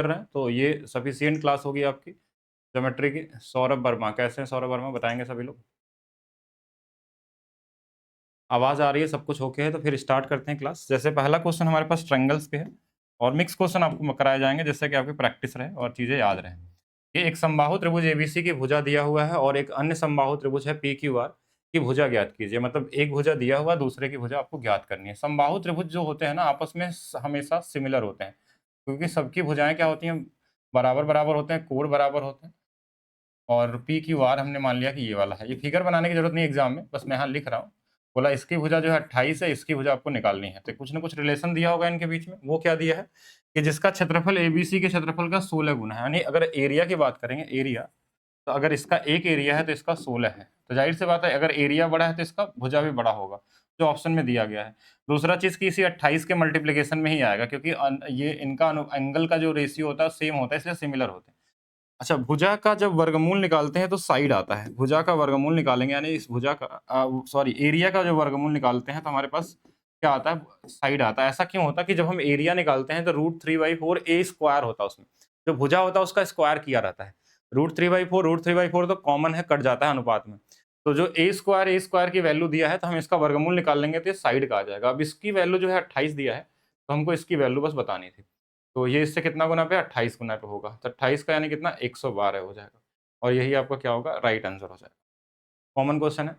कर रहे हैं, तो ये सफिशिएंट क्लास होगी आपकी ज्योमेट्री की। सौरभ वर्मा, कैसे हैं सौरभ वर्मा, बताएँगे सभी लोग? आवाज़ आ रही है, सब कुछ ओके है, तो फिर स्टार्ट करते हैं क्लास। जैसे पहला क्वेश्चन हमारे पास ट्रायंगल्स पे है और मिक्स क्वेश्चन आपको कराए जाएँगे जिससे कि आपकी प्रैक्टिस रहे और चीज़ें याद रहें। ये एक समबाहु त्रिभुज एबीसी की भुजा दिया हुआ है और एक अन्य समबाहु त्रिभुज है पीक्यूआर की भुजा ज्ञात कीजिए। मतलब एक भुजा दिया हुआ, दूसरे की भुजा आपको ज्ञात करनी है। समबाहु त्रिभुज जो होते हैं ना, आपस में हमेशा सिमिलर होते हैं, क्योंकि सबकी भुजाएँ क्या होती हैं, बराबर-बराबर होते हैं, कोण बराबर होते हैं। और पी क्यू आर हमने मान लिया कि ये वाला है। ये फिगर बनाने की ज़रूरत नहीं एग्ज़ाम में, बस मैं यहाँ लिख रहा हूँ। बोला इसकी भुजा जो है 28 है, इसकी भुजा आपको निकालनी है। तो कुछ न कुछ रिलेशन दिया होगा इनके बीच में। वो क्या दिया है कि जिसका क्षेत्रफल एबीसी के क्षेत्रफल का 16 गुना है। यानी अगर एरिया की बात करेंगे, एरिया, तो अगर इसका एक एरिया है तो इसका 16 है। तो ज़ाहिर-सी बात है, अगर एरिया बड़ा है तो इसका भुजा भी बड़ा होगा, जो ऑप्शन में दिया गया है। दूसरा चीज़ कि इसी 28 के मल्टिप्लिकेशन में ही आएगा, क्योंकि ये इनका एंगल का जो रेशियो होता है सेम होता है, इसलिए सिमिलर होते हैं। अच्छा, भुजा का जब वर्गमूल निकालते हैं तो साइड आता है। भुजा का वर्गमूल निकालेंगे, यानी इस भुजा का सॉरी, एरिया का जो वर्गमूल निकालते हैं तो हमारे पास क्या आता है? साइड आता है। ऐसा क्यों होता है कि जब हम एरिया निकालते हैं तो √3/4 ए स्क्वायर होता है उसमें। जो भुजा होता है उसका स्क्वायर किया रहता है। √3/4 तो कॉमन है, कट जाता है अनुपात में। तो जो ए स्क्वायर की वैल्यू दिया है तो हम इसका वर्गमूल निकाल लेंगे तो ये साइड का आ जाएगा। अब इसकी वैल्यू जो है 28 दिया है, तो हमको इसकी वैल्यू बस बतानी थी। तो ये इससे कितना गुना पे? 28 गुना पे होगा। तो 28 का यानी कितना? 112 हो जाएगा और यही आपका क्या होगा? राइट आंसर हो जाएगा। कॉमन क्वेश्चन है।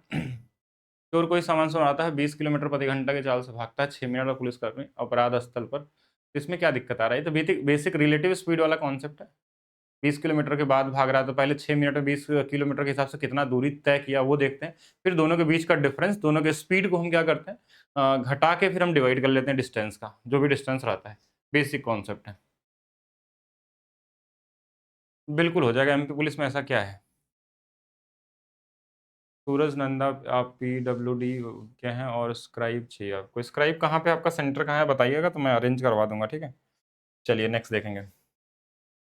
चोर कोई सामान सुनाता है, 20 किलोमीटर प्रति घंटा की चाल से भागता है, 6 मिनट में पुलिसकर्मी अपराध स्थल पर। तो इसमें क्या दिक्कत आ रहा है? ये तो बेसिक बेसिक रिलेटिव स्पीड वाला कॉन्सेप्ट है। 20 किलोमीटर के बाद भाग रहा है, तो पहले 6 मिनट में 20 किलोमीटर के हिसाब से कितना दूरी तय किया वो देखते हैं। फिर दोनों के बीच का डिफरेंस, दोनों के स्पीड को हम क्या करते हैं, घटा के फिर हम डिवाइड कर लेते हैं डिस्टेंस का, जो भी डिस्टेंस रहता है। बेसिक कॉन्सेप्ट है। बिल्कुल हो जाएगा। एमपी पुलिस में ऐसा क्या है? सूरज नंदा, आप पीडब्ल्यूडी के हैं और स्क्राइब चाहिए आपको। स्क्राइब कहाँ पे, आपका सेंटर कहाँ है बताइएगा तो मैं अरेंज करवा दूँगा, ठीक है? चलिए नेक्स्ट देखेंगे।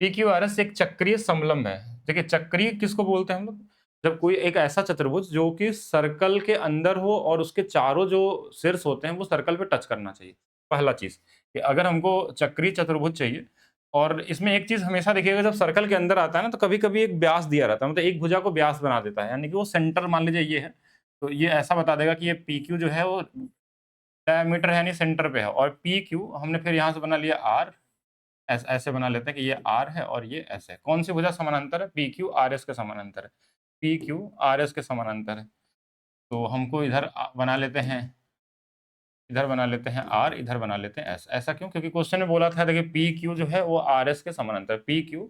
पीक्यूआरएस एक चक्रीय समलंब है। देखिए, चक्रीय किसको बोलते हैं हम लोग? जब कोई एक ऐसा चतुर्भुज जो कि सर्कल के अंदर हो और उसके चारों जो शीर्ष होते हैं वो सर्कल पे टच करना चाहिए। पहला चीज़ कि अगर हमको चक्रीय चतुर्भुज चाहिए, और इसमें एक चीज़ हमेशा देखिएगा, जब सर्कल के अंदर आता है ना तो कभी-कभी एक व्यास दिया रहता है, मतलब एक भुजा को व्यास बना देता है, यानी कि वो सेंटर मान लीजिए ये है, तो ये ऐसा बता देगा कि ये पीक्यू जो है वो डायमीटर है, यानी सेंटर पे है, और पीक्यू हमने फिर यहाँ से बना लिया आर। ऐसे बना लेते हैं कि ये आर है और ये एस है। कौन सी भुजा समानांतर है? पी क्यू आर एस के समानांतर है। पी क्यू आर एस के समानांतर है। तो हमको इधर बना लेते हैं, इधर बना लेते हैं आर, इधर बना लेते हैं एस। ऐसा क्यों? क्योंकि क्वेश्चन में बोला था, देखिए पी क्यू जो है वो आर एस के समानांतर है। पी क्यू,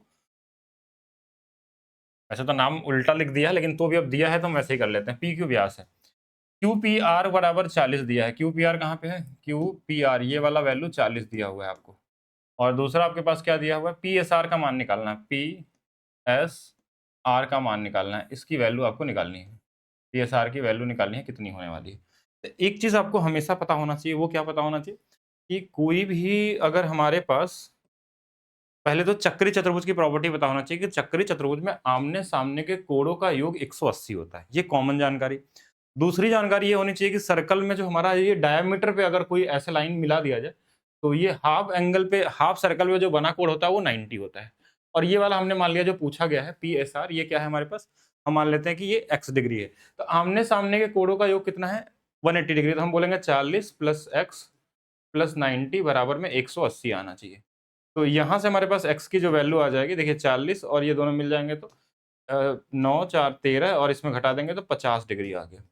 वैसे तो नाम उल्टा लिख दिया है, लेकिन तो भी अब दिया है तो हम वैसे ही कर लेते हैं। पी क्यू व्यास है। क्यू पी आर बराबर 40 दिया है। क्यू पी आर कहाँ पे है? क्यू पी आर, ये वाला वैल्यू 40 दिया हुआ है आपको। और दूसरा आपके पास क्या दिया हुआ है? पी एस आर का मान निकालना है। पी एस आर का मान निकालना है, इसकी वैल्यू आपको निकालनी है। पीएसआर की वैल्यू निकालनी है, कितनी होने वाली है। तो एक चीज़ आपको हमेशा पता होना चाहिए, वो क्या पता होना चाहिए कि कोई भी अगर हमारे पास, पहले तो चक्री चतुर्भुज की प्रॉपर्टी पता होना चाहिए कि चक्री चतुर्भुज में आमने-सामने के कोणों का योग 180 होता है। ये कॉमन जानकारी। दूसरी जानकारी ये होनी चाहिए कि सर्कल में जो हमारा ये डायमीटर पे अगर कोई ऐसे लाइन मिला दिया जाए, तो ये हाफ एंगल पे, हाफ सर्कल में जो बना कोण होता है वो 90 होता है। और ये वाला हमने मान लिया जो पूछा गया है पीएसआर, ये क्या है हमारे पास? हम मान लेते हैं कि ये x डिग्री है। तो आमने-सामने के कोणों का योग कितना है? 180 डिग्री। तो हम बोलेंगे 40 प्लस x प्लस 90 बराबर में 180 आना चाहिए। तो यहाँ से हमारे पास x की जो वैल्यू आ जाएगी, देखिए 40 और ये दोनों मिल जाएँगे तो 9 4 13 और इसमें घटा देंगे तो 50 डिग्री आ गया,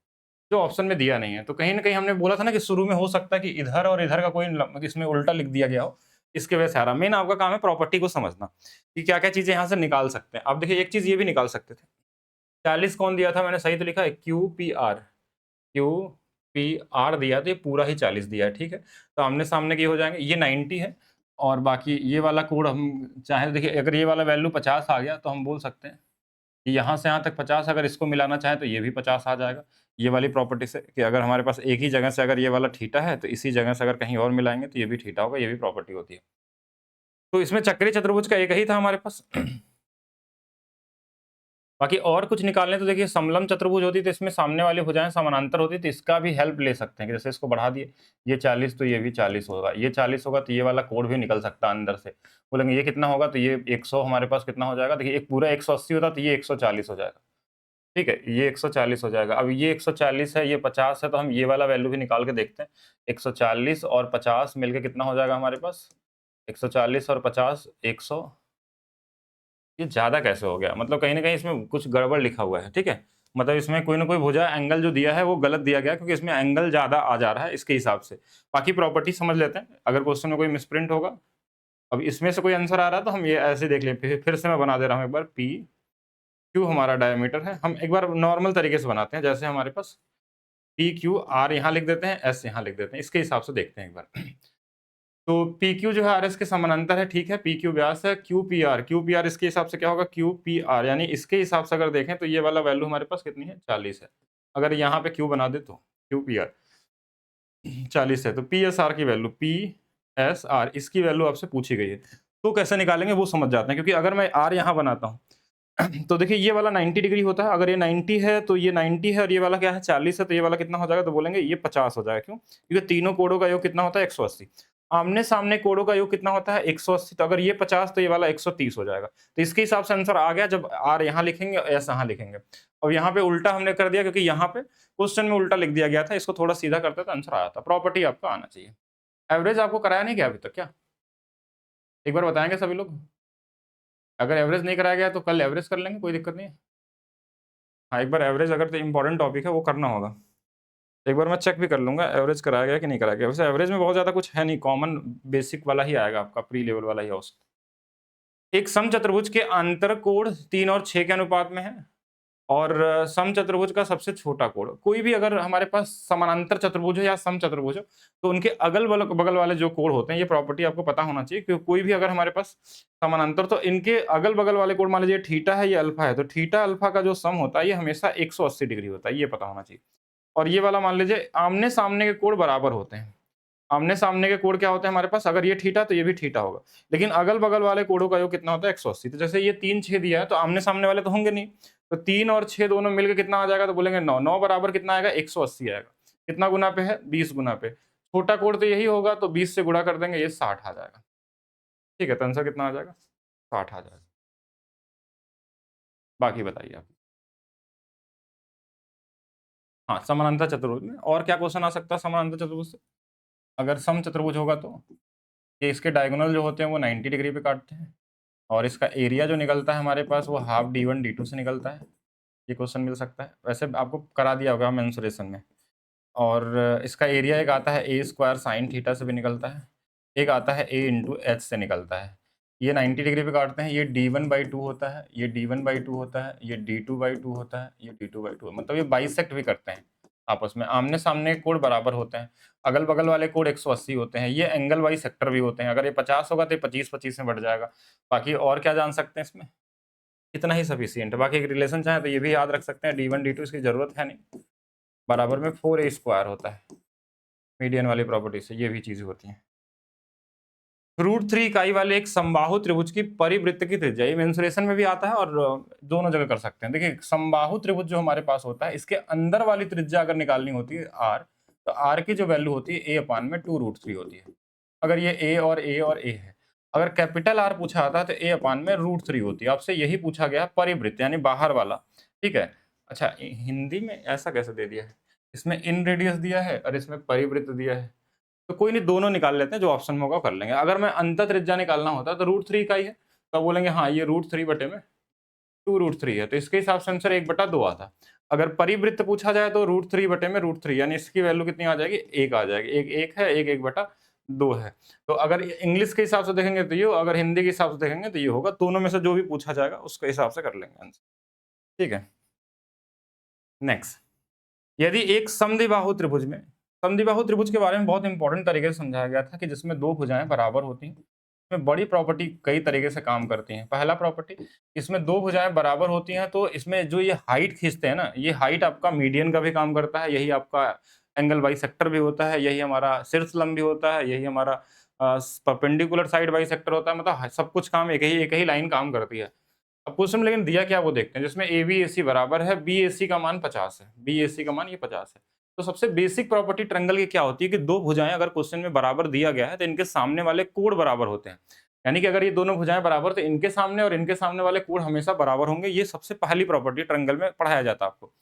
जो ऑप्शन में दिया नहीं है। तो कहीं न कहीं हमने बोला था ना कि शुरू में हो सकता है कि इधर और इधर का कोई इसमें उल्टा लिख दिया गया हो, इसकी वजह से आ रहा है। मेन आपका काम है प्रॉपर्टी को समझना कि क्या-क्या चीज़ें यहाँ से निकाल सकते हैं। अब देखिए एक चीज़ ये भी निकाल सकते थे। 40 कौन दिया था? मैंने सही तो लिखा है, क्यूपीआर। क्यूपीआर दिया तो ये पूरा ही 40 दिया है, ठीक है? तो आमने-सामने के हो जाएँगे, ये 90 है और बाकी ये वाला कोण हम चाहे, देखिए अगर ये वाला वैल्यू 50 आ गया तो हम बोल सकते हैं कि यहाँ से यहाँ तक 50, अगर इसको मिलाना चाहें तो ये भी 50 आ जाएगा। ये वाली प्रॉपर्टी से कि अगर हमारे पास एक ही जगह से अगर ये वाला थीटा है, तो इसी जगह से अगर कहीं और मिलाएँगे तो ये भी थीटा होगा, ये भी प्रॉपर्टी होती है। तो इसमें चक्रीय चतुर्भुज का एक ही था हमारे पास। बाकी और कुछ निकालने तो देखिए समलंब चतुर्भुज होती तो इसमें सामने वाली भुजाएं समानांतर होती तो इसका भी हेल्प ले सकते हैं कि जैसे इसको बढ़ा दिए, ये 40 तो ये भी 40 होगा, ये 40 होगा तो ये वाला कोण भी निकल सकता है अंदर से। बोलेंगे ये कितना होगा तो ये 100 हमारे पास कितना हो जाएगा, देखिए एक पूरा 180 होता तो ये 140 हो जाएगा। ठीक है, ये 140 हो जाएगा। अब ये 140 है, ये 50 है, तो हम ये वाला वैल्यू भी निकाल के देखते हैं। 140 और 50 मिलके कितना हो जाएगा हमारे पास? 140 और 50 100। ये ज़्यादा कैसे हो गया? मतलब कहीं न कहीं इसमें कुछ गड़बड़ लिखा हुआ है, ठीक है? मतलब इसमें कोई न कोई भुजा एंगल जो दिया है वो गलत दिया गया है क्योंकि इसमें एंगल ज़्यादा आ जा रहा है इसके हिसाब से। बाकी प्रॉपर्टी समझ लेते हैं, अगर क्वेश्चन में कोई मिसप्रिंट होगा, अब इसमें से कोई आंसर आ रहा है तो हम ये ऐसे देख लें, फिर से मैं बना दे रहा हूँ एक बार, P Q हमारा डायमीटर है। हम एक बार नॉर्मल तरीके से बनाते हैं, जैसे हमारे पास P Q R यहाँ लिख देते हैं, S यहाँ लिख देते हैं, इसके हिसाब से देखते हैं एक बार। तो पी क्यू जो है आर एस के समानांतर है, ठीक है, पी क्यू व्यास है, क्यू पी आर इसके हिसाब से क्या होगा, क्यू पी आर, यानी इसके हिसाब से अगर देखें तो ये वाला वैल्यू हमारे पास कितनी है, 40 है। अगर यहाँ पे क्यू बना दे तो क्यू पी आर 40 है, तो पी एस आर की वैल्यू, पी एस आर इसकी वैल्यू आपसे पूछी गई है, तो कैसे निकालेंगे वो समझ जाते हैं। क्योंकि अगर मैं आर यहाँ बनाता हूँ तो देखिए ये वाला 90 डिग्री होता है, अगर ये 90 है तो ये 90 है, और ये वाला क्या है 40 है, तो ये वाला कितना हो जाएगा, तो बोलेंगे ये 50 हो जाएगा। क्यों? क्योंकि तीनों कोणों का योग कितना होता है, 180। आमने सामने कोणों का योग कितना होता है, 180, तो अगर ये 50 तो ये वाला 130 हो जाएगा। तो इसके हिसाब से आंसर आ गया, जब आर यहाँ लिखेंगे एस यहाँ लिखेंगे। और यहाँ पे उल्टा हमने कर दिया क्योंकि यहाँ पे क्वेश्चन में उल्टा लिख दिया गया था, इसको थोड़ा सीधा करते तो आंसर आया था। प्रॉपर्टी आपका आना चाहिए। एवरेज आपको कराया नहीं क्या अभी तक? क्या एक बार बताएंगे सभी लोग? अगर एवरेज नहीं कराया गया तो कल एवरेज कर लेंगे, कोई दिक्कत नहीं है। हाँ, एक बार एवरेज, अगर तो इम्पोर्टेंट टॉपिक है वो करना होगा। एक बार मैं चेक भी कर लूँगा एवरेज कराया गया कि नहीं कराया गया। वैसे एवरेज में बहुत ज़्यादा कुछ है नहीं, कॉमन बेसिक वाला ही आएगा आपका, प्री लेवल वाला ही औसत। एक समचतुर्भुज के अंतःकोण 3 और 6 के अनुपात में है, और समचतुर्भुज का सबसे छोटा कोण, कोई भी अगर हमारे पास समानांतर चतुर्भुज हो या समचतुर्भुज हो, तो उनके अगल बगल वाले जो कोण होते हैं, ये प्रॉपर्टी आपको पता होना चाहिए कि कोई भी अगर हमारे पास समानांतर, तो इनके अगल बगल वाले कोण, मान लीजिए थीटा है, ये अल्फा है, तो थीटा अल्फा का जो सम होता है ये हमेशा 180 डिग्री होता है, ये पता होना चाहिए। और ये वाला मान लीजिए आमने सामने के कोण बराबर होते हैं। आमने सामने के कोण क्या होते हैं हमारे पास, अगर ये थीटा तो ये भी थीटा होगा, लेकिन अगल बगल वाले कोणों का योग कितना होता है, 180। तो जैसे ये 3 6 दिया है, तो आमने सामने वाले तो होंगे नहीं, तो 3 और 6 दोनों मिलकर कितना आ जाएगा, तो बोलेंगे 9। 9 बराबर कितना आएगा, 180 आएगा। कितना गुना पे है, 20 गुना पे। छोटा कोण तो यही होगा, तो 20 से गुणा कर देंगे, ये 60 आ जाएगा। ठीक है, तो आंसर कितना आ जाएगा, 60 आ जाएगा। बाकी बताइए आप। हाँ, समानांतर चतुर्भुज में और क्या क्वेश्चन आ सकता है समानांतर चतुर्भुज से? अगर सम चतुर्भुज होगा तो ये इसके डायगोनल जो होते हैं वो 90 डिग्री पे काटते हैं, और इसका एरिया जो निकलता है हमारे पास वो हाफ D1 D2 से निकलता है। ये क्वेश्चन मिल सकता है, वैसे आपको करा दिया होगा मेंसुरेशन में। और इसका एरिया एक आता है ए स्क्वायर साइन थीटा से भी निकलता है, एक आता है ए इंटू एच से निकलता है। ये 90 डिग्री पे काटते हैं, ये D1/2 होता है, ये D1/2 होता है, ये D2/2 होता है, ये D2/2, मतलब ये बाइसेक्ट भी करते हैं आपस में। आमने सामने कोण बराबर होते हैं, अगल बगल वाले कोण 180 होते हैं, ये एंगल वाइज सेक्टर भी होते हैं। अगर ये 50 होगा तो ये 25-25 में बढ़ जाएगा। बाकी और क्या जान सकते हैं इसमें, इतना ही सफिशियंट है। बाकी एक रिलेशन चाहे तो ये भी याद रख सकते हैं, D1 D2 इसकी जरूरत है नहीं, बराबर में 4a स्क्वायर होता है। मीडियन वाली प्रॉपर्टी से ये भी चीजें होती हैं। √3 इकाई वाले एक समबाहु त्रिभुज की परिवृत्त की त्रिज्या, ये मेंसुरेशन में भी आता है और दोनों जगह कर सकते हैं। देखिए समबाहु त्रिभुज जो हमारे पास होता है, इसके अंदर वाली त्रिज्या अगर निकालनी होती है r, तो r की जो वैल्यू होती है a/2√3 होती है। अगर ये a और a है, अगर कैपिटल R पूछा आता है तो a/√3 होती है। आपसे यही पूछा गया परिवृत्त यानी बाहर वाला, ठीक है। अच्छा, हिंदी में ऐसा कैसे दे दिया है, इसमें इन रेडियस दिया है और इसमें परिवृत्त दिया है, तो कोई नहीं, दोनों निकाल लेते हैं, जो ऑप्शन में होगा कर लेंगे। अगर मैं अंत त्रिज्या निकालना होता तो √3 इकाई है, तो बोलेंगे हाँ ये √3 बटे में 2√3 है, तो इसके हिसाब से आंसर 1/2 आता। अगर परिवृत्त पूछा जाए तो √3 बटे में √3, यानी इसकी वैल्यू कितनी आ जाएगी, 1 आ जाएगी। एक 1 है, एक 1/2 है। तो अगर इंग्लिश के हिसाब से देखेंगे तो ये, अगर हिंदी के हिसाब से देखेंगे तो ये होगा। दोनों में से जो भी पूछा जाएगा उसके हिसाब से कर लेंगे आंसर, ठीक है। नेक्स्ट, यदि एक समद्विबाहु त्रिभुज में, समद्विबाहु त्रिभुज के बारे में बहुत इंपॉर्टेंट तरीके से समझाया गया था कि जिसमें दो भुजाएं बराबर होती हैं। इसमें बड़ी प्रॉपर्टी कई तरीके से काम करती हैं। पहला प्रॉपर्टी, इसमें दो भुजाएं बराबर होती हैं, तो इसमें जो ये हाइट खींचते हैं ना, ये हाइट आपका मीडियन का भी काम करता है, यही आपका एंगल बाइसेक्टर भी होता है, यही हमारा शीर्ष लंब भी होता है, यही हमारा परपेंडिकुलर साइड बाइसेक्टर होता है। मतलब सब कुछ काम एक ही लाइन काम करती है। अब क्वेश्चन में लेकिन दिया क्या वो देखते हैं, जिसमें ए बी ए सी बराबर है, बी ए सी का मान 50 है, बी ए सी का मान ये 50 है। तो सबसे बेसिक प्रॉपर्टी ट्रायंगल की क्या होती है कि दो भुजाएं अगर क्वेश्चन में बराबर दिया गया है तो इनके सामने वाले कोण बराबर होते हैं। यानी कि अगर ये दोनों भुजाएं बराबर तो इनके सामने और इनके सामने वाले कोण हमेशा बराबर होंगे। ये सबसे पहली प्रॉपर्टी ट्रायंगल में पढ़ाया जाता है आपको।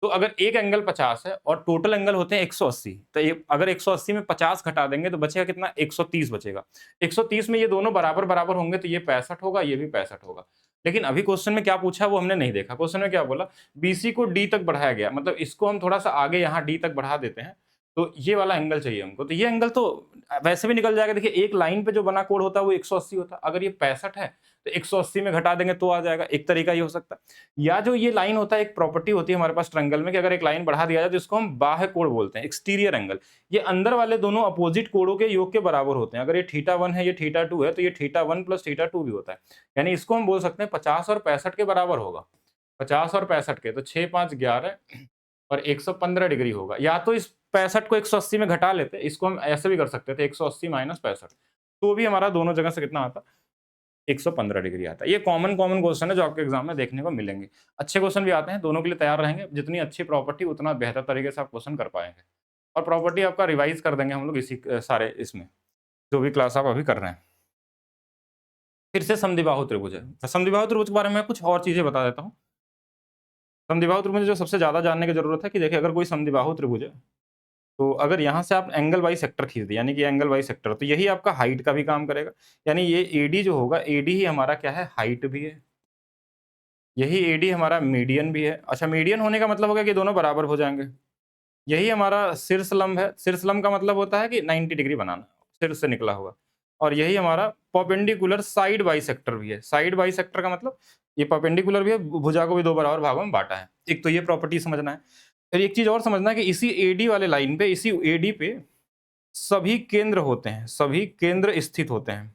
तो अगर एक एंगल 50 है और टोटल एंगल होते हैं 180, तो ये अगर 180 में 50 घटा देंगे तो बचेगा कितना, 130 बचेगा। 130 में ये दोनों बराबर होंगे तो ये 65 होगा, ये भी 65 होगा। लेकिन अभी क्वेश्चन में क्या पूछा वो हमने नहीं देखा। क्वेश्चन में क्या बोला, बीसी को डी तक बढ़ाया गया, मतलब इसको हम थोड़ा सा आगे यहाँ डी तक बढ़ा देते हैं तो ये वाला एंगल चाहिए हमको। तो ये एंगल तो वैसे भी निकल जाएगा। देखिए एक लाइन पे जो बना कोण होता है वो 180 होता है, अगर ये 65 है तो 180 में घटा देंगे तो आ जाएगा। एक तरीका ये हो सकता है। या जो ये लाइन होता है, एक प्रॉपर्टी होती है हमारे पास ट्रायंगल में कि अगर एक लाइन बढ़ा दिया जाए तो इसको हम बाह्य कोण बोलते हैं, एक्सटीरियर एंगल। ये अंदर वाले दोनों अपोजिट कोणों के योग के बराबर होते हैं। अगर ये θ1 है, ये θ2 है, तो ये θ1 प्लस θ2 भी होता है। यानी इसको हम बोल सकते हैं 50 और 65 के बराबर होगा। 50 और 65 के तो 6 5 11 और 115 डिग्री होगा। या तो इस 65 को 180 में घटा लेते, इसको हम ऐसे भी कर सकते थे 180 माइनस 65, तो भी हमारा दोनों जगह से कितना आता, 115 डिग्री आता है। ये कॉमन क्वेश्चन है जो आपके एग्जाम में देखने को मिलेंगे। अच्छे क्वेश्चन भी आते हैं, दोनों के लिए तैयार रहेंगे। जितनी अच्छी प्रॉपर्टी उतना बेहतर तरीके से आप क्वेश्चन कर पाएंगे। और प्रॉपर्टी आपका रिवाइज कर देंगे हम लोग इसी सारे इसमें जो भी क्लास आप अभी कर रहे हैं। फिर से समद्विबाहु त्रिभुज है। समद्विबाहु त्रिभुज के बारे में कुछ और चीजें बता देता हूँ। समद्विबाहु त्रिभुज जो सबसे ज्यादा जानने की जरूरत है कि देखिए अगर कोई समद्विबाहु त्रिभुज है तो अगर यहाँ से आप एंगल बाई सेक्टर खींच दिए, यानी कि एंगल बाई सेक्टर, तो यही आपका हाइट का भी काम करेगा। यानी ये एडी जो होगा, एडी ही हमारा क्या है, हाइट भी है। यही एडी हमारा मीडियन भी है। अच्छा, मीडियन होने का मतलब होगा कि दोनों बराबर हो जाएंगे। यही हमारा शीर्ष लंब है। शीर्ष लंब का मतलब होता है कि 90 डिग्री बनाना, शीर्ष से निकला हुआ। और यही हमारा परपेंडिकुलर साइड बाई सेक्टर भी है। साइड बाई सेक्टर का मतलब ये परपेंडिकुलर भी है, भुजा को भी दो बराबर भागों में बांटा है। एक तो ये प्रॉपर्टी समझना है। फिर एक चीज और समझना है कि इसी एडी वाले लाइन पे, इसी एडी पे सभी केंद्र होते हैं, सभी केंद्र स्थित होते हैं।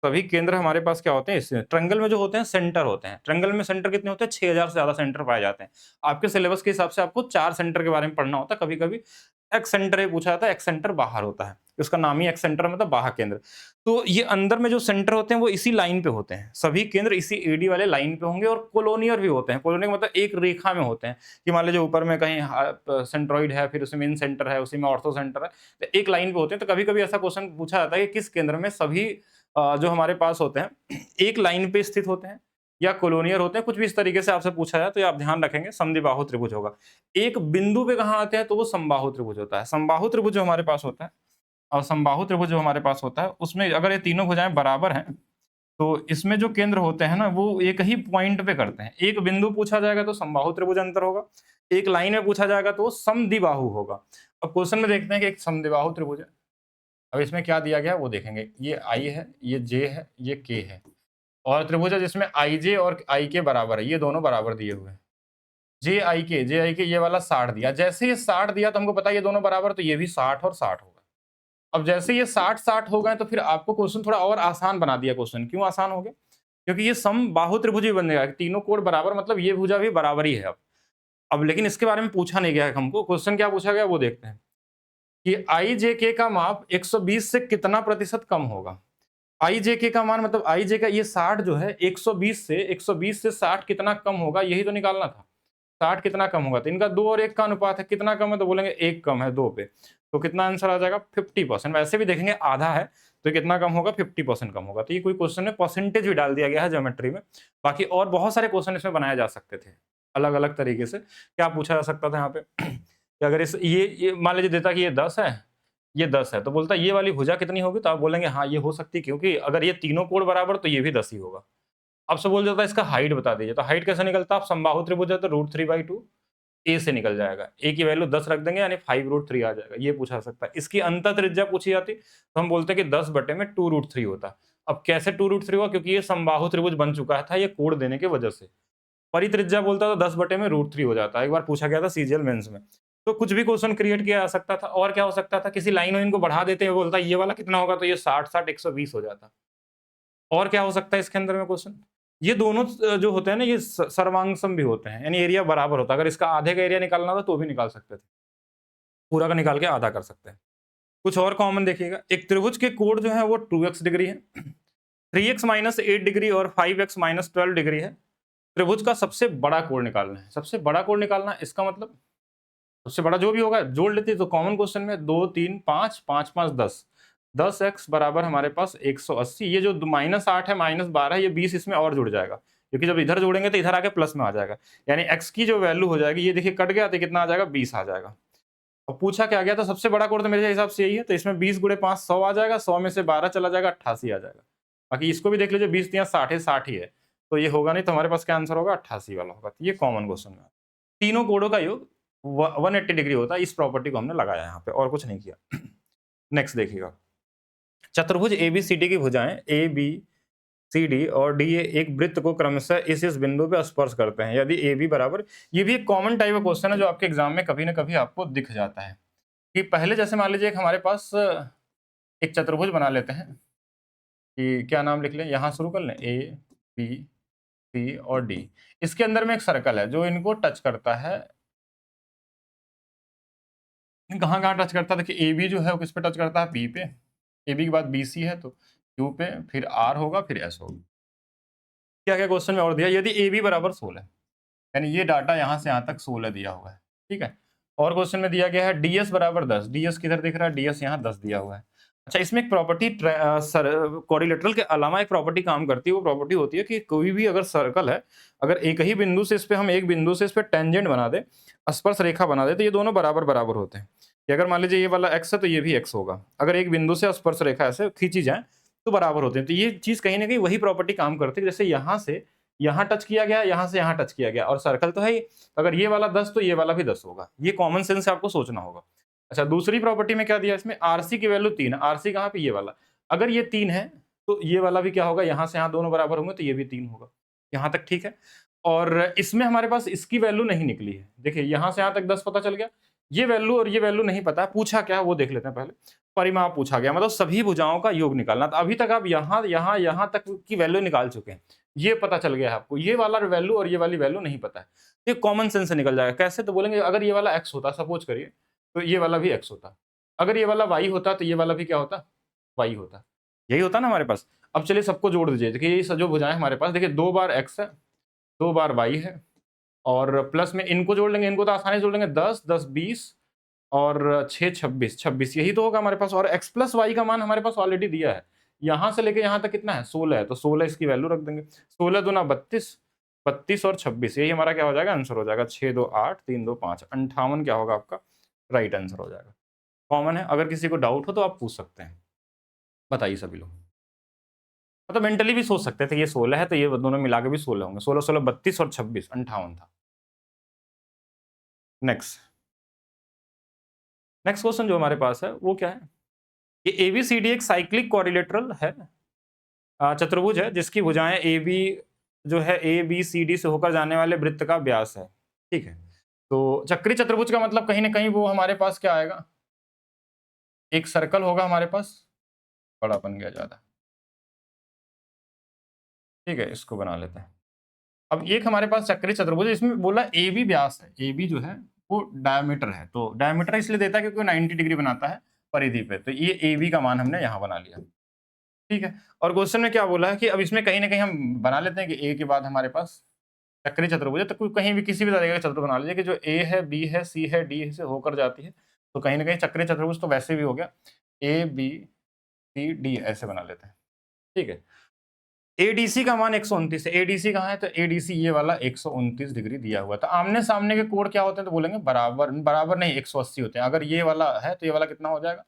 सभी केंद्र हमारे पास क्या होते हैं, इस ट्रायंगल में जो होते हैं सेंटर होते हैं। ट्रायंगल में सेंटर कितने होते हैं, 6000 से ज्यादा सेंटर पाए जाते हैं। आपके सिलेबस के हिसाब से आपको 4 सेंटर के बारे में पढ़ना होता है। कभी कभी एक्स सेंटर ही पूछा जाता है, एक्स सेंटर बाहर होता है, उसका नाम ही एक्स सेंटर मतलब बाह्य केंद्र। तो ये अंदर में जो सेंटर होते हैं वो इसी लाइन पे होते हैं। सभी केंद्र इसी एडी वाले लाइन पे होंगे। और कोलोनियर भी होते हैं। कोलोनियर मतलब एक रेखा में होते हैं कि मान लीजिए ऊपर में कहीं सेंट्रॉइड है, फिर उसमें इन सेंटर है, उसी में ऑर्थो सेंटर है, तो एक लाइन पे होते हैं। तो कभी कभी ऐसा क्वेश्चन पूछा जाता है कि किस केंद्र में सभी जो हमारे पास होते हैं एक लाइन पे स्थित होते हैं या कोलोनियर होते हैं। कुछ भी इस तरीके से आपसे पूछा जाए तो ये आप ध्यान रखेंगे, समद्विबाहु त्रिभुज होगा। एक बिंदु पे कहाँ आते हैं तो वो समबाहु त्रिभुज होता है। समबाहु त्रिभुज जो हमारे पास होता है और समबाहु त्रिभुज जो हमारे पास होता है उसमें अगर ये तीनों भुजाएं बराबर हैं तो इसमें जो केंद्र होते हैं ना वो एक ही पॉइंट पे करते हैं। एक बिंदु पूछा जाएगा तो समबाहु त्रिभुज अंतर होगा, एक लाइन में पूछा जाएगा तो वो समद्विबाहु होगा। अब क्वेश्चन में देखते हैं कि एक समद्विबाहु त्रिभुज है। अब इसमें क्या दिया गया वो देखेंगे। ये आई है, ये जे है, ये के है। और त्रिभुज है जिसमें आई जे और आई के बराबर है, ये दोनों बराबर दिए हुए हैं। जे आई के ये वाला 60 दिया। जैसे ये 60 दिया तो हमको पता है ये दोनों बराबर, तो ये भी 60 और 60 होगा। अब जैसे ये 60-60 हो गए तो फिर आपको क्वेश्चन थोड़ा और आसान बना दिया। क्वेश्चन क्यों आसान हो गया, क्योंकि ये समबाहु त्रिभुज ही बन जाएगा। तीनों कोण बराबर मतलब ये भुजा भी बराबर ही है। अब लेकिन इसके बारे में पूछा नहीं गया है हमको। क्वेश्चन क्या पूछा गया वो देखते हैं कि आई जे के का माप 120 से कितना प्रतिशत कम होगा। आई जे के का मान मतलब आई जे का ये 60 जो है 120 से 60 कितना कम होगा, यही तो निकालना था। 60 कितना कम होगा, तो इनका 2 और 1 का अनुपात है। कितना कम है तो बोलेंगे 1 कम है 2 पे, तो कितना आंसर आ जाएगा 50%। वैसे भी देखेंगे आधा है तो कितना कम होगा, 50% कम होगा। तो ये कोई क्वेश्चन में परसेंटेज भी डाल दिया गया है ज्योमेट्री में। बाकी और बहुत सारे क्वेश्चन इसमें बनाए जा सकते थे अलग अलग तरीके से। क्या पूछा जा सकता था यहाँ पे कि अगर इस ये मान लीजिए देता कि ये 10 है, ये 10 है, तो बोलता ये वाली भुजा कितनी होगी, तो आप बोलेंगे हाँ ये हो सकती है, क्योंकि अगर ये तीनों कोण बराबर तो ये भी 10 ही होगा। आपसे बोल देता है इसका हाइट बता दीजिए, तो हाइट कैसे निकलता है, आप समबाहु त्रिभुज है तो √3/2 ए से निकल जाएगा। ए की वैल्यू 10 रख देंगे यानी 5√3 आ जाएगा। ये पूछा सकता है। इसकी अंतर त्रिज्या पूछी जाती तो हम बोलते कि 10/2√3 होता। अब कैसे 2√3 हुआ, क्योंकि ये समबाहु त्रिभुज बन चुका था ये कोण देने की वजह से। परित्रिज्या बोलता तो 10/√3 हो जाता। एक बार पूछा गया था सीजीएल मेंस में। तो कुछ भी क्वेश्चन क्रिएट किया जा सकता था। और क्या हो सकता था, किसी लाइन वाइन को बढ़ा देते हैं, बोलता ये वाला कितना होगा, तो ये 60-60 120 हो जाता। और क्या हो सकता है इसके अंदर में क्वेश्चन, ये दोनों जो होते हैं ना ये सर्वांग सम भी होते हैं, यानी एरिया बराबर होता है। अगर इसका आधे का एरिया निकालना था तो भी निकाल सकते थे, पूरा का निकाल के आधा कर सकते हैं। कुछ और कॉमन देखिएगा, एक त्रिभुज के कोण जो है वो 2x डिग्री है, 3x - 8 डिग्री और 5x - 12 डिग्री है। त्रिभुज का सबसे बड़ा कोण निकालना है। सबसे बड़ा कोण निकालना है, इसका मतलब सबसे बड़ा जो भी होगा जोड़ लेते हैं। तो कॉमन क्वेश्चन में 2 3 5 5 5 10 10x बराबर हमारे पास 180। ये जो -8 है -12 ये 20 इसमें और जुड़ जाएगा, क्योंकि जब इधर जोड़ेंगे तो इधर आके प्लस में आ जाएगा। यानी x की जो वैल्यू हो जाएगी, ये देखिए कट गया तो कितना आ जाएगा, 20 आ जाएगा। और पूछा क्या गया था, सबसे बड़ा कोण तो मेरे हिसाब से यही है। तो इसमें 20 गुणे 5 100 आ जाएगा, 100 में से 12 चला जाएगा, 88 आ जाएगा। बाकी इसको भी देख लीजिए, 20 तिया 60 है, 60 ही है, तो ये होगा नहीं। तो हमारे पास क्या आंसर होगा, 88 वाला होगा। तो ये कॉमन क्वेश्चन में तीनों कोणों का योग 180 डिग्री होता है। इस प्रॉपर्टी को हमने लगाया यहाँ पे, और कुछ नहीं किया। नेक्स्ट देखिएगा, चतुर्भुज एबीसीडी की भुजाएं ए बी सी डी और डी ए एक वृत्त को क्रमशः इस बिंदु पे स्पर्श करते हैं यदि ए बी बराबर। ये भी एक कॉमन टाइप का क्वेश्चन है जो आपके एग्जाम में कभी ना कभी आपको दिख जाता है। कि पहले जैसे मान लीजिए एक हमारे पास एक चतुर्भुज बना लेते हैं, कि क्या नाम लिख लें, यहाँ शुरू कर लें, ए बी सी और डी। इसके अंदर में एक सर्कल है जो इनको टच करता है। कहाँ कहाँ टच करता है, देखिए ए बी जो है वो किस पे टच करता है, पी पे। ए बी के बाद बी सी है तो क्यू पे, फिर आर होगा, फिर एस होगा। क्या क्या क्वेश्चन में और दिया, यदि ए बी बराबर 16, यानी ये डाटा यहाँ से यहाँ तक 16 दिया हुआ है, ठीक है। और क्वेश्चन में दिया गया है डी एस बराबर 10, डी एस किधर दिख रहा है, डी एस यहाँ 10 दिया हुआ है। अच्छा, इसमें एक प्रॉपर्टी कोरिलेटरल के अलावा एक प्रॉपर्टी काम करती है। वो प्रॉपर्टी होती है कि कोई भी अगर सर्कल है, अगर एक ही बिंदु से इस पे हम एक बिंदु से इस पे टेंजेंट बना दे, स्पर्श रेखा बना दे, तो ये दोनों बराबर बराबर होते हैं। कि अगर मान लीजिए ये वाला x है तो ये भी x होगा, अगर एक बिंदु से स्पर्श रेखा ऐसे खींची जाए तो बराबर होते हैं। तो ये चीज कहीं ना कहीं वही प्रॉपर्टी काम करती है। जैसे यहाँ से यहाँ टच किया गया, यहाँ से यहाँ टच किया गया, और सर्कल तो है ही, अगर ये वाला 10 तो ये वाला भी 10 होगा। ये कॉमन सेंस से आपको सोचना होगा। अच्छा, दूसरी प्रॉपर्टी में क्या दिया, इसमें आरसी की वैल्यू 3 है। आरसी कहाँ पे, ये वाला। अगर ये 3 है तो ये वाला भी क्या होगा, यहाँ से यहाँ दोनों बराबर होंगे तो ये भी 3 होगा। यहाँ तक ठीक है। और इसमें हमारे पास इसकी वैल्यू नहीं निकली है। देखिए यहाँ से यहाँ तक 10 पता चल गया, ये वैल्यू और ये वैल्यू नहीं पता। पूछा क्या वो देख लेते हैं पहले। परिमाप पूछा गया, मतलब सभी भुजाओं का योग निकालना। तो अभी तक आप यहाँ यहाँ यहाँ तक की वैल्यू निकाल चुके हैं, ये पता चल गया है आपको। ये वाला वैल्यू और ये वाली वैल्यू नहीं पता है, ये कॉमन सेंस से निकल जाएगा। कैसे, तो बोलेंगे अगर ये वाला x होता, सपोज करिए, तो ये वाला भी x होता। अगर ये वाला y होता तो ये वाला भी क्या होता, y होता। यही होता ना हमारे पास। अब चलिए सबको जोड़ दीजिए। देखिए ये जो भुजाएं हमारे पास, देखिए 2 बार x है, 2 बार y है, और प्लस में इनको जोड़ लेंगे, इनको तो आसानी से जोड़ लेंगे, 10 10 20 और 6 26 26, यही तो होगा हमारे पास। और x प्लस वाई का मान हमारे पास ऑलरेडी दिया है। यहाँ से लेके यहाँ तक कितना है, 16 है, तो 16 इसकी वैल्यू रख देंगे। 16 दूना 32, 32 और 26, यही हमारा क्या हो जाएगा, आंसर हो जाएगा। 6 2 8 3 2 5, 58 क्या होगा आपका, राइट आंसर हो जाएगा। कॉमन है, अगर किसी को डाउट हो तो आप पूछ सकते हैं। बताइए सभी लोग, मतलब मेंटली भी सोच सकते थे, ये 16 है तो ये दोनों मिला के भी 16 होंगे। 16 16 32 और 26 58 था। नेक्स्ट नेक्स्ट क्वेश्चन जो हमारे पास है वो क्या है, ये एबीसीडी एक साइक्लिक क्वाड्रिलेटरल है, चतुर्भुज है जिसकी भुजाएं ए बी जो है ए बी सी डी से होकर जाने वाले वृत्त का व्यास है, ठीक है। तो चक्री चतुर्भुज का मतलब कहीं ना कहीं वो हमारे पास क्या आएगा, एक सर्कल होगा हमारे पास, बड़ा बन गया ज्यादा, ठीक है, इसको बना लेते हैं। अब एक हमारे पास चक्री चतुर्भुज, इसमें बोला ए बी व्यास है, ए बी जो है वो डायमीटर है। तो डायमीटर इसलिए देता है क्योंकि 90 डिग्री बनाता है परिधि पे, तो ये ए बी का मान हमने यहाँ बना लिया, ठीक है। और क्वेश्चन में क्या बोला है कि अब इसमें कहीं ना कहीं हम बना लेते हैं कि ए के बाद हमारे पास चक्री चतुर्भुज है, तो कोई कहीं भी किसी भी तरह का चतुर्भुज बना लीजिए कि जो ए है, बी है, सी है, डी से होकर जाती है, तो कहीं ना कहीं चक्री चतुर्भुज तो वैसे भी हो गया, ए बी सी डी ऐसे बना लेते हैं, ठीक है। एडीसी का मान 129 है। एडीसी कहाँ है, तो एडीसी ये वाला 129 डिग्री दिया हुआ था। आमने सामने के कोण क्या होते हैं, तो बोलेंगे बराबर, बराबर नहीं 180 होते हैं। अगर ये वाला है तो ये वाला कितना हो जाएगा,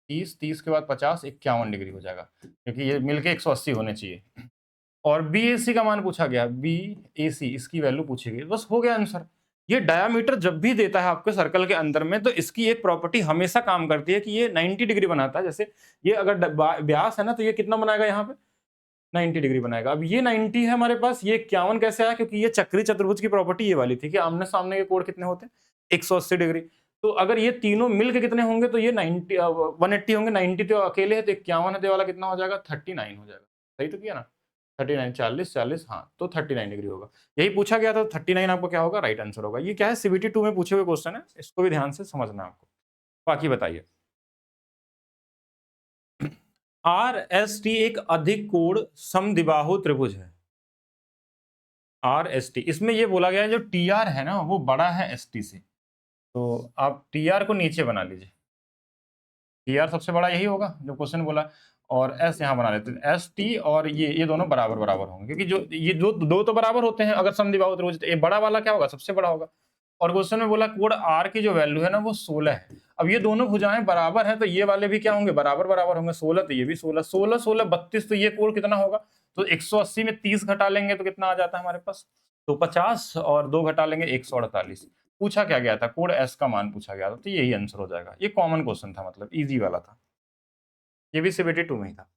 30, 30 के बाद 50, 51 डिग्री हो जाएगा, क्योंकि ये मिलके 180 होने चाहिए। और बी ए सी का मान पूछा गया, बी ए सी इसकी वैल्यू पूछी गई, बस हो गया आंसर। ये डायामीटर जब भी देता है आपके सर्कल के अंदर में, तो इसकी एक प्रॉपर्टी हमेशा काम करती है कि ये 90 डिग्री बनाता है। जैसे ये अगर व्यास है ना, तो ये कितना बनाएगा यहाँ पे, 90 डिग्री बनाएगा। अब ये 90 है हमारे पास, ये 51 कैसे आया, क्योंकि ये चक्री चतुर्भुज की प्रॉपर्टी ये वाली थी कि आमने सामने के कोण कितने होते हैं, 180 डिग्री। तो अगर ये तीनों मिलके कितने होंगे, तो ये 90 180 होंगे। 90 तो अकेले है, तो 51 है, तो वाला कितना हो जाएगा, 39 हो जाएगा। सही तो किया ना, 39 40 40, हाँ तो 39 डिग्री होगा। यही पूछा गया था, 39 आपको क्या होगा, राइट आंसर होगा। ये क्या है, सीबीटी 2 में पूछे हुए क्वेश्चन है, इसको भी ध्यान से समझना है आपको। बाकी बताइए, आर एस टी एक अधिक कोण समद्विबाहु त्रिभुज है। आर एस टी, इसमें ये बोला गया है जो टी आर है ना वो बड़ा है एस टी से, तो आप टी आर को नीचे बना लीजिए, टी आर सबसे बड़ा यही होगा जो क्वेश्चन बोला, और एस यहाँ बना लेते हैं, एस टी और ये दोनों बराबर बराबर होंगे, क्योंकि जो ये दो तो बराबर होते हैं अगर समद्विबाहु त्रिभुज, तो ये बड़ा वाला क्या होगा, सबसे बड़ा होगा। और क्वेश्चन में बोला कोण आर की जो वैल्यू है ना वो 16 है। अब ये दोनों भुजाएं बराबर है तो ये वाले भी क्या होंगे, बराबर बराबर होंगे, 16 तो ये भी 16, 16 16 32, तो ये कोण कितना होगा, तो 180 में 30 घटा लेंगे तो कितना आ जाता है हमारे पास, तो 50, और 2 घटा लेंगे 148। पूछा क्या गया था, कोण एस का मान पूछा गया था, तो यही आंसर हो जाएगा। ये कॉमन क्वेश्चन था, मतलब इजी वाला था, ये भी सीबीटी 2 में ही था।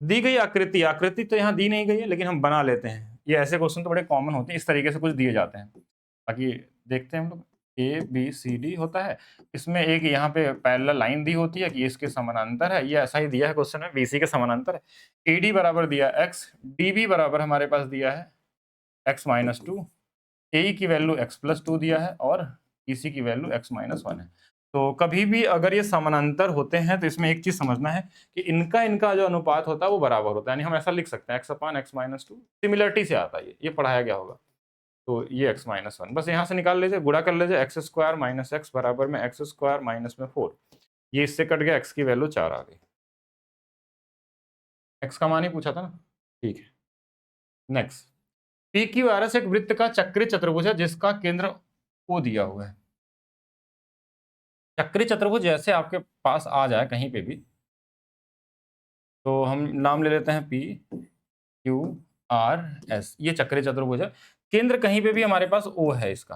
दी गई आकृति, आकृति तो यहाँ दी नहीं गई है लेकिन हम बना लेते हैं, ये ऐसे क्वेश्चन तो बड़े कॉमन होते हैं, इस तरीके से कुछ दिए जाते हैं। बाकी देखते हैं हम लोग, ए बी सी डी होता है, इसमें एक यहाँ पे पैरेलल लाइन दी होती है कि ये इसके समानांतर है, ये ऐसा ही दिया है क्वेश्चन में, बीसी के समानांतर है। एडी बराबर दिया एक्स, डीबी बराबर हमारे पास दिया है एक्स माइनस टू, ए की वैल्यू एक्स प्लस टू दिया है, और इसी की वैल्यू एक्स माइनस वन है। तो कभी भी अगर ये समानांतर होते हैं तो इसमें एक चीज समझना है कि इनका जो अनुपात होता है वो बराबर होता है, यानी हम ऐसा लिख सकते हैं एक्स अपान एक्स माइनस टू, सिमिलरिटी से आता है, ये पढ़ाया गया होगा। तो ये एक्स माइनस वन बस यहाँ से निकाल लीजिए, गुणा कर लीजिए, एक्स स्क्वायर माइनस एक्स बराबर में एक्स स्क्वायर माइनस में 4, ये इससे कट गया, एक्स की वैल्यू 4 आ गई, एक्स का मान ही पूछा था ना, ठीक है। Next, P Q R S एक वृत्त का चक्रीय चतुर्भुज है जिसका केंद्र ओ दिया हुआ है। चक्रीय चतुर्भुज जैसे आपके पास आ जाए कहीं पे भी, तो हम नाम ले लेते हैं पी क्यू आर एस, ये चक्रीय चतुर्भुज है, केंद्र कहीं पे भी हमारे पास ओ है इसका,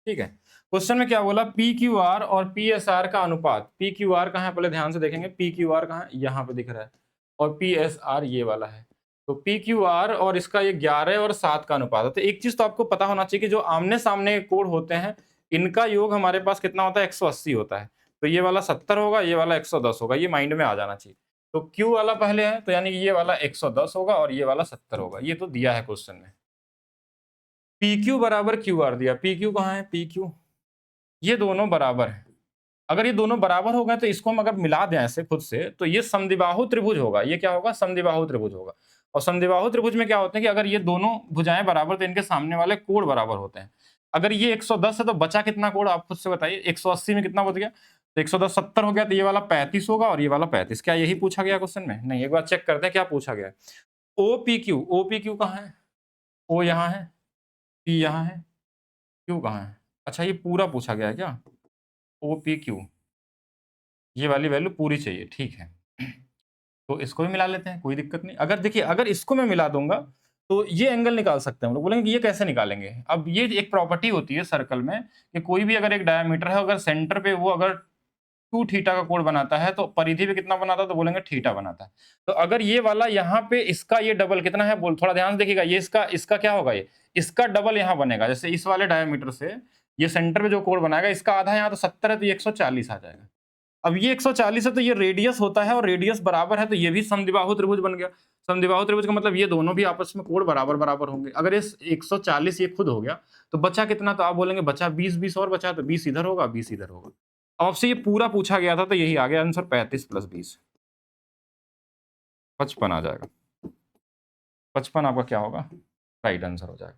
ठीक है। क्वेश्चन में क्या बोला, पी क्यू आर और पी एस आर का अनुपात, पी क्यू आर कहाँ है पहले ध्यान से देखेंगे, पी क्यू आर कहाँ है, यहाँ पे दिख रहा है, और पी एस आर ये वाला है, तो पी क्यू आर और इसका ये 11 और 7 का अनुपात है। तो एक चीज तो आपको पता होना चाहिए कि जो आमने सामने कोण होते हैं इनका योग हमारे पास कितना होता है, 180 होता है, तो ये वाला 70 होगा, ये वाला 110 होगा, ये माइंड में आ जाना चाहिए। तो Q वाला पहले है, तो यानी कि ये वाला 110 होगा और ये वाला 70 होगा, ये तो दिया है क्वेश्चन में। PQ बराबर QR दिया, PQ कहाँ है, PQ ये दोनों बराबर है, अगर ये दोनों बराबर हो गए तो इसको हम अगर मिला दें ऐसे खुद से तो ये समद्विबाहु त्रिभुज होगा, ये क्या होगा, समद्विबाहु त्रिभुज होगा। और समद्विबाहु त्रिभुज में क्या होता है कि अगर ये दोनों भुजाएं बराबर तो इनके सामने वाले कोण बराबर होते हैं। अगर ये 110 है तो बचा कितना कोण, आप खुद से बताइए, 180 में कितना बच गया, तो 110 70 हो गया, तो ये वाला 35 होगा और ये वाला 35, क्या यही पूछा गया क्वेश्चन में, नहीं, एक बार चेक करते हैं क्या पूछा गया है। OPQ कहाँ है, O यहाँ है, P यहाँ है, Q कहाँ है, अच्छा ये पूरा पूछा गया है क्या, OPQ ये वाली वैल्यू पूरी चाहिए, ठीक है। तो इसको भी मिला लेते हैं, कोई दिक्कत नहीं। अगर देखिए अगर इसको मैं मिला दूंगा तो ये एंगल निकाल सकते हैं हम लोग, बोलेंगे कि ये कैसे निकालेंगे। अब ये एक प्रॉपर्टी होती है सर्कल में कि कोई भी अगर एक डायमीटर है, अगर सेंटर पे वो अगर 2 थीटा का कोण बनाता है तो परिधि पे कितना बनाता है, तो बोलेंगे थीटा बनाता है। तो अगर ये वाला यहाँ पे इसका ये डबल कितना है, बोल थोड़ा ध्यान से देखिएगा, ये इसका क्या होगा, ये इसका डबल यहाँ बनेगा, जैसे इस वाले डायमीटर से ये सेंटर पे जो कोण बनाएगा इसका आधा यहाँ तो 70 है, तो ये 140 आ जाएगा। अब ये 140 है तो ये रेडियस होता है और रेडियस बराबर है, तो ये भी समद्विबाहु त्रिभुज बन गया। समद्विबाहु त्रिभुज का मतलब ये दोनों भी आपस में कोण बराबर बराबर होंगे। अगर इस 140 ये खुद हो गया तो बचा कितना, तो आप बोलेंगे बचा 20 20 और बचा, तो 20 इधर होगा 20 इधर होगा। आपसे ये पूरा पूछा गया था तो यही आ गया आंसर, 35 + 20 55 आ जाएगा। 55 आपका क्या होगा, राइट आंसर हो जाएगा।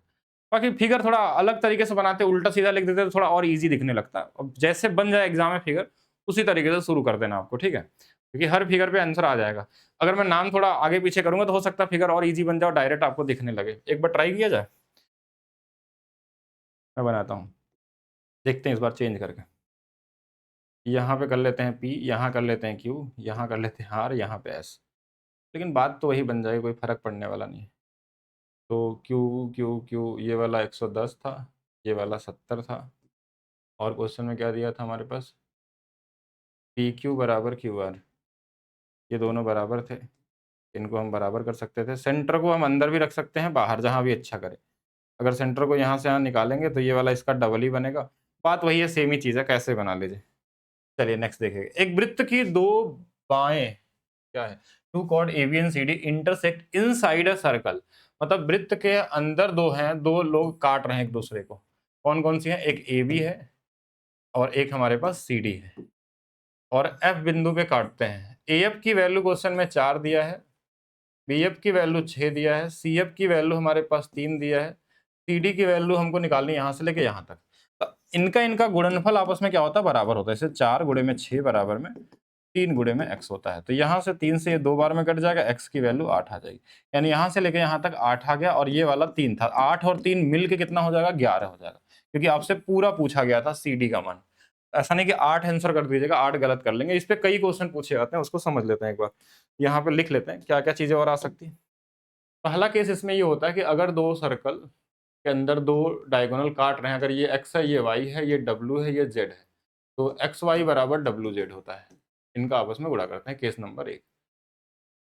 बाकी फिगर थोड़ा अलग तरीके से बनाते, उल्टा सीधा लिख देते तो थोड़ा और इजी दिखने लगता है। अब जैसे बन जाए एग्जाम में फिगर उसी तरीके से शुरू कर देना आपको, ठीक है, क्योंकि हर फिगर पे आंसर आ जाएगा। अगर मैं नाम थोड़ा आगे पीछे करूंगा तो हो सकता है फिगर और इजी बन जाए, डायरेक्ट आपको दिखने लगे। एक बार ट्राई किया जाए, मैं बनाता हूँ, देखते हैं इस बार चेंज करके। यहाँ पे कर लेते हैं P, यहाँ कर लेते हैं Q, यहाँ कर लेते हैं R, यहाँ पे S, लेकिन बात तो वही बन जाएगी, कोई फर्क पड़ने वाला नहीं है। तो Q Q Q ये वाला 110 था, ये वाला 70 था, और क्वेश्चन में क्या दिया था हमारे पास, PQ बराबर QR, ये दोनों बराबर थे, इनको हम बराबर कर सकते थे। सेंटर को हम अंदर भी रख सकते हैं, बाहर, जहाँ भी अच्छा करे। अगर सेंटर को यहाँ से यहाँ निकालेंगे तो ये वाला इसका डबल ही बनेगा। बात वही है, सेम ही चीज़ है, कैसे बना लीजिए। चलिए नेक्स्ट देखेंगे। एक वृत्त की दो बाएं क्या है, two chord AB and CD intersect inside a circle, मतलब वृत्त के अंदर दो हैं, दो लोग काट रहे हैं एक दूसरे को। कौन कौन सी हैं, एक AB है और एक हमारे पास CD है, और F बिंदु पे काटते हैं। AF की वैल्यू क्वेश्चन में 4 दिया है, BF की वैल्यू 6 दिया है, CF की वैल्यू हमारे पास 3 दिया है, CD की वैल्यू हमको निकालनी है यहाँ से लेके यहाँ तक। तो इनका गुणनफल आपस में क्या होता है? बराबर होता है। जैसे 4 गुणे में 6 बराबर में 3 गुणे में x होता है। तो यहाँ से 3 से ये 2 बार में कट जाएगा, x की वैल्यू 8 आ जाएगी। यानी यहाँ से लेके यहाँ तक 8 आ गया और ये वाला 3 था। 8 और 3 मिल के कितना हो जाएगा? 11 हो जाएगा। क्योंकि आपसे पूरा पूछा गया था CD का मान। ऐसा नहीं कि 8 आंसर कर दीजिएगा, 8 गलत कर लेंगे। इस पे कई क्वेश्चन पूछे जाते हैं, उसको समझ लेते हैं एक बार। यहाँ पे लिख लेते हैं क्या-क्या चीज़ें और आ सकती हैं। पहला केस इसमें ये होता है कि अगर 2 सर्कल के अंदर 2 डायगोनल काट रहे हैं, अगर ये x है, ये y है, ये w है, ये z है, तो xy बराबर wz होता है। इनका आपस में गुणा करते हैं, केस नंबर 1।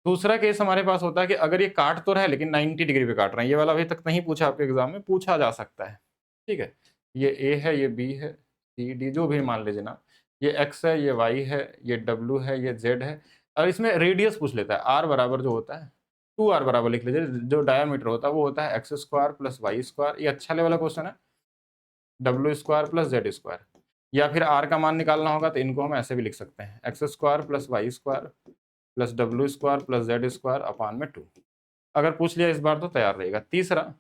दूसरा केस हमारे पास होता है कि अगर ये काट तो रहा है लेकिन 90 डिग्री पे काट रहे हैं। ये वाला अभी तक नहीं पूछा आपके एग्जाम में, पूछा जा सकता है। ठीक है, ये a है, ये b है, c d जो भी मान लीजिए ना। ये x है, ये y है, ये w है, ये z है, और इसमें रेडियस पूछ लेता है। r बराबर जो होता है 2r बराबर लिख लीजिए। जो डायमीटर होता है वो होता है X square plus Y square. ये अच्छा लेवल का क्वेश्चन है। W square plus Z square, या फिर आर का मान निकालना होगा तो इनको हम ऐसे भी लिख सकते हैं, X square plus Y square plus W square plus Z square upon में 2। अगर पूछ लिया इस बार तो तैयार रहेगा। तीसरा,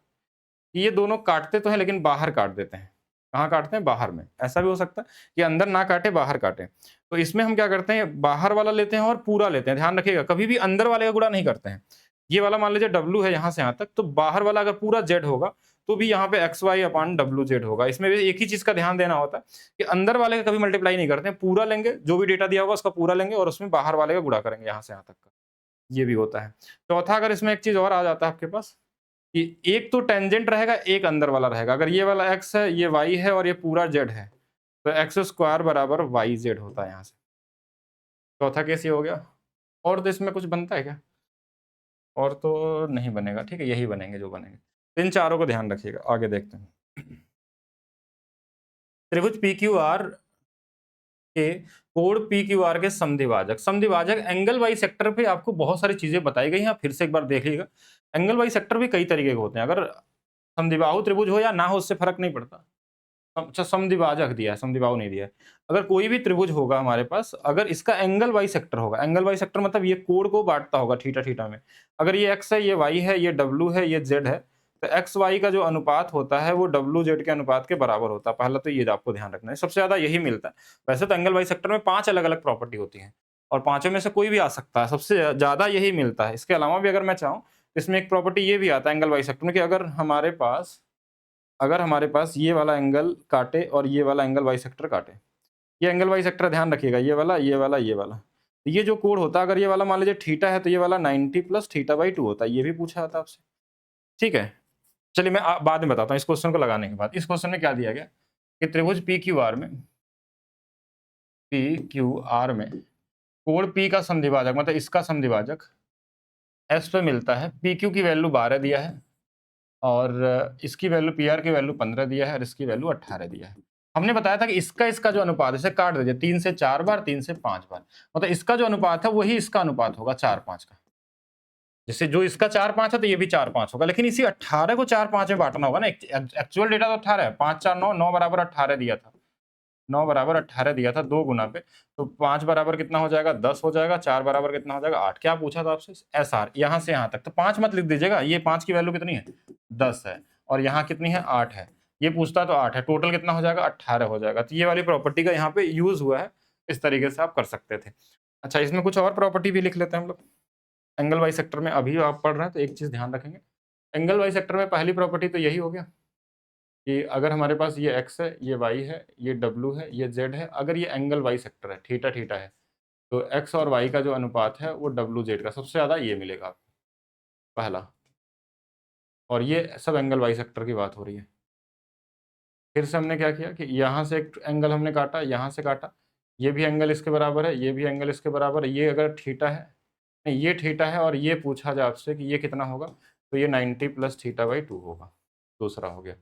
ये दोनों काटते तो हैं लेकिन बाहर काट देते हैं। कहाँ काटते हैं? बाहर में। ऐसा भी हो सकता है कि अंदर ना काटे, बाहर काटे। तो इसमें हम क्या करते हैं? बाहर वाला लेते हैं और पूरा लेते हैं। ध्यान रखिएगा, कभी भी अंदर वाले का गुणा नहीं करते हैं। ये वाला मान लीजिए W है यहाँ से यहाँ तक, तो बाहर वाला अगर पूरा Z होगा तो भी यहाँ पे XY अपान WZ होगा। इसमें भी एक ही चीज का ध्यान देना होता है कि अंदर वाले का कभी मल्टीप्लाई नहीं करते हैं, पूरा लेंगे, जो भी डेटा दिया होगा उसका पूरा लेंगे और उसमें बाहर वाले का गुणा करेंगे यहाँ से यहाँ तक का। ये भी होता है। चौथा, अगर इसमें एक चीज और आ जाता है आपके पास कि एक तो टेंजेंट रहेगा, एक अंदर वाला रहेगा। अगर ये वाला x है, ये y है और ये पूरा z है, तो एक्स स्क्वायर बराबर वाई जेड होता है यहाँ से। चौथा केस ये हो गया। और तो इसमें कुछ बनता है क्या? और तो नहीं बनेगा। ठीक है, यही बनेंगे जो बनेंगे। तो इन चारों को ध्यान रखिएगा। आगे देखते हैं। त्रिभुज पी क्यू आर के कोण पी क्यू आर के समद्विभाजक। समद्विभाजक एंगल वाई सेक्टर पे आपको बहुत सारी चीजें बताई गई हैं, फिर से एक बार देख लीजिएगा। एंगल वाई सेक्टर भी कई तरीके के होते हैं। अगर समद्विबाहु त्रिभुज हो या ना हो, उससे फर्क नहीं पड़ता। अच्छा, समद्विभाजक दिया है, समद्विबाहु नहीं दिया है। अगर कोई भी त्रिभुज होगा हमारे पास, अगर इसका एंगल वाई सेक्टर होगा, एंगल वाई सेक्टर मतलब ये कोण को बांटता होगा थीटा थीटा में। अगर ये x है, ये y है, ये w है, ये z है, तो एक्स वाई का जो अनुपात होता है वो डब्ल्यू जेड के अनुपात के बराबर होता है। पहला तो ये आपको ध्यान रखना है, सबसे ज्यादा यही मिलता है। वैसे तो एंगल वाई सेक्टर में 5 अलग अलग प्रॉपर्टी होती है और पांचों में से कोई भी आ सकता है, सबसे ज्यादा यही मिलता है। इसके अलावा भी अगर मैं चाहूँ, इसमें एक प्रॉपर्टी ये भी आता है एंगल वाई सेक्टर में कि अगर हमारे पास ये वाला एंगल काटे और ये वाला एंगल वाई सेक्टर काटे, ये एंगल वाई सेक्टर ध्यान रखिएगा, ये वाला ये वाला ये वाला, ये जो कोण होता है, अगर ये वाला मान लीजिए थीटा है तो ये वाला 90 प्लस थीटा बाई 2 होता है। ये भी पूछा जाता है आपसे। ठीक है, चलिए मैं बाद में बताता हूँ। इस क्वेश्चन को लगाने के बाद, इस क्वेश्चन में क्या दिया गया कि त्रिभुज पी क्यू आर में कोण P का समद्विभाजक, मतलब इसका समद्विभाजक S पे मिलता है। पी क्यू की वैल्यू 12 दिया है और इसकी वैल्यू PR की वैल्यू 15 दिया है और इसकी वैल्यू 18 दिया है। हमने बताया था कि इसका जो अनुपात है, इसे काट दीजिए 3 से 4 बार, 3 से 5 बार, मतलब इसका जो अनुपात है वही इसका अनुपात होगा 4-5 का। जैसे जो इसका 4-5 है तो ये भी 4-5 होगा, लेकिन इसी 18 को 4-5 में बांटना होगा ना। एक्चुअल डेटा तो 18 है, 5 4 9, 9 बराबर 18 दिया था, 9 बराबर 18 दिया था 2 गुना पे, तो 5 बराबर कितना हो जाएगा? 10 हो जाएगा। 4 बराबर कितना हो जाएगा? 8। क्या पूछा था आपसे? SR। यहाँ से यहाँ तक तो 5 मत लिख दीजिएगा, ये 5 की वैल्यू कितनी है? 10 है और यहाँ कितनी है? 8 है। ये पूछता तो 8 है, टोटल कितना हो जाएगा? 18 हो जाएगा। तो ये वाली प्रॉपर्टी का यहाँ पे यूज हुआ है, इस तरीके से आप कर सकते थे। अच्छा, इसमें कुछ और प्रॉपर्टी भी लिख लेते हैं हम लोग। एंगल वाई सेक्टर में अभी आप पढ़ रहे हैं तो एक चीज ध्यान रखेंगे, एंगल वाई सेक्टर में पहली प्रॉपर्टी तो यही हो गया कि अगर हमारे पास ये x है, ये y है, ये w है, ये z है, अगर ये एंगल वाई सेक्टर है, थीटा थीटा है, तो x और y का जो अनुपात है वो w z का सबसे ज्यादा ये मिलेगा आपको, पहला। और ये सब एंगल वाई सेक्टर की बात हो रही है। फिर से हमने क्या किया कि यहाँ से एक एंगल हमने काटा, यहाँ से काटा, ये भी एंगल इसके बराबर है, ये भी एंगल इसके बराबर है। ये अगर थीटा है, नहीं ये थीटा है और ये पूछा जाए आपसे कि ये कितना होगा, तो ये 90 प्लस थीटा बाई 2 होगा। दूसरा हो गया।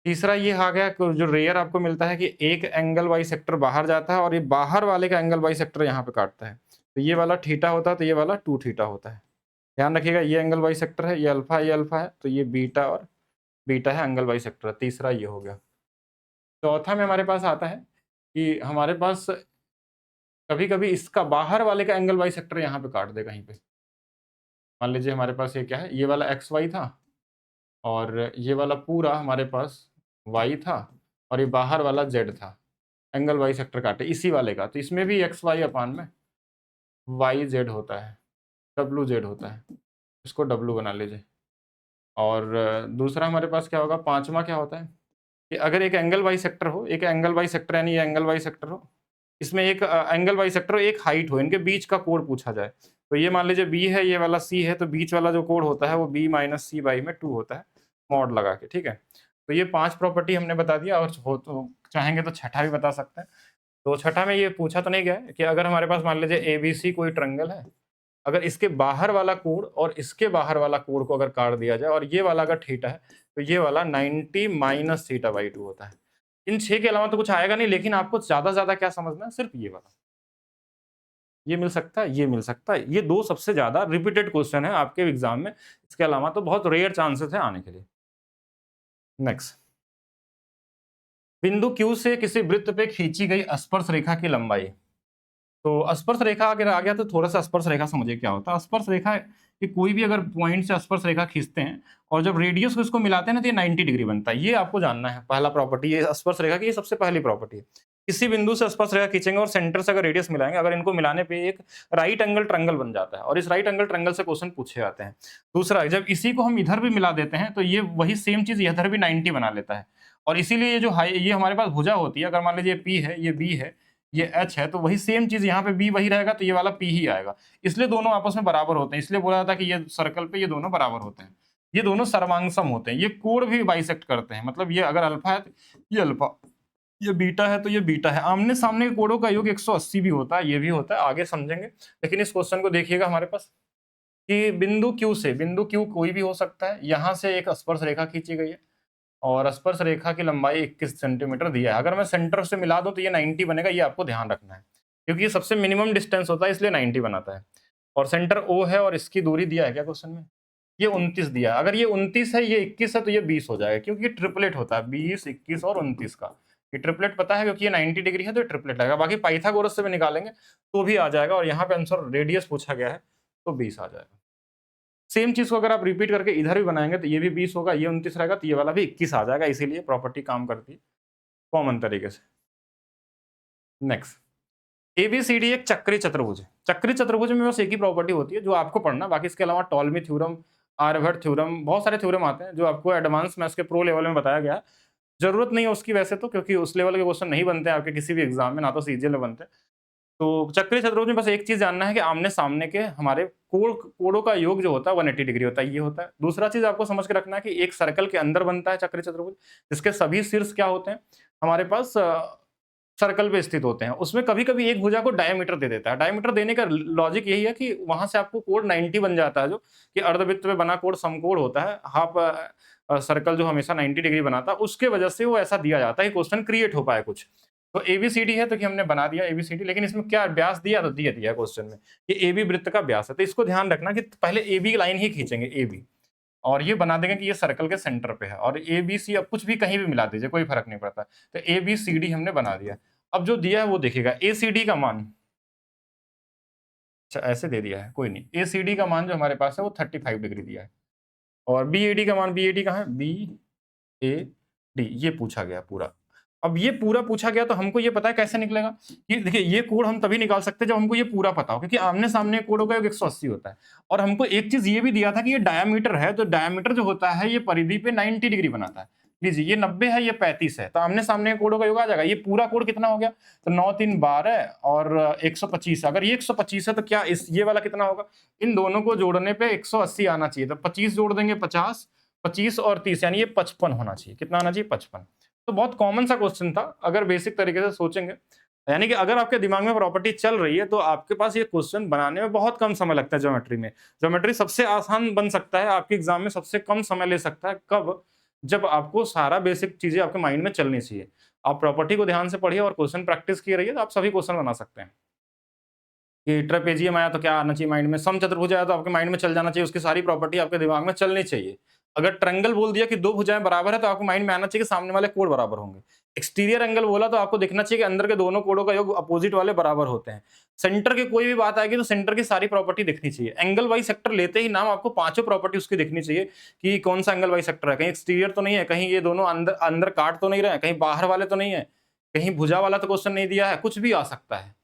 तीसरा ये आ गया जो रेयर आपको मिलता है कि एक एंगल वाई सेक्टर बाहर जाता है और ये बाहर वाले का एंगल वाई सेक्टर यहाँ पे काटता है, तो ये वाला थीटा होता है तो ये वाला 2 थीटा होता है। ध्यान रखिएगा, ये एंगल वाई सेक्टर है, ये अल्फा है, तो ये बीटा और बीटा है एंगल वाई सेक्टर। तीसरा ये हो गया। चौथा में हमारे पास आता है कि हमारे पास कभी कभी इसका बाहर वाले का एंगल वाई सेक्टर यहाँ पे काट दे कहीं पे। मान लीजिए हमारे पास ये क्या है, ये वाला एक्स वाई था और ये वाला पूरा हमारे पास y था और ये बाहर वाला z था। एंगल वाई सेक्टर काटे इसी वाले का, तो इसमें भी एक्स वाई अपान में वाई जेड होता है, डब्लू जेड होता है, इसको डब्लू बना लीजिए। और दूसरा हमारे पास क्या होगा, पांचवा क्या होता है कि अगर एक एंगल वाई सेक्टर हो, एक एंगल वाई सेक्टर यानी ये एंगल वाई सेक्टर हो, इसमें एक एंगल वाई सेक्टर हो, एक हाइट हो, इनके बीच का कोण पूछा जाए, तो ये मान लीजिए बी है, ये वाला सी है, तो बीच वाला जो कोण होता है वो बी माइनस सी बाई में 2 होता है, मॉड लगा के, ठीक है। तो ये 5 प्रॉपर्टी हमने बता दिया, और हो तो चाहेंगे तो छठा भी बता सकते हैं। तो छठा में ये पूछा तो नहीं गया है कि अगर हमारे पास मान लीजिए एबीसी कोई ट्रायंगल है, अगर इसके बाहर वाला कोण और इसके बाहर वाला कोण को अगर काट दिया जाए और ये वाला अगर थीटा है, तो ये वाला 90 माइनस थीटा बाई 2 होता है। इन 6 के अलावा तो कुछ आएगा नहीं, लेकिन आपको ज़्यादा से ज़्यादा क्या समझना है, सिर्फ ये वाला। ये मिल सकता है, ये मिल सकता है। ये 2 सबसे ज़्यादा रिपीटेड क्वेश्चन है आपके एग्ज़ाम में, इसके अलावा तो बहुत रेयर चांसेस है आने के लिए। नेक्स्ट, बिंदु Q से किसी वृत्त पे खींची गई स्पर्श रेखा की लंबाई। तो स्पर्श रेखा अगर आ गया तो थोड़ा सा स्पर्श रेखा समझिए क्या होता है। स्पर्श रेखा कि कोई भी अगर पॉइंट से स्पर्श रेखा खींचते हैं और जब रेडियस को इसको मिलाते हैं ना, तो ये 90 डिग्री बनता है। ये आपको जानना है, पहला प्रॉपर्टी ये स्पर्श रेखा की, ये सबसे पहली प्रॉपर्टी है। किसी बिंदु से स्पर्श रेखा खींचेंगे और सेंटर से अगर रेडियस मिलाएंगे, अगर इनको मिलाने पे एक राइट एंगल ट्रायंगल बन जाता है, और इस राइट एंगल ट्रायंगल से क्वेश्चन पूछे जाते हैं। दूसरा, जब इसी को हम इधर भी मिला देते हैं तो ये वही सेम चीज इधर भी 90 बना लेता है, और इसीलिए ये जो ये हमारे पास भुजा होती है, अगर मान लीजिए P है, ये B है, ये H है, तो वही सेम चीज यहाँ पे B वही रहेगा, तो ये वाला P ही आएगा। इसलिए दोनों आपस में बराबर होते हैं, इसलिए बोला जाता है कि ये सर्कल पे ये दोनों बराबर होते हैं, ये दोनों सर्वांगसम होते हैं। ये कोण भी बाइसेक्ट करते हैं, मतलब ये अगर अल्फा है तो ये अल्फा, ये बीटा है तो ये बीटा है। आमने सामने के कोणों का योग 180 भी होता है, ये भी होता है, आगे समझेंगे। लेकिन इस क्वेश्चन को देखिएगा हमारे पास कि बिंदु Q से, बिंदु Q कोई भी हो सकता है, यहाँ से एक स्पर्श रेखा खींची गई है और स्पर्श रेखा की लंबाई 21 सेंटीमीटर दिया है। अगर मैं सेंटर से मिला दूं तो ये 90 बनेगा, ये आपको ध्यान रखना है, क्योंकि ये सबसे मिनिमम डिस्टेंस होता है, इसलिए 90 बनाता है। और सेंटर O है और इसकी दूरी दिया है क्या क्वेश्चन में, ये 29 दिया है। अगर ये 29 है, ये 21 है, तो ये 20 हो जाएगा, क्योंकि ये ट्रिपलेट होता है 20, 21 और 29 का। ये ट्रिपलेट पता है, क्योंकि ये 90 डिग्री है तो ये ट्रिपलेट आएगा। बाकी पाइथागोरस से भी निकालेंगे तो भी आ जाएगा, और यहाँ पे आंसर रेडियस पूछा गया है तो 20 आ जाएगा। सेम चीज को अगर आप रिपीट करके इधर भी बनाएंगे तो ये भी 20 होगा, ये 29 रहेगा, तो ये वाला भी 21 आ जाएगा। इसीलिए प्रॉपर्टी काम करती है कॉमन तरीके से। नेक्स्ट, एबीसीडी एक चक्रीय चतुर्भुज है। चक्रीय चतुर्भुज में बस एक ही प्रॉपर्टी होती है जो आपको पढ़ना, बाकी इसके अलावा टॉलमी थ्योरम, आर्यभट्ट थ्योरम, बहुत सारे थ्योरम आते हैं जो आपको एडवांस मैथ्स के प्रो लेवल में बताया गया है। जरूरत नहीं है उसकी वैसे तो, क्योंकि उस लेवल के क्वेश्चन नहीं बनते हैं आपके किसी भी एग्जाम में, ना तो सीजीएल में बनते हैं। तो चक्रीय चतुर्भुज में बस एक चीज जानना है कि आमने सामने के हमारे कोणों का योग जो होता है 180 डिग्री होता है, ये होता है। दूसरा चीज आपको समझ के रखना है कि एक सर्कल के अंदर बनता है चक्रीय चतुर्भुज, जिसके सभी शीर्ष क्या होते हैं हमारे पास सर्कल पे स्थित होते हैं। उसमें कभी कभी एक भुजा को डायमीटर दे देता है। डायमीटर देने का लॉजिक यही है कि वहां से आपको कोण 90 बन जाता है, जो कि अर्धवृत्त में बना कोण समकोण होता है। हाफ सर्कल जो हमेशा 90 डिग्री बनाता है, उसके वजह से वो ऐसा दिया जाता है कि क्वेश्चन क्रिएट हो पाए कुछ। तो एबीसीडी है तो कि हमने बना दिया एबीसीडी, लेकिन इसमें क्या व्यास दिया, तो दिया क्वेश्चन में ये एबी वृत्त का व्यास है। तो इसको ध्यान रखना कि पहले एबी लाइन ही खींचेंगे, एबी, और ये बना देंगे कि ये सर्कल के सेंटर पे है, और ए बी सी अब कुछ भी कहीं भी मिला दीजिए, कोई फर्क नहीं पड़ता। तो ए बी सी डी हमने बना दिया। अब जो दिया है वो देखिएगा, ए सी डी का मान, अच्छा ऐसे दे दिया है, कोई नहीं, ए सी डी का मान जो हमारे पास है वो 35 डिग्री दिया है, और बी ए डी का मान, बी ए डी कहाँ है, बी ए डी, ये पूछा गया पूरा। अब ये पूरा पूछा गया तो हमको ये पता है कैसे निकलेगा, कि देखिए ये कोण हम तभी निकाल सकते हैं जब हमको ये पूरा पता हो, क्योंकि आमने सामने कोणों का योग 180 होता है। और हमको एक चीज ये भी दिया था कि ये डायमीटर है, तो डायमीटर जो होता है ये परिधि पे 90 डिग्री बनाता है। लीजिए ये 90 है, ये 35 है, तो आमने सामने कोणों का योग आ जाएगा। ये पूरा कोण कितना हो गया, तो 9 3 12 और 125। अगर ये 125 है तो क्या इस ये वाला कितना होगा, इन दोनों को जोड़ने पे 180 आना चाहिए, तो 25 जोड़ देंगे 50, 25 और 30 यानी ये 55 होना चाहिए। कितना आना चाहिए, 55। तो बहुत कॉमन सा क्वेश्चन था अगर बेसिक तरीके से सोचेंगे, यानी कि अगर आपके दिमाग में प्रॉपर्टी चल रही है तो आपके पास ये क्वेश्चन बनाने में बहुत कम समय लगता है। ज्योमेट्री में, ज्योमेट्री सबसे आसान बन सकता है आपके एग्जाम में, सबसे कम समय ले सकता है। कब, जब आपको सारा बेसिक चीजें आपके माइंड में चलनी चाहिए। आप प्रॉपर्टी को ध्यान से पढ़िए और क्वेश्चन प्रैक्टिस किए रहिए, तो आप सभी क्वेश्चन बना सकते हैं। कि ट्रेपेजियम आया तो क्या आना चाहिए माइंड में, समचतुर्भुज आया तो आपके माइंड में चल जाना चाहिए, उसकी सारी प्रॉपर्टी आपके दिमाग में चलनी चाहिए। अगर ट्रायंगल बोल दिया कि दो भुजाएं बराबर है तो आपको माइंड में आना चाहिए कि सामने वाले कोण बराबर होंगे। एक्सटीरियर एंगल बोला तो आपको देखना चाहिए कि अंदर के दोनों कोणों का योग अपोजिट वाले बराबर होते हैं। सेंटर की कोई भी बात आएगी तो सेंटर की सारी प्रॉपर्टी दिखनी चाहिए। एंगल बाई सेक्टर लेते ही नाम आपको पांचों प्रॉपर्टी उसकी दिखनी चाहिए कि कौन सा एंगल बाई सेक्टर है, कहीं एक्सटीरियर तो नहीं है, कहीं ये दोनों अंदर अंदर काट तो नहीं रहे, कहीं बाहर वाले तो नहीं है, कहीं भुजा वाला तो क्वेश्चन नहीं दिया है, कुछ भी आ सकता है।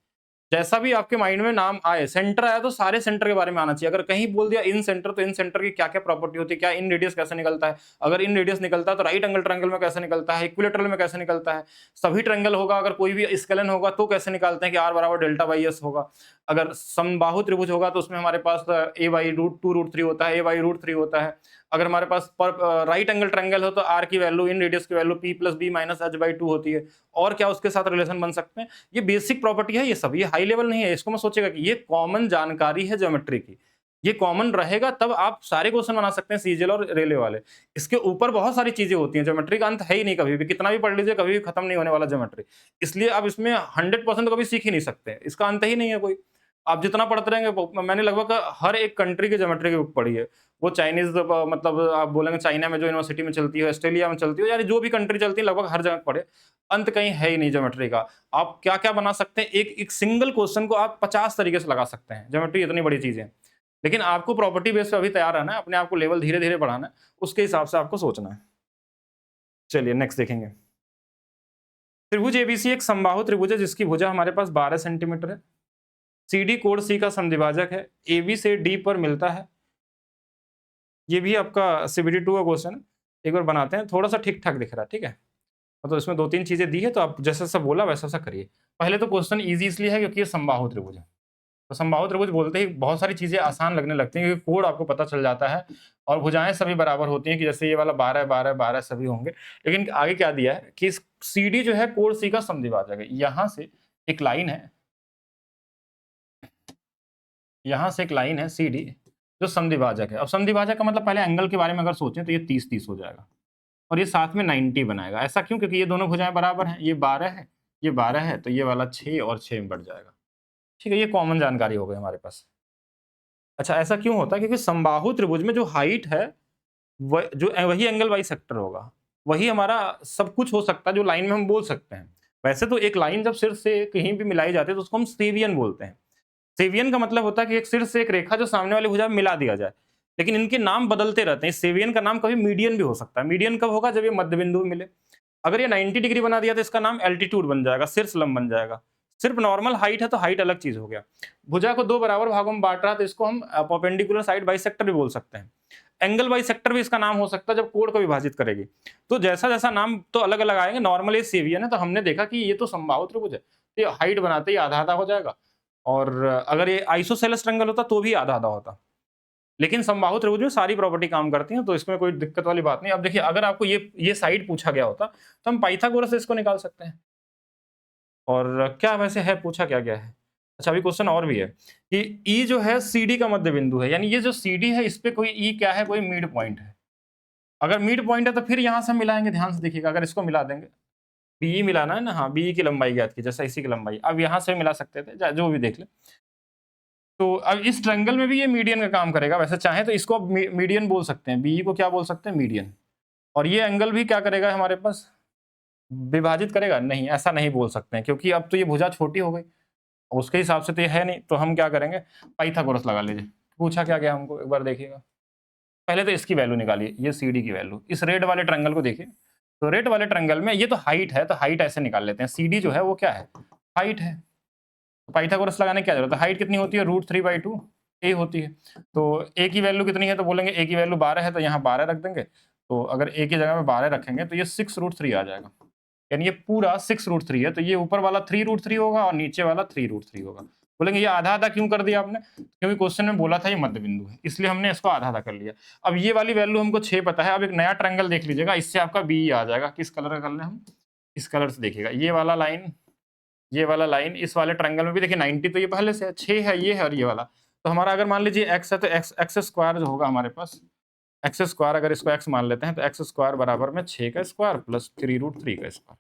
जैसा भी आपके माइंड में नाम आए, सेंटर आया तो सारे सेंटर के बारे में आना चाहिए। अगर कहीं बोल दिया इन सेंटर तो इन सेंटर की क्या क्या प्रॉपर्टी होती है, क्या इन रेडियस कैसे निकलता है, अगर इन रेडियस निकलता है तो राइट एंगल ट्रायंगल में कैसे निकलता है, इक्विलेटरल में कैसे निकलता है, सभी ट्रायंगल होगा, अगर कोई भी स्केलन होगा तो कैसे निकालते हैं कि आर बराबर डेल्टा बाई एस होगा, अगर समबाहु त्रिभुज होगा तो उसमें हमारे पास a by root two root three होता है, ए बाई रूट थ्री होता है। अगर हमारे पास राइट एंगल ट्रायंगल हो तो आर की वैल्यू इन रेडियस की value P plus B minus H by two होती है। और क्या उसके साथ रिलेशन बन सकते हैं, ये बेसिक प्रॉपर्टी है, ये सब ये हाई लेवल नहीं है, इसको मैं सोचेगा कि ये कॉमन जानकारी है ज्योमेट्री की, ये कॉमन रहेगा तब आप सारे क्वेश्चन बना सकते हैं सीजीएल और रेलवे वाले। इसके ऊपर बहुत सारी चीजें होती हैं, ज्योमेट्री का अंत है ही नहीं, कभी भी कितना भी पढ़ लीजिए कभी भी खत्म नहीं होने वाला ज्योमेट्री। इसलिए आप इसमें 100% कभी सीख ही नहीं सकते, इसका अंत ही नहीं है कोई। आप जितना पढ़ते रहेंगे, मैंने लगभग हर एक कंट्री की ज्योमेट्री की बुक पढ़ी है, वो चाइनीज मतलब आप बोलेंगे चाइना में जो यूनिवर्सिटी में चलती है, ऑस्ट्रेलिया में चलती है, यानी जो भी कंट्री चलती है लगभग हर जगह पढ़े, अंत कहीं है ही नहीं ज्योमेट्री का। आप क्या क्या बना सकते हैं, एक सिंगल क्वेश्चन को आप 50 तरीके से लगा सकते हैं, ज्योमेट्री इतनी बड़ी चीज है। लेकिन आपको प्रॉपर्टी बेस पे अभी तैयार रहना है, अपने आप को लेवल धीरे धीरे बढ़ाना है, उसके हिसाब से आपको सोचना है। चलिए नेक्स्ट देखेंगे। त्रिभुज एबीसी एक समबाहु त्रिभुज है जिसकी भुजा हमारे पास 12 सेंटीमीटर है, CD कोण C का समद्विभाजक है, AB से D पर मिलता है। ये भी आपका CBD 2 का क्वेश्चन है, एक बार बनाते हैं, थोड़ा सा ठीक ठाक दिख रहा है, ठीक है। मतलब इसमें 2-3 चीजें दी है तो आप जैसा सा बोला वैसा सा करिए। पहले तो क्वेश्चन इजी इसलिए है क्योंकि ये समबाहु त्रिभुज है, तो समबाहु त्रिभुज बोलते ही बहुत सारी चीजें आसान लगने लगती हैं क्योंकि कोण आपको पता चल जाता है और भुजाएं सभी बराबर होती हैं कि जैसे ये वाला 12 12 12 सभी होंगे। लेकिन आगे क्या दिया है कि CD जो है कोण C का समद्विभाजक है, यहां से एक लाइन है, यहां से एक लाइन है CD जो समद्विभाजक है। अब समद्विभाजक का मतलब पहले एंगल के बारे में अगर सोचें तो ये 30-30 हो जाएगा और ये साथ में 90 बनाएगा। ऐसा क्यों? क्योंकि ये दोनों भुजाएं बराबर हैं, ये 12 है, ये 12 है, तो ये वाला 6 और 6 में बढ़ जाएगा। ठीक है, ये कॉमन जानकारी हो गई हमारे पास। अच्छा, ऐसा क्यों होता है? क्योंकि समबाहु त्रिभुज में जो हाइट है वही एंगल बाई सेक्टर होगा, वही हमारा सब कुछ हो सकता है जो लाइन में हम बोल सकते हैं। वैसे तो एक लाइन जब सिर से कहीं भी मिलाई जाती है तो उसको हम सेवियन बोलते हैं। सेवियन का मतलब होता है कि एक सिर से एक रेखा जो सामने वाली भुजा में मिला दिया जाए, लेकिन इनके नाम बदलते रहते हैं। सेवियन का नाम कभी मीडियन भी हो सकता है। मीडियन कब होगा? जब ये मध्य बिंदु मिले। अगर ये 90 डिग्री बना दिया तो इसका नाम एल्टीट्यूड बन जाएगा, शीर्षलंब बन जाएगा। सिर्फ नॉर्मल हाइट है तो हाइट अलग चीज हो गया। भुजा को दो बराबर भागों में बांट रहा तो इसको हम परपेंडिकुलर साइड बाइसेक्टर भी बोल सकते हैं। एंगल बाइसेक्टर भी इसका नाम हो सकता है जब कोण को विभाजित करेगी। तो जैसा जैसा नाम तो अलग अलग आएंगे। नॉर्मल ये सेवियन है तो हमने देखा कि ये तो समबाहु त्रिभुज है, तो हाइट बनाते ही आधा आधा हो जाएगा। और अगर ये आइसोसेलेस ट्रायंगल होता तो भी आधा आधा होता। लेकिन समबाहु त्रिभुज में सारी प्रॉपर्टी काम करती है तो इसमें कोई दिक्कत वाली बात नहीं। अब देखिए, अगर आपको ये साइड पूछा गया होता तो हम पाइथागोरस से इसको निकाल सकते हैं। और क्या वैसे है, पूछा क्या गया है? अच्छा, अभी क्वेश्चन और भी है कि ई जो है CD का मध्य बिंदु है, यानी ये जो CD है इस पे कोई ई क्या है, कोई मिड पॉइंट है। अगर मिड पॉइंट है तो फिर यहां से मिलाएंगे, ध्यान से देखिएगा। अगर इसको मिला देंगे, BE मिलाना है ना, हाँ, BE की लंबाई ज्ञात की, जैसा इसी की लंबाई अब यहां से मिला सकते थे, जो भी देख ले। तो अब इस ट्रायंगल में भी ये मीडियन का काम करेगा। वैसे चाहे तो इसको अब मीडियन बोल सकते हैं, BE को क्या बोल सकते हैं, मीडियन। और ये एंगल भी क्या करेगा हमारे पास, विभाजित करेगा? नहीं, ऐसा नहीं बोल सकते हैं क्योंकि अब तो ये भुजा छोटी हो गई, उसके हिसाब से तो ये है नहीं। तो हम क्या करेंगे, पाइथागोरस लगा लीजिए। पूछा क्या गया हमको, एक बार देखिएगा। पहले तो इसकी वैल्यू निकालिए, ये CD की वैल्यू। इस रेड वाले ट्रायंगल को देखिए, तो रेड वाले ट्रायंगल में ये तो हाइट है, तो हाइट ऐसे निकाल लेते हैं। CD जो है वो क्या है, हाइट है। तो पाइथागोरस लगाने की क्या जरूरत है? हाइट कितनी होती है, √3/2 a होती है। तो a की वैल्यू कितनी है, तो बोलेंगे a की वैल्यू 12 है, तो यहाँ 12 रख देंगे। तो अगर a की जगह में 12 रखेंगे तो ये 6√3 आ जाएगा, यानी ये पूरा 6√3 है। तो ये ऊपर वाला 3√3 होगा और नीचे वाला 3√3 होगा। बोलेंगे ये आधा आधा क्यों कर दिया आपने? क्योंकि क्वेश्चन में बोला था ये मध्य बिंदु है, इसलिए हमने इसको आधा आधा कर लिया। अब ये वाली वैल्यू हमको 6 पता है। अब एक नया ट्रायंगल देख लीजिएगा, इससे आपका BE आ जाएगा। किस कलर का कर लें हम, इस कलर से देखिएगा। ये वाला लाइन, ये वाला लाइन, इस वाले ट्रायंगल में भी देखिए 90 तो ये पहले से है, 6 है, ये है और ये वाला। तो हमारा अगर मान लीजिए x है तो x स्क्वायर जो होगा हमारे पास, x स्क्वायर, अगर इसको x मान लेते हैं तो x स्क्वायर बराबर में 6 का स्क्वायर प्लस 3√3 का square.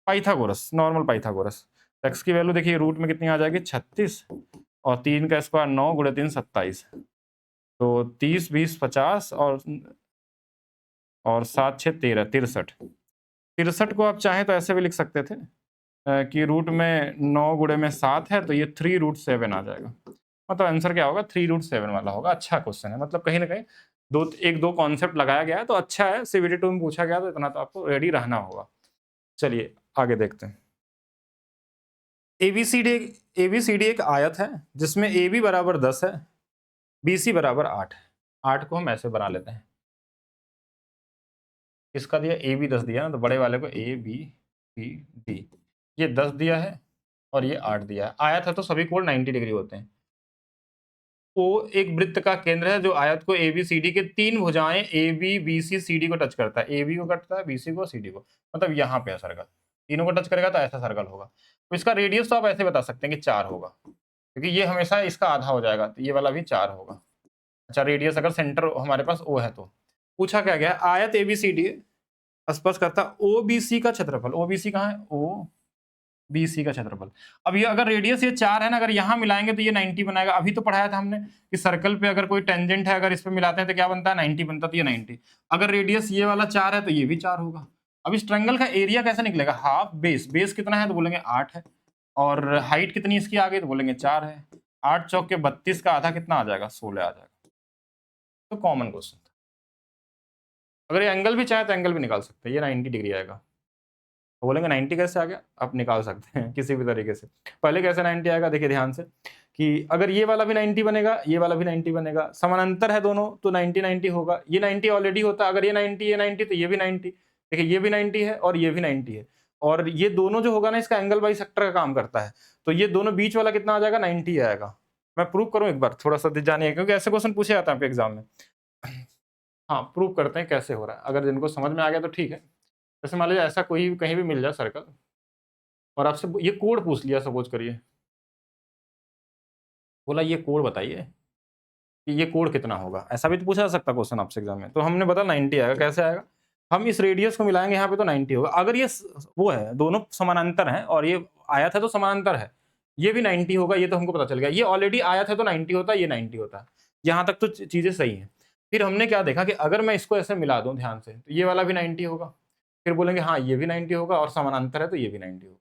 Pythagoras, normal Pythagoras. x की वैल्यू देखिए रूट में कितनी आ जाएगी, 36, और 3 का स्क्वायर 9 × 3 27। तो 30 20 50 और और 7 6 13 63। 63 को आप चाहें तो ऐसे भी लिख सकते थे कि रूट में 9 गुणे में 7 है तो ये 3√7 आ जाएगा। मतलब आंसर क्या होगा 3√7 वाला होगा। अच्छा क्वेश्चन है, मतलब कहीं ना कहीं एक दो कॉन्सेप्ट लगाया गया है तो अच्छा है। सीबीटी 2 में पूछा गया तो इतना तो आपको रेडी रहना होगा। चलिए आगे देखते हैं। एबीसीडी एक आयत है जिसमें ए बी बराबर 10 है, बी सी बराबर 8 है। 8 को हम ऐसे बना लेते हैं। इसका दिया ए बी 10 दिया ना, तो बड़े वाले को ए बी सी डी, ये 10 दिया है और ये 8 दिया है। आयत है तो सभी कोण 90 डिग्री होते हैं। ओ एक वृत्त का केंद्र है जो आयत को ए बी सी डी के 3 भुजाएं A B B C C D को टच करता है। ए बी को कटता है, बी सी को, सी डी को, मतलब यहाँ पे है सर्कल। तीनों को टच करेगा तो ऐसा सर्कल होगा। तो इसका रेडियस तो आप ऐसे बता सकते हैं कि 4 होगा, क्योंकि ये हमेशा इसका आधा हो जाएगा, तो ये वाला भी 4 होगा। अच्छा, रेडियस अगर सेंटर हमारे पास ओ है तो पूछा क्या गया, आयत ए बी सी डी स्पर्श करता ओ बी सी का क्षेत्रफल। ओ बी सी कहाँ है, ओ बी सी का क्षेत्रफल। अब ये अगर रेडियस ये 4 है ना, अगर यहाँ मिलाएंगे तो ये 90 बनाएगा। अभी तो पढ़ाया था हमने कि सर्कल पे अगर कोई टेंजेंट है, अगर इस पे मिलाते हैं तो क्या बनता है, 90 बनता है, तो ये 90। अगर रेडियस ये वाला 4 है तो ये भी 4 होगा। अब इस ट्रायंगल का एरिया कैसे निकलेगा, हाफ बेस। बेस कितना है तो बोलेंगे 8 है, और हाइट कितनी इसकी आ गई तो बोलेंगे 4 है। 8 चौक के 32 का आधा कितना आ जाएगा, 16 आ जाएगा। तो कॉमन क्वेश्चन था। अगर ये एंगल भी चाहे तो एंगल भी निकाल सकते हैं, ये 90 डिग्री आएगा। तो बोलेंगे 90 कैसे आ गया, आप निकाल सकते हैं किसी भी तरीके से। पहले कैसे 90 आएगा, देखिए ध्यान से कि अगर ये वाला भी 90 बनेगा, ये वाला भी 90 बनेगा, समानांतर है दोनों तो 90 90 होगा। ये 90 ऑलरेडी होता है, अगर ये 90 ये 90 तो ये भी 90। देखिए ये भी 90 है और ये भी 90 है, और ये दोनों जो होगा ना, इसका एंगल बाई सेक्टर का काम करता है। तो ये दोनों बीच वाला कितना आ जाएगा, 90 आएगा। मैं प्रूव करूं एक बार, थोड़ा सा जानिए, क्योंकि ऐसे क्वेश्चन पूछे जाते हैं आपके एग्जाम में। हाँ, प्रूव करते हैं कैसे हो रहा है। अगर जिनको समझ में आ गया तो ठीक है। जैसे मान लीजिए ऐसा कोई कहीं भी मिल जाए सर्कल, और आपसे ये कोड पूछ लिया, सपोज करिए, बोला ये कोड बताइए कि ये कोड कितना होगा। ऐसा भी तो पूछा जा सकता क्वेश्चन आपसे एग्जाम में। तो हमने बता 90 आएगा। कैसे आएगा, हम इस रेडियस को मिलाएंगे यहाँ पे तो 90 होगा। अगर ये वो है, दोनों समानांतर हैं और ये आयत है तो समानांतर है, ये भी 90 होगा। ये तो हमको पता चल गया, ये ऑलरेडी आयत है तो 90 होता है, ये 90 होता है। यहाँ तक तो चीजें सही हैं। फिर हमने क्या देखा कि अगर मैं इसको ऐसे मिला दूं ध्यान से, तो ये वाला भी 90 होगा। फिर बोलेंगे हाँ ये भी 90 होगा, और समानांतर है तो ये भी 90 होगा।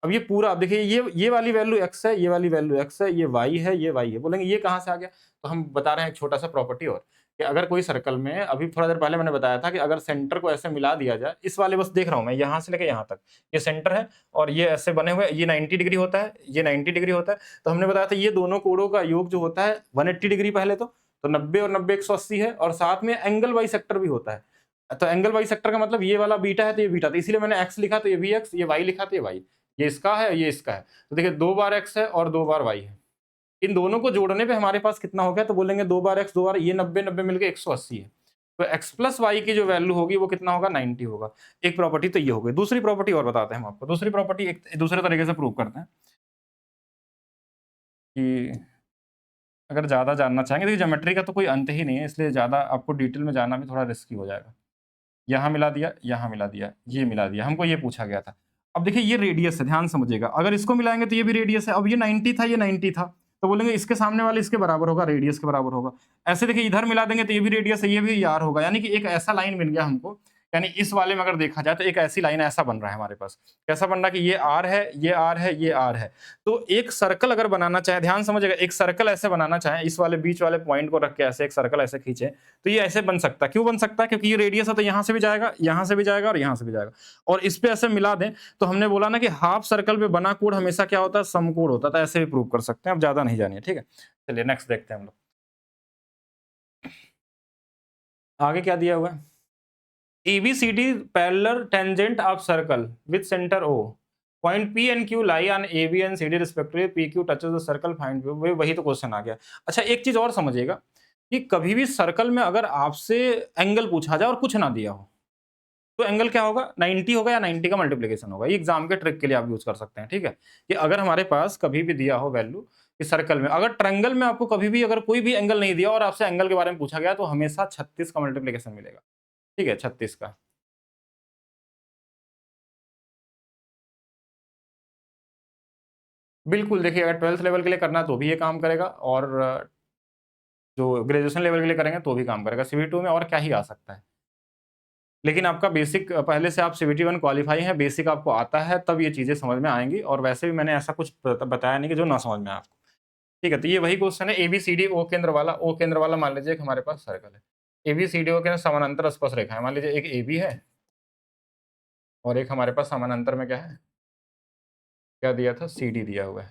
अब ये पूरा आप देखिए, ये वाली वैल्यू x है, ये वाली वैल्यू x है, ये y है, ये y है। बोलेंगे ये कहाँ से आ गया, तो हम बता रहे हैं एक छोटा सा प्रॉपर्टी और, कि अगर कोई सर्कल में, अभी थोड़ा देर पहले मैंने बताया था कि अगर सेंटर को ऐसे मिला दिया जाए, इस वाले बस देख रहा हूं मैं यहाँ से लेके यहाँ तक, ये सेंटर है और ये ऐसे बने हुए, ये 90 डिग्री होता है, ये 90 डिग्री होता है। तो हमने बताया था ये दोनों कोणों का योग जो होता है 180 डिग्री पहले तो 90 और 90 180 है, और साथ में एंगल बाई सेक्टर भी होता है। तो एंगल बाई सेक्टर का मतलब ये वाला बीटा है तो ये बीटा, तो इसीलिए मैंने x लिखा तो ये भी x, ये y लिखा तो ये y। ये इसका है, ये इसका है। तो देखिए 2 बार x है और 2 बार y है। इन दोनों को जोड़ने पे हमारे पास कितना हो गया, तो बोलेंगे 2 बार x 2 बार, ये 90 90 मिलके 180 है। तो x प्लस वाई की जो वैल्यू होगी वो कितना होगा, 90 होगा। एक प्रॉपर्टी तो ये हो गई। दूसरी प्रॉपर्टी और बताते हैं हम आपको। दूसरी प्रॉपर्टी एक दूसरे तरीके से प्रूव करते हैं कि अगर ज़्यादा जानना चाहेंगे, देखिए ज्योमेट्री का तो कोई अंत ही नहीं है, इसलिए ज़्यादा आपको डिटेल में जानना भी थोड़ा रिस्की हो जाएगा। यहाँ मिला दिया, यहाँ मिला दिया, ये मिला दिया, हमको ये पूछा गया था। अब देखिए ये रेडियस है, ध्यान समझिएगा। अगर इसको मिलाएंगे तो ये भी रेडियस है। अब ये 90 था, ये 90 था, तो बोलेंगे इसके सामने वाले इसके बराबर होगा, रेडियस के बराबर होगा। ऐसे देखिए इधर मिला देंगे तो ये भी रेडियस है, ये भी यार होगा। यानी कि एक ऐसा लाइन मिल गया हमको, यानी इस वाले में अगर देखा जाए तो एक ऐसी लाइन ऐसा बन रहा है हमारे पास। कैसा बन रहा है कि ये आर है, ये आर है, ये आर है। तो एक सर्कल अगर बनाना चाहे, ध्यान समझिएगा, एक सर्कल ऐसे बनाना चाहे, इस वाले बीच वाले पॉइंट को रख के ऐसे एक सर्कल ऐसे खींचे, तो ये ऐसे बन सकता है। क्यों बन सकता है, क्योंकि ये रेडियस है तो यहाँ से भी जाएगा, यहाँ से भी जाएगा और यहाँ से भी जाएगा, और इस पे ऐसे मिला दें। तो हमने बोला ना कि हाफ सर्कल पे बना कोण हमेशा क्या होता है, समकोण होता है। तो ऐसे भी प्रूव कर सकते हैं, अब ज्यादा नहीं जानिए, ठीक है। चलिए नेक्स्ट देखते हैं हम लोग आगे क्या दिया हुआ है। ABCD parallel tangent of circle with center O. Point P and Q lie on AB and CD respectively. PQ touches the circle. Find P. वही तो क्वेश्चन आ गया। अच्छा एक चीज और समझिएगा कि कभी भी सर्कल में अगर आपसे एंगल पूछा जाए और कुछ ना दिया हो, तो एंगल क्या होगा, 90 होगा या 90 का मल्टीप्लिकेशन होगा। ये एग्जाम के ट्रिक के लिए आप यूज कर सकते हैं, ठीक है। कि अगर हमारे पास कभी भी दिया हो वैल्यू इस सर्कल में, अगर ट्रायंगल में आपको कभी भी अगर कोई भी एंगल नहीं दिया और आपसे एंगल के बारे में पूछा गया, तो हमेशा 36 का मल्टीप्लिकेशन मिलेगा, ठीक है, 36 का। बिल्कुल, देखिए अगर 12th लेवल के लिए करना है तो भी ये काम करेगा, और जो ग्रेजुएशन लेवल के लिए करेंगे तो भी काम करेगा। सीबी 2 में और क्या ही आ सकता है। लेकिन आपका बेसिक पहले से आप सीबीटी 1 क्वालिफाई हैं, बेसिक आपको आता है, तब ये चीज़ें समझ में आएँगी और वैसे भी मैंने ऐसा कुछ बताया नहीं कि जो ना समझ में आए आपको। ठीक है, तो ये वही क्वेश्चन है एबीसीडी ओ केंद्र वाला मान लीजिए एक हमारे पास सर्कल है। एबीसीडी ओ के समानांतर स्पर्श रेखा है। मान लीजिए एक एबी है और एक हमारे पास समानांतर में क्या है? क्या दिया था? सीडी दिया हुआ है।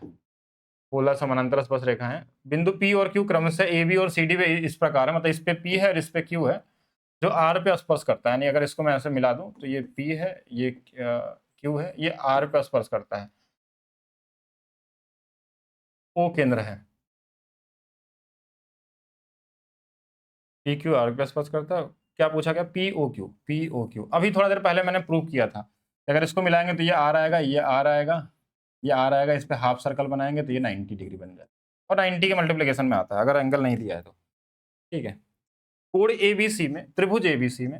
पोलर समानांतर स्पर्श रेखा है। बिंदु पी और क्यू क्रमशः एबी और सीडी पे इस प्रकार है, मतलब इस पे पी है और इस पे क्यू है, जो आर पे स्पर्श करता है। यानी अगर इसको मैं ऐसे मिला दूं तो ये पी है, ये क्यू है, ये आर पे स्पर्श करता है। ओ केंद्र है, पी क्यू आर पे स्पर्श करता है। क्या पूछा गया? P O Q. अभी थोड़ा देर पहले मैंने प्रूव किया था। अगर इसको मिलाएंगे तो ये आर आएगा, ये आर आएगा, ये आर आएगा, इस पे हाफ सर्कल बनाएंगे तो ये 90 डिग्री बन जाएगा और 90 के मल्टीप्लिकेशन में आता है अगर एंगल नहीं दिया है तो। ठीक है, कोण एबीसी में, त्रिभुज एबीसी में,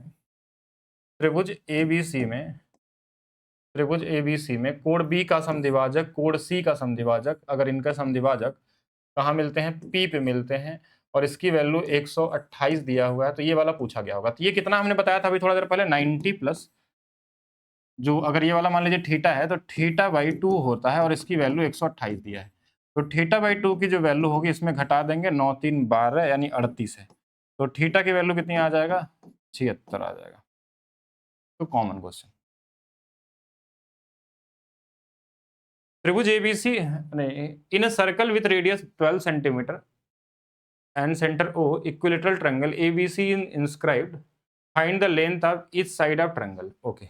त्रिभुज एबीसी में, त्रिभुज एबीसी में कोण बी का समद्विभाजक, कोण सी का समद्विभाजक, अगर इनका समद्विभाजक कहाँ मिलते हैं? पी पे मिलते हैं और इसकी वैल्यू 128 दिया हुआ है, तो ये वाला पूछा गया होगा। तो ये कितना हमने बताया था अभी थोड़ा देर पहले? 90 प्लस जो, अगर ये वाला मान लीजिए थीटा है तो थीटा बाई 2 होता है और इसकी वैल्यू 128 दिया है। तो थीटा बाई 2 की जो वैल्यू होगी इसमें घटा देंगे, 9 3 12 यानी 38 है। तो थीटा की वैल्यू कितनी आ जाएगा? 76 आ जाएगा। तो कॉमन क्वेश्चन, त्रिभुज एबीसी नहीं, in a circle with radius 12 centimetre and centre O equilateral triangle ABC inscribed, find the length of each side of triangle. Okay,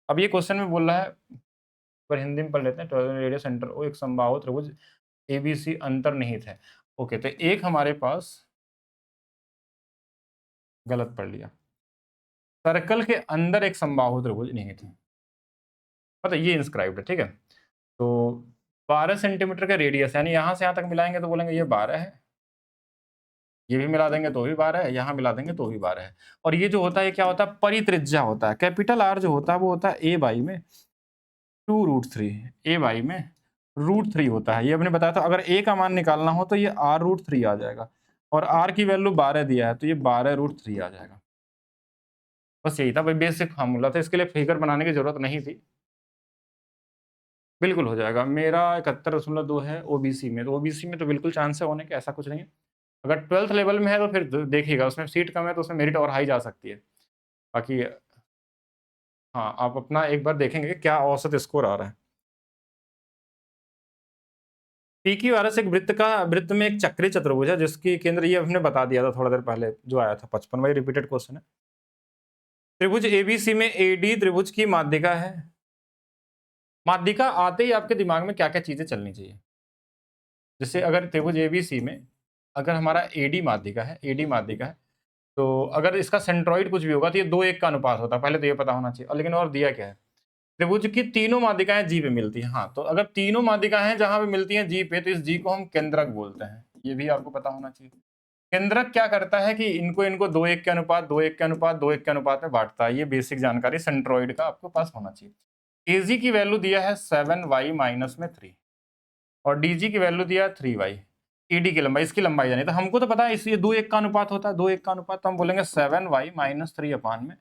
अब ये क्वेश्चन में बोल रहा है, पर हिंदी में पढ़ लेते हैं। रेडियस सेंटर ओ एक समबाहु त्रिभुज एबीसी अंतर्निहित है। ओके, तो एक हमारे पास गलत पढ़ लिया, सर्कल के अंदर एक समबाहु त्रिभुज निहित है, मतलब ये इंस्क्राइब्ड है। ठीक है, तो 12 सेंटीमीटर का रेडियस, यानी यहाँ से यहाँ तक मिलाएंगे तो बोलेंगे ये 12 है, ये भी मिला देंगे तो भी 12 है, यहाँ मिला देंगे तो भी 12 है। और ये जो होता है क्या होता है? परित्रिज्या होता है। कैपिटल आर जो होता है वो होता है ए बाई में 2√3, ए बाई में √3 होता है। ये हमने बताया था, अगर ए का मान निकालना हो तो ये r√3 आ जाएगा और r की वैल्यू 12 दिया है तो ये 12√3 आ जाएगा। बस यही था भाई, बेसिक फार्मूला था, इसके लिए फिगर बनाने की जरूरत नहीं थी। बिल्कुल हो जाएगा। मेरा 71.2 है ओबीसी में, तो ओबीसी में तो बिल्कुल चांस है होने के, ऐसा कुछ नहीं है। अगर 12th लेवल में है तो फिर देखिएगा, उसमें सीट कम है तो उसमें मेरिट और हाई जा सकती है। बाकी हाँ, आप अपना एक बार देखेंगे क्या औसत स्कोर आ रहा है। पी क्यू आर एस एक वृत्त में एक चक्रीय चतुर्भुज है जिसकी केंद्र, ये हमने बता दिया था थोड़ा देर पहले जो आया था 55, वही रिपीटेड क्वेश्चन है। त्रिभुज एबीसी में एडी त्रिभुज की माध्यिका है। माध्यिका आते ही आपके दिमाग में क्या क्या चीजें चलनी चाहिए? जैसे अगर त्रिभुज एबीसी में अगर हमारा एडी माध्यिका है, एडी माध्यिका है, तो अगर इसका सेंट्रॉइड कुछ भी होगा तो ये 2:1 का अनुपात होता है, पहले तो ये पता होना चाहिए। और लेकिन और दिया क्या है? त्रिभुज की तीनों माध्यिकाएं जी पे मिलती हैं। हाँ, तो अगर तीनों माध्यिकाएं जहां पे मिलती हैं जी पे, तो इस जी को हम केंद्रक बोलते हैं, ये भी आपको पता होना चाहिए। केंद्रक क्या करता है कि इनको इनको 2:1 के अनुपात, 2:1 के अनुपात, 2:1 के अनुपात में बांटता है। ये बेसिक जानकारी सेंट्रॉइड का आपके पास होना चाहिए। एजी की वैल्यू दिया है 7y माइनस में 3 और डीजी की वैल्यू दिया है 3y। ईडी की लंबाई, इसकी लंबाई जानी, तो हमको तो पता है इसलिए 2:1 का अनुपात होता है, 2:1 का अनुपात, तो हम बोलेंगे 7y माइनस 3 अपान में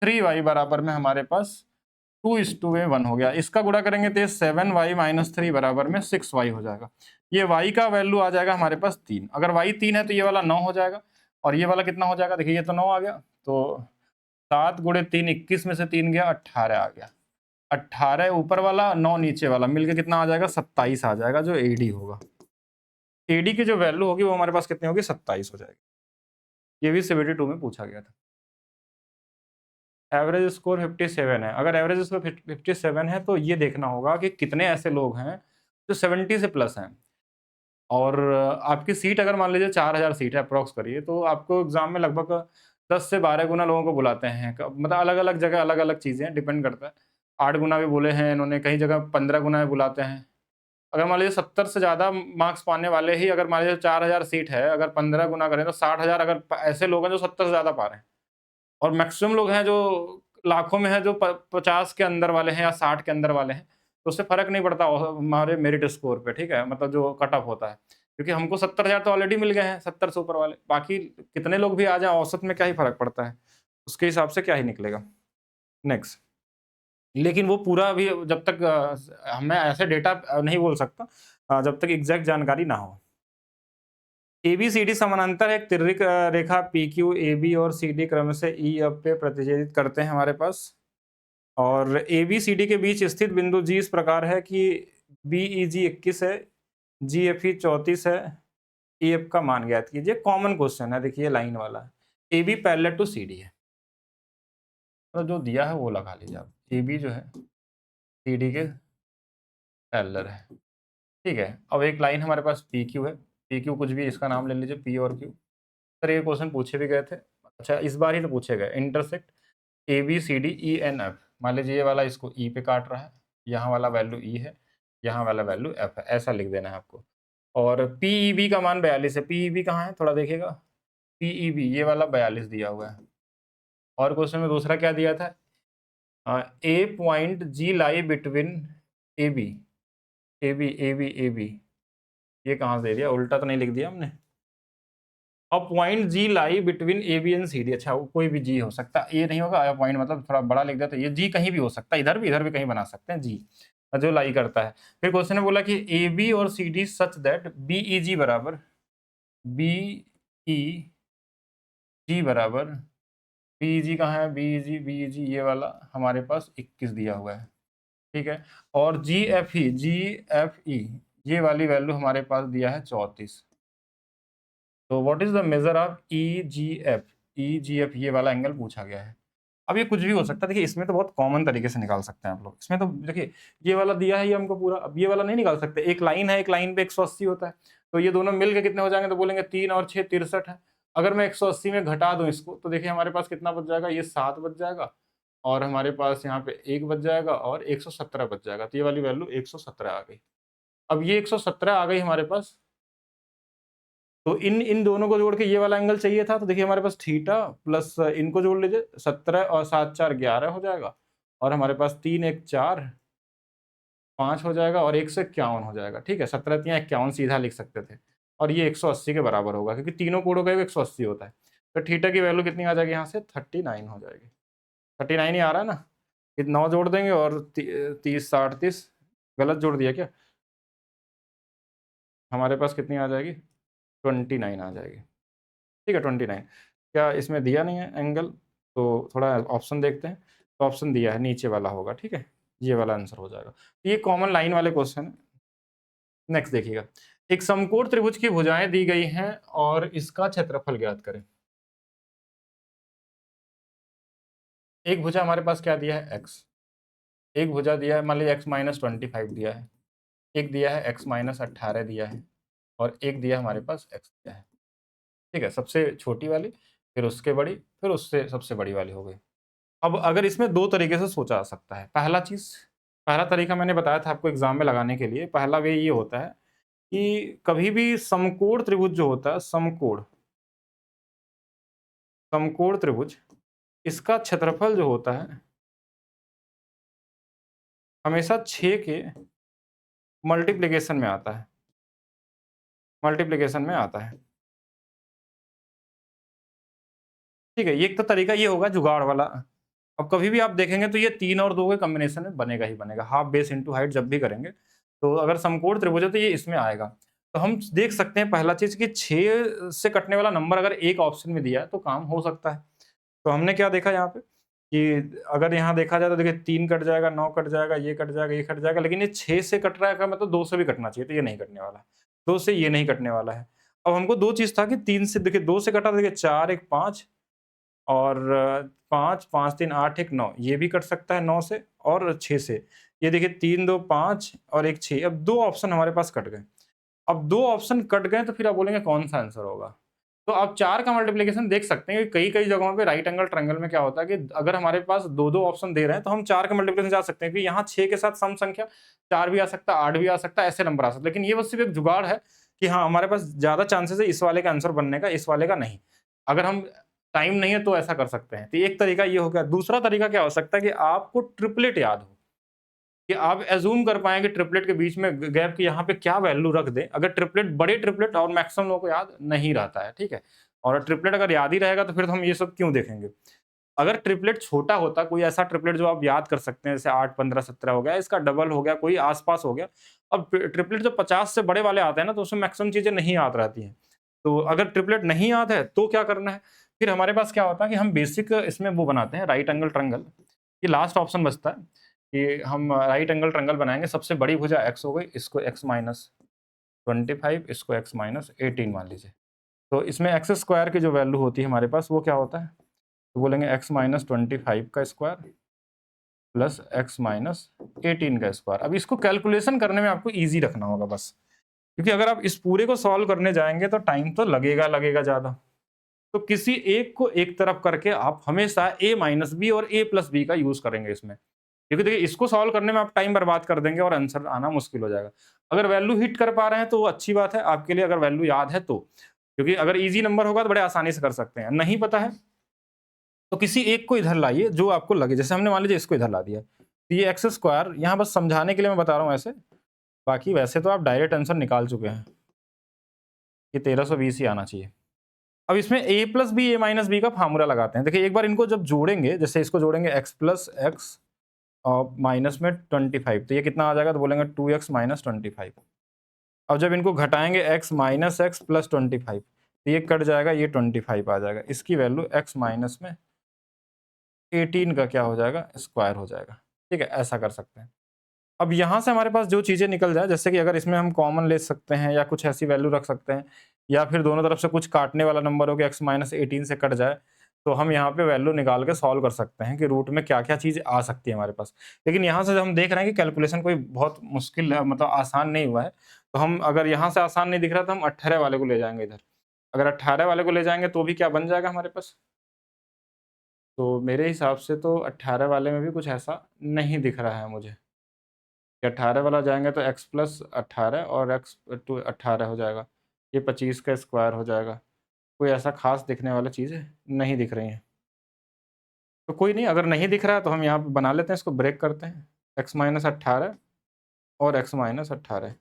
3y बराबर में हमारे पास 2:1 हो गया। इसका गुणा करेंगे तो 7y माइनस 3 बराबर में 6y हो जाएगा। ये y का वैल्यू आ जाएगा हमारे पास 3। अगर y 3 है तो ये वाला 9 हो जाएगा और ये वाला कितना हो जाएगा? देखिए ये तो 9 आ गया, तो 7 गुणे 3 21 में से 3 गया 18 आ गया। 18 ऊपर वाला 9 नीचे वाला मिलकर कितना आ जाएगा? 27 आ जाएगा, जो एडी होगा। एडी की जो वैल्यू होगी वो हमारे पास कितनी होगी? 27 हो जाएगी। ये भी सीबीटी 2 में पूछा गया था। एवरेज स्कोर 57 है। अगर एवरेज स्कोर 57 है तो ये देखना होगा कि कितने ऐसे लोग हैं जो 70 से प्लस हैं। और आपकी सीट अगर मान लीजिए 4000 सीट है अप्रॉक्स करिए, तो आपको एग्जाम में लगभग 10 से 12 गुना लोगों को बुलाते हैं। मतलब अलग अलग जगह अलग अलग चीज़ें डिपेंड करता है। 8 गुना भी बोले हैं इन्होंने, कई जगह 15 गुना भी बुलाते हैं। अगर मान लीजिए 70 से ज़्यादा मार्क्स पाने वाले ही, अगर मान लीजिए 4000 सीट है, अगर 15 गुना करें तो 60,000, अगर ऐसे लोग हैं जो 70 से ज़्यादा पा रहे हैं। और मैक्सिमम लोग हैं जो लाखों में हैं जो 50 के अंदर वाले हैं या 60 के अंदर वाले हैं, तो उससे फ़र्क नहीं पड़ता हमारे मेरिट स्कोर पे। ठीक है, मतलब जो कट ऑफ होता है, क्योंकि हमको 70,000 तो ऑलरेडी मिल गए हैं, 70 से ऊपर वाले। बाकी कितने लोग भी आ जाएं, औसत में क्या ही फ़र्क पड़ता है, उसके हिसाब से क्या ही निकलेगा। नेक्स्ट, लेकिन वो पूरा भी जब तक मैं ऐसे डेटा नहीं बोल सकता जब तक एग्जैक्ट जानकारी ना हो। एबीसीडी समानांतर है, एक तिर्यक रेखा पीक्यू एबी और सीडी क्रम से ई एफ पे प्रतिच्छेदित करते हैं हमारे पास, और एबीसीडी के बीच स्थित बिंदु जी इस प्रकार है कि बीईजी 21 है, जीएफई 34 है, ईएफ का मान ज्ञात कीजिए। कॉमन क्वेश्चन है, देखिए लाइन वाला है। एबी पैरेलल टू सीडी है, तो जो दिया है वो लगा लीजिए आप। एबी जो है सीडी के पैरेलल है, ठीक है। अब एक लाइन हमारे पास पी क्यू है, पी क्यू कुछ भी इसका नाम ले लीजिए, पी और क्यू। सर ये क्वेश्चन पूछे भी गए थे, अच्छा इस बार ही तो पूछे गए। Intersect A B C D E and F, मान लीजिए ये वाला इसको ई पे काट रहा है, यहाँ वाला वैल्यू ई है, यहाँ वाला वैल्यू एफ है, ऐसा लिख देना है आपको। और पी ई बी का मान 42 है, पी ई बी कहाँ है थोड़ा देखिएगा, पी ई बी ये वाला 42 दिया हुआ है। और क्वेश्चन में दूसरा क्या दिया था, a point G lie between A B, A B A B A B, ये कहाँ से दे दिया, उल्टा तो नहीं लिख दिया हमने। अब point G lie between A B and C D, अच्छा कोई भी जी हो सकता है, ये नहीं होगा, पॉइंट मतलब थोड़ा बड़ा लिख दिया, तो ये जी कहीं भी हो सकता है, इधर भी कहीं बना सकते हैं जी, जो लाई करता है। फिर क्वेश्चन ने बोला कि ए बी और C D such that B E G बराबर, बी ई जी बराबर, बी ई जी कहाँ है, बी ई जी ये वाला हमारे पास 21 दिया हुआ है, ठीक है। और जी एफ ई ये वाली वैल्यू हमारे पास दिया है 34। तो what is the measure of E G F ये वाला एंगल पूछा गया है। अब ये कुछ भी हो सकता है, देखिए इसमें तो बहुत कॉमन तरीके से निकाल सकते हैं आप लोग। इसमें तो देखिए ये वाला दिया है ये हमको पूरा, अब ये वाला नहीं निकाल सकते, एक लाइन है, एक लाइन पे 180 होता है, तो ये दोनों मिल के कितने हो जाएंगे, तो बोलेंगे 3 और 6 63 है। अगर मैं 180 में घटा दूं इसको, तो देखिए हमारे पास कितना बच जाएगा, ये 7 बच जाएगा, और हमारे पास यहाँ पे 1 बच जाएगा, और 117 बच जाएगा। तो ये वाली वैल्यू 117 आ गई। अब ये 117 आ गई हमारे पास, तो इन इन दोनों को जोड़ के ये वाला एंगल चाहिए था, तो देखिए हमारे पास थीटा प्लस इनको जोड़ लीजिए, 17 और 7 4 11 हो जाएगा, और हमारे पास 3 1 4 5 हो जाएगा, और 1 से 51 हो जाएगा, ठीक है। 17 3 51 सीधा लिख सकते थे, और ये 180 के बराबर होगा, क्योंकि तीनों कोड़ों का 180 होता है। तो थीटा की वैल्यू कितनी आ जाएगी यहाँ से, 39 हो जाएगी। 39 ही आ रहा है ना, 9 जोड़ देंगे, और 30 60 30, गलत जोड़ दिया क्या, हमारे पास कितनी आ जाएगी, 29 आ जाएगी, ठीक है। 29 क्या इसमें दिया नहीं है एंगल, तो थोड़ा ऑप्शन देखते हैं, तो ऑप्शन दिया है नीचे वाला होगा, ठीक है, ये वाला आंसर हो जाएगा। ये कॉमन लाइन वाले क्वेश्चन है। नेक्स्ट देखिएगा, एक समकोण त्रिभुज की भुजाएं दी गई हैं और इसका क्षेत्रफल ज्ञात करें। एक भुजा हमारे पास क्या दिया है, x, एक भुजा दिया है मान लीजिए x-25 दिया है, एक दिया है x-18 दिया है, और एक दिया हमारे पास x दिया है, ठीक है। सबसे छोटी वाली, फिर उसके बड़ी, फिर उससे सबसे बड़ी वाली हो गई। अब अगर इसमें 2 तरीके से सोचा जा सकता है। पहला तरीका मैंने बताया था आपको एग्जाम में लगाने के लिए। पहला वे ये होता है कि कभी भी समकोण त्रिभुज जो होता है, समकोण त्रिभुज, इसका क्षेत्रफल जो होता है हमेशा 6 के मल्टीप्लिकेशन में आता है, ठीक है। ये एक तो तरीका ये होगा जुगाड़ वाला। अब कभी भी आप देखेंगे तो ये 3 और 2 के कॉम्बिनेशन में बनेगा ही बनेगा, हाफ बेस इंटू हाइट जब भी करेंगे, तो अगर समकोण त्रिभुज है तो ये इसमें आएगा। तो हम देख सकते हैं पहला चीज कि 6 से कटने वाला नंबर अगर एक ऑप्शन में दिया है तो काम हो सकता है। तो हमने क्या देखा यहाँ पे कि अगर यहाँ देखा जाए तो देखिए 3 कट जाएगा, 9 कट जाएगा, ये कट जाएगा, ये कट जाएगा, लेकिन ये 6 से कट रहा है का मतलब 2 से भी कटना चाहिए, तो ये नहीं कटने वाला है, 2 से ये नहीं कटने वाला है। अब हमको 2 चीज था कि 3 से देखिए 2 से कटा, देखिए 4 1 5, और 5 5 3 8 1 9, ये भी कट सकता है 9 से, और 6 से, ये देखिए 3 2 5 और 1 6। अब 2 ऑप्शन हमारे पास कट गए। अब 2 ऑप्शन कट गए तो फिर आप बोलेंगे कौन सा आंसर होगा। तो आप 4 का मल्टीप्लिकेशन देख सकते हैं कि कई-कई जगहों पे राइट एंगल ट्रायंगल में क्या होता है कि अगर हमारे पास 2-2 ऑप्शन दे रहे हैं तो हम 4 का मल्टीप्लिकेशन जा सकते हैं कि यहाँ 6 के साथ सम संख्या 4 भी आ सकता है, 8 भी आ सकता है, ऐसे नंबर आ सकते हैं। लेकिन ये बस सिर्फ एक जुगाड़ है कि हाँ, हमारे पास ज़्यादा चांसेस है इस वाले का आंसर बनने का, इस वाले का नहीं। अगर हम टाइम नहीं है तो ऐसा कर सकते हैं। तो एक तरीका ये हो गया। दूसरा तरीका क्या हो सकता है कि आपको ट्रिपलेट याद हो, कि आप एज्यूम कर पाएँ कि ट्रिपलेट के बीच में गैप की यहाँ पे क्या वैल्यू रख दें। अगर ट्रिपलेट बड़े ट्रिपलेट और मैक्सिमम लोगों को याद नहीं रहता है, ठीक है? और ट्रिपलेट अगर याद ही रहेगा तो फिर तो हम ये सब क्यों देखेंगे? अगर ट्रिपलेट छोटा होता, कोई ऐसा ट्रिपलेट जो आप याद कर सकते हैं, जैसे 8, 15, 17 हो गया, इसका डबल हो गया, कोई आस-पास हो गया। अब ट्रिपलेट जो 50 से बड़े वाले आते हैं ना, तो उसमें मैक्सिमम चीज़ें नहीं याद रहती हैं। तो अगर ट्रिपलेट नहीं याद है, तो क्या करना है? फिर हमारे पास क्या होता है कि हम बेसिक इसमें वो बनाते हैं राइट एंगल ट्रायंगल। ये लास्ट ऑप्शन बचता है कि हम राइट एंगल ट्रायंगल बनाएँगे। सबसे बड़ी भुजा x हो गई, इसको x माइनस 25, इसको x माइनस 18 मान लीजिए। तो इसमें एक्स स्क्वायर की जो वैल्यू होती है हमारे पास, वो क्या होता है? तो बोलेंगे x माइनस 25 का स्क्वायर प्लस x माइनस 18 का स्क्वायर। अब इसको कैलकुलेशन करने में आपको ईज़ी रखना होगा बस, क्योंकि अगर आप इस पूरे को सॉल्व करने जाएँगे तो टाइम तो लगेगा ज़्यादा। तो किसी एक को एक तरफ करके आप हमेशा a माइनस बी और a प्लस बी का यूज़ करेंगे इसमें। क्योंकि देखिए इसको सॉल्व करने में आप टाइम बर्बाद कर देंगे और आंसर आना मुश्किल हो जाएगा। अगर वैल्यू हिट कर पा रहे हैं तो वो अच्छी बात है आपके लिए, अगर वैल्यू याद है तो। क्योंकि अगर ईज़ी नंबर होगा तो बड़े आसानी से कर सकते हैं। नहीं पता है तो किसी एक को इधर लाइए जो आपको लगे। जैसे हमने मान लीजिए इसको इधर ला दिया। तो ये एक्स स्क्वायर यहाँ बस समझाने के लिए मैं बता रहा हूँ ऐसे। बाकी वैसे तो आप डायरेक्ट आंसर निकाल चुके हैं। ये 1320 ही आना चाहिए। अब इसमें a plus B, a minus B का फार्मूला लगाते हैं। देखिए एक बार इनको जब जोड़ेंगे, जैसे इसको जोड़ेंगे x प्लस एक्स और माइनस में 25, तो ये कितना आ जाएगा? तो बोलेंगे 2x माइनस 25। अब जब इनको घटाएंगे x माइनस एक्स प्लस 25, तो ये कट जाएगा, ये 25 आ जाएगा। इसकी वैल्यू x माइनस में 18 का क्या हो जाएगा? स्क्वायर हो जाएगा। ठीक है, ऐसा कर सकते हैं। अब यहाँ से हमारे पास जो चीज़ें निकल जाए, जैसे कि अगर इसमें हम कॉमन ले सकते हैं या कुछ ऐसी वैल्यू रख सकते हैं, या फिर दोनों तरफ से कुछ काटने वाला नंबर हो कि x माइनस 18 से कट जाए, तो हम यहाँ पे वैल्यू निकाल के सॉल्व कर सकते हैं कि रूट में क्या-क्या चीज़ आ सकती है हमारे पास। लेकिन यहाँ से जब हम देख रहे हैं कि कैलकुलेशन कोई बहुत मुश्किल मतलब आसान नहीं हुआ है, तो हम अगर यहाँ से आसान नहीं दिख रहा तो हम 18 वाले को ले जाएँगे इधर। अगर 18 वाले को ले जाएँगे तो भी क्या बन जाएगा हमारे पास? तो मेरे हिसाब से तो 18 वाले में भी कुछ ऐसा नहीं दिख रहा है मुझे। 18 वाला जाएँगे तो x प्लस 18 और x टू 18 हो जाएगा। ये 25 का स्क्वायर हो जाएगा। कोई ऐसा ख़ास दिखने वाली चीज़ें नहीं दिख रही हैं। तो कोई नहीं, अगर नहीं दिख रहा है तो हम यहाँ पे बना लेते हैं, इसको ब्रेक करते हैं। x माइनस 18 और x माइनस 18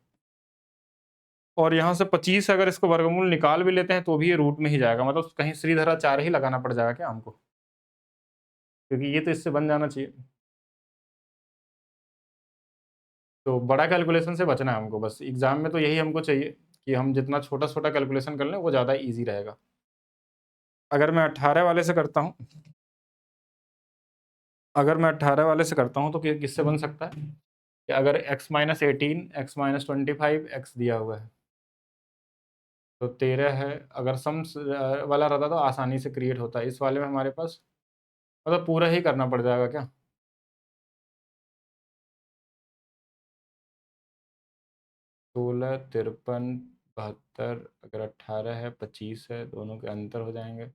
और यहाँ से 25 अगर इसको वर्गमूल निकाल भी लेते हैं तो भी ये रूट में ही जाएगा। मतलब कहीं श्रीधराचार्य ही लगाना पड़ जाएगा क्या हमको? क्योंकि ये तो इससे बन जाना चाहिए। तो बड़ा कैलकुलेशन से बचना है हमको बस। एग्ज़ाम में तो यही हमको चाहिए कि हम जितना छोटा-छोटा कैलकुलेशन कर लें वो ज़्यादा ईज़ी रहेगा। अगर मैं 18 वाले से करता हूँ, तो किससे बन सकता है कि अगर x minus 18, x minus 25, x दिया हुआ है, तो 13 है। अगर सम्स वाला रहता तो आसानी से क्रिएट होता है। इस वाले में हमारे पास मतलब पूरा ही करना पड़ जाएगा क्या? 16, 53, 72, अगर 18 है, 25 है, दोनों के अंतर हो जाएँगे।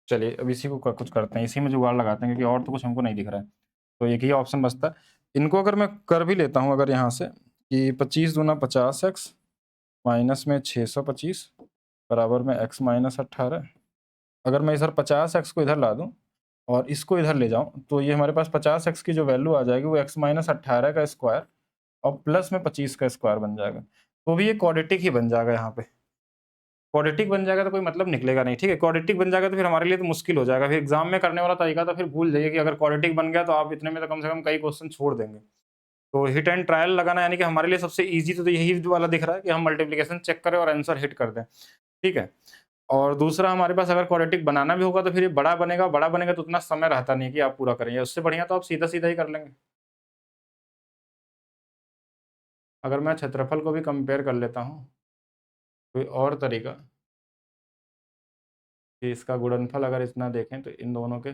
चलिए अब इसी को कुछ करते हैं, इसी में जुगाड़ लगाते हैं क्योंकि और तो कुछ हमको नहीं दिख रहा है। तो एक ही ऑप्शन बचता है। इनको अगर मैं कर भी लेता हूँ अगर यहाँ से कि 25 दूना 50x माइनस में 625 बराबर में x माइनस 18। अगर मैं इधर 50x को इधर ला दूँ और इसको इधर ले जाऊँ, तो ये हमारे पास 50x की जो वैल्यू आ जाएगी वो x माइनस 18 का स्क्वायर और प्लस में 25 का स्क्वायर बन जाएगा। तो भी ये क्वाड्रेटिक ही बन जाएगा यहाँ पे। क्वाड्रेटिक बन जाएगा तो कोई मतलब निकलेगा नहीं, ठीक है? क्वाड्रेटिक बन जाएगा तो फिर हमारे लिए तो मुश्किल हो जाएगा। फिर एग्ज़ाम में करने वाला तरीका तो फिर भूल जाइए कि अगर क्वाड्रेटिक बन गया तो आप इतने में तो कम से कम कई क्वेश्चन छोड़ देंगे। तो हिट एंड ट्रायल लगाना यानी कि हमारे लिए सबसे ईज़ी तो यही वाला दिख रहा है कि हम मल्टीप्लिकेशन चेक करें और आंसर हिट कर दें, ठीक है? और दूसरा हमारे पास अगर क्वाड्रेटिक बनाना भी होगा तो फिर ये बड़ा बनेगा तो उतना समय रहता नहीं कि आप पूरा करेंगे। उससे बढ़िया तो आप सीधा-सीधा ही कर लेंगे। अगर मैं क्षेत्रफल को भी कंपेयर कर लेता हूँ, कोई और तरीका कि इसका गुणनफल अगर इतना देखें तो इन दोनों के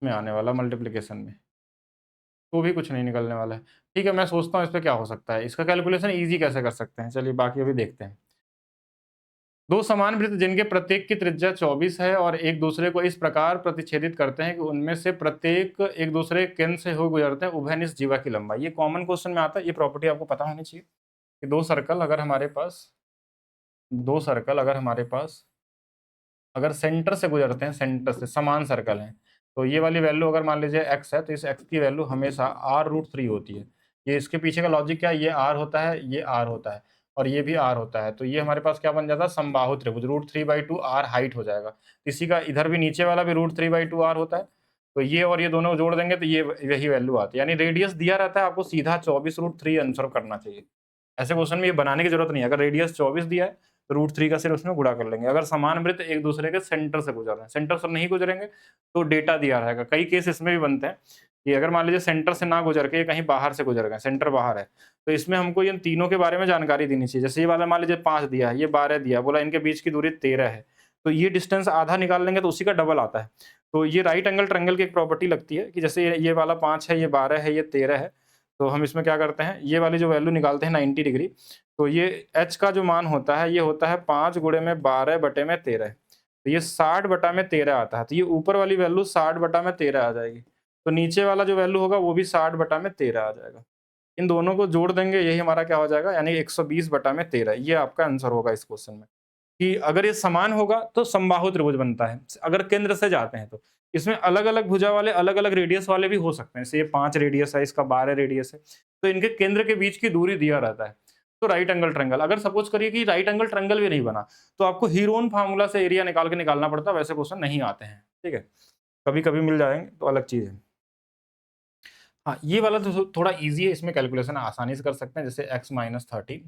में आने वाला मल्टीप्लिकेशन में, तो भी कुछ नहीं निकलने वाला है। ठीक है, मैं सोचता हूँ इस पे क्या हो सकता है, इसका कैलकुलेशन ईज़ी कैसे कर सकते हैं? चलिए बाकी अभी देखते हैं। 2 समान वृत्त जिनके प्रत्येक की त्रिज्या 24 है और एक दूसरे को इस प्रकार प्रतिच्छेदित करते हैं कि उनमें से प्रत्येक एक दूसरे के केंद्र से हो गुजरते हैं, उभयनिष्ठ जीवा की लंबाई। ये कॉमन क्वेश्चन में आता है, ये प्रॉपर्टी आपको पता होनी चाहिए कि 2 सर्कल अगर हमारे पास 2 सर्कल अगर सेंटर से गुजरते हैं, सेंटर से समान सर्कल हैं, तो ये वाली वैल्यू अगर मान लीजिए x है, तो इस x की वैल्यू हमेशा r रूट 3 होती है। ये इसके पीछे का लॉजिक क्या है, ये आर होता है, ये आर होता है और ये भी आर होता है, तो ये हमारे पास क्या बन जाता है, समबाहु त्रिभुज, √3/2 आर हाइट हो जाएगा। इसी का इधर भी नीचे वाला भी √3/2 आर होता है, तो ये और ये दोनों जोड़ देंगे तो ये यही वैल्यू आती है, यानी रेडियस दिया रहता है, आपको सीधा 24√3 आंसर करना चाहिए। ऐसे क्वेश्चन में ये बनाने की जरूरत नहीं है, अगर रेडियस 24 दिया है तो √3 का सिर्फ उसमें गुणा कर लेंगे। अगर समान वृत्त एक दूसरे के सेंटर से गुजर रहे हैं, सेंटर से नहीं गुजरेंगे तो डेटा दिया रहेगा। कई केस इसमें भी बनते हैं कि अगर मान लीजिए सेंटर से ना गुजर के कहीं बाहर से गुजर गए, सेंटर बाहर है, तो इसमें हमको इन तीनों के बारे में जानकारी देनी चाहिए। जैसे ये वाला मान लीजिए 5 दिया है, ये 12 दिया, बोला इनके बीच की दूरी 13 है, तो ये डिस्टेंस आधा निकाल लेंगे तो उसी का डबल आता है। तो ये राइट एंगल ट्रायंगल की एक प्रॉपर्टी लगती है कि जैसे ये वाला 5 है, ये 12 है, ये 13 है, तो हम इसमें क्या करते हैं, ये वाली जो वैल्यू निकालते हैं 90 डिग्री, तो ये h का जो मान होता है ये होता है 5 गुणे में 12 बटे में 13, तो ये 60 बटा में 13 आता है, तो ये ऊपर वाली वैल्यू 60 बटा में 13 आ जाएगी, तो नीचे वाला जो वैल्यू होगा वो भी 60 बटा में 13 आ जाएगा। इन दोनों को जोड़ देंगे, यही हमारा क्या हो जाएगा, यानी 120 बटा में 13, ये आपका आंसर होगा इस क्वेश्चन में। कि अगर ये समान होगा तो समबाहु त्रिभुज बनता है, अगर केंद्र से जाते हैं तो इसमें अलग अलग भुजा वाले अलग अलग रेडियस वाले भी हो सकते हैं, जैसे ये 5 रेडियस है, इसका 12 रेडियस है, तो इनके केंद्र के बीच की दूरी दिया रहता है। तो राइट एंगल ट्रायंगल, अगर सपोज करिए कि राइट एंगल ट्रायंगल भी नहीं बना तो आपको हीरोन फार्मूला से एरिया निकाल के निकालना पड़ता है, वैसे क्वेश्चन नहीं आते हैं, ठीक है, कभी कभी मिल जाएंगे तो अलग चीज है। हाँ, ये वाला तो थोड़ा इजी है, इसमें कैलकुलेशन आसानी से कर सकते हैं, जैसे x-30,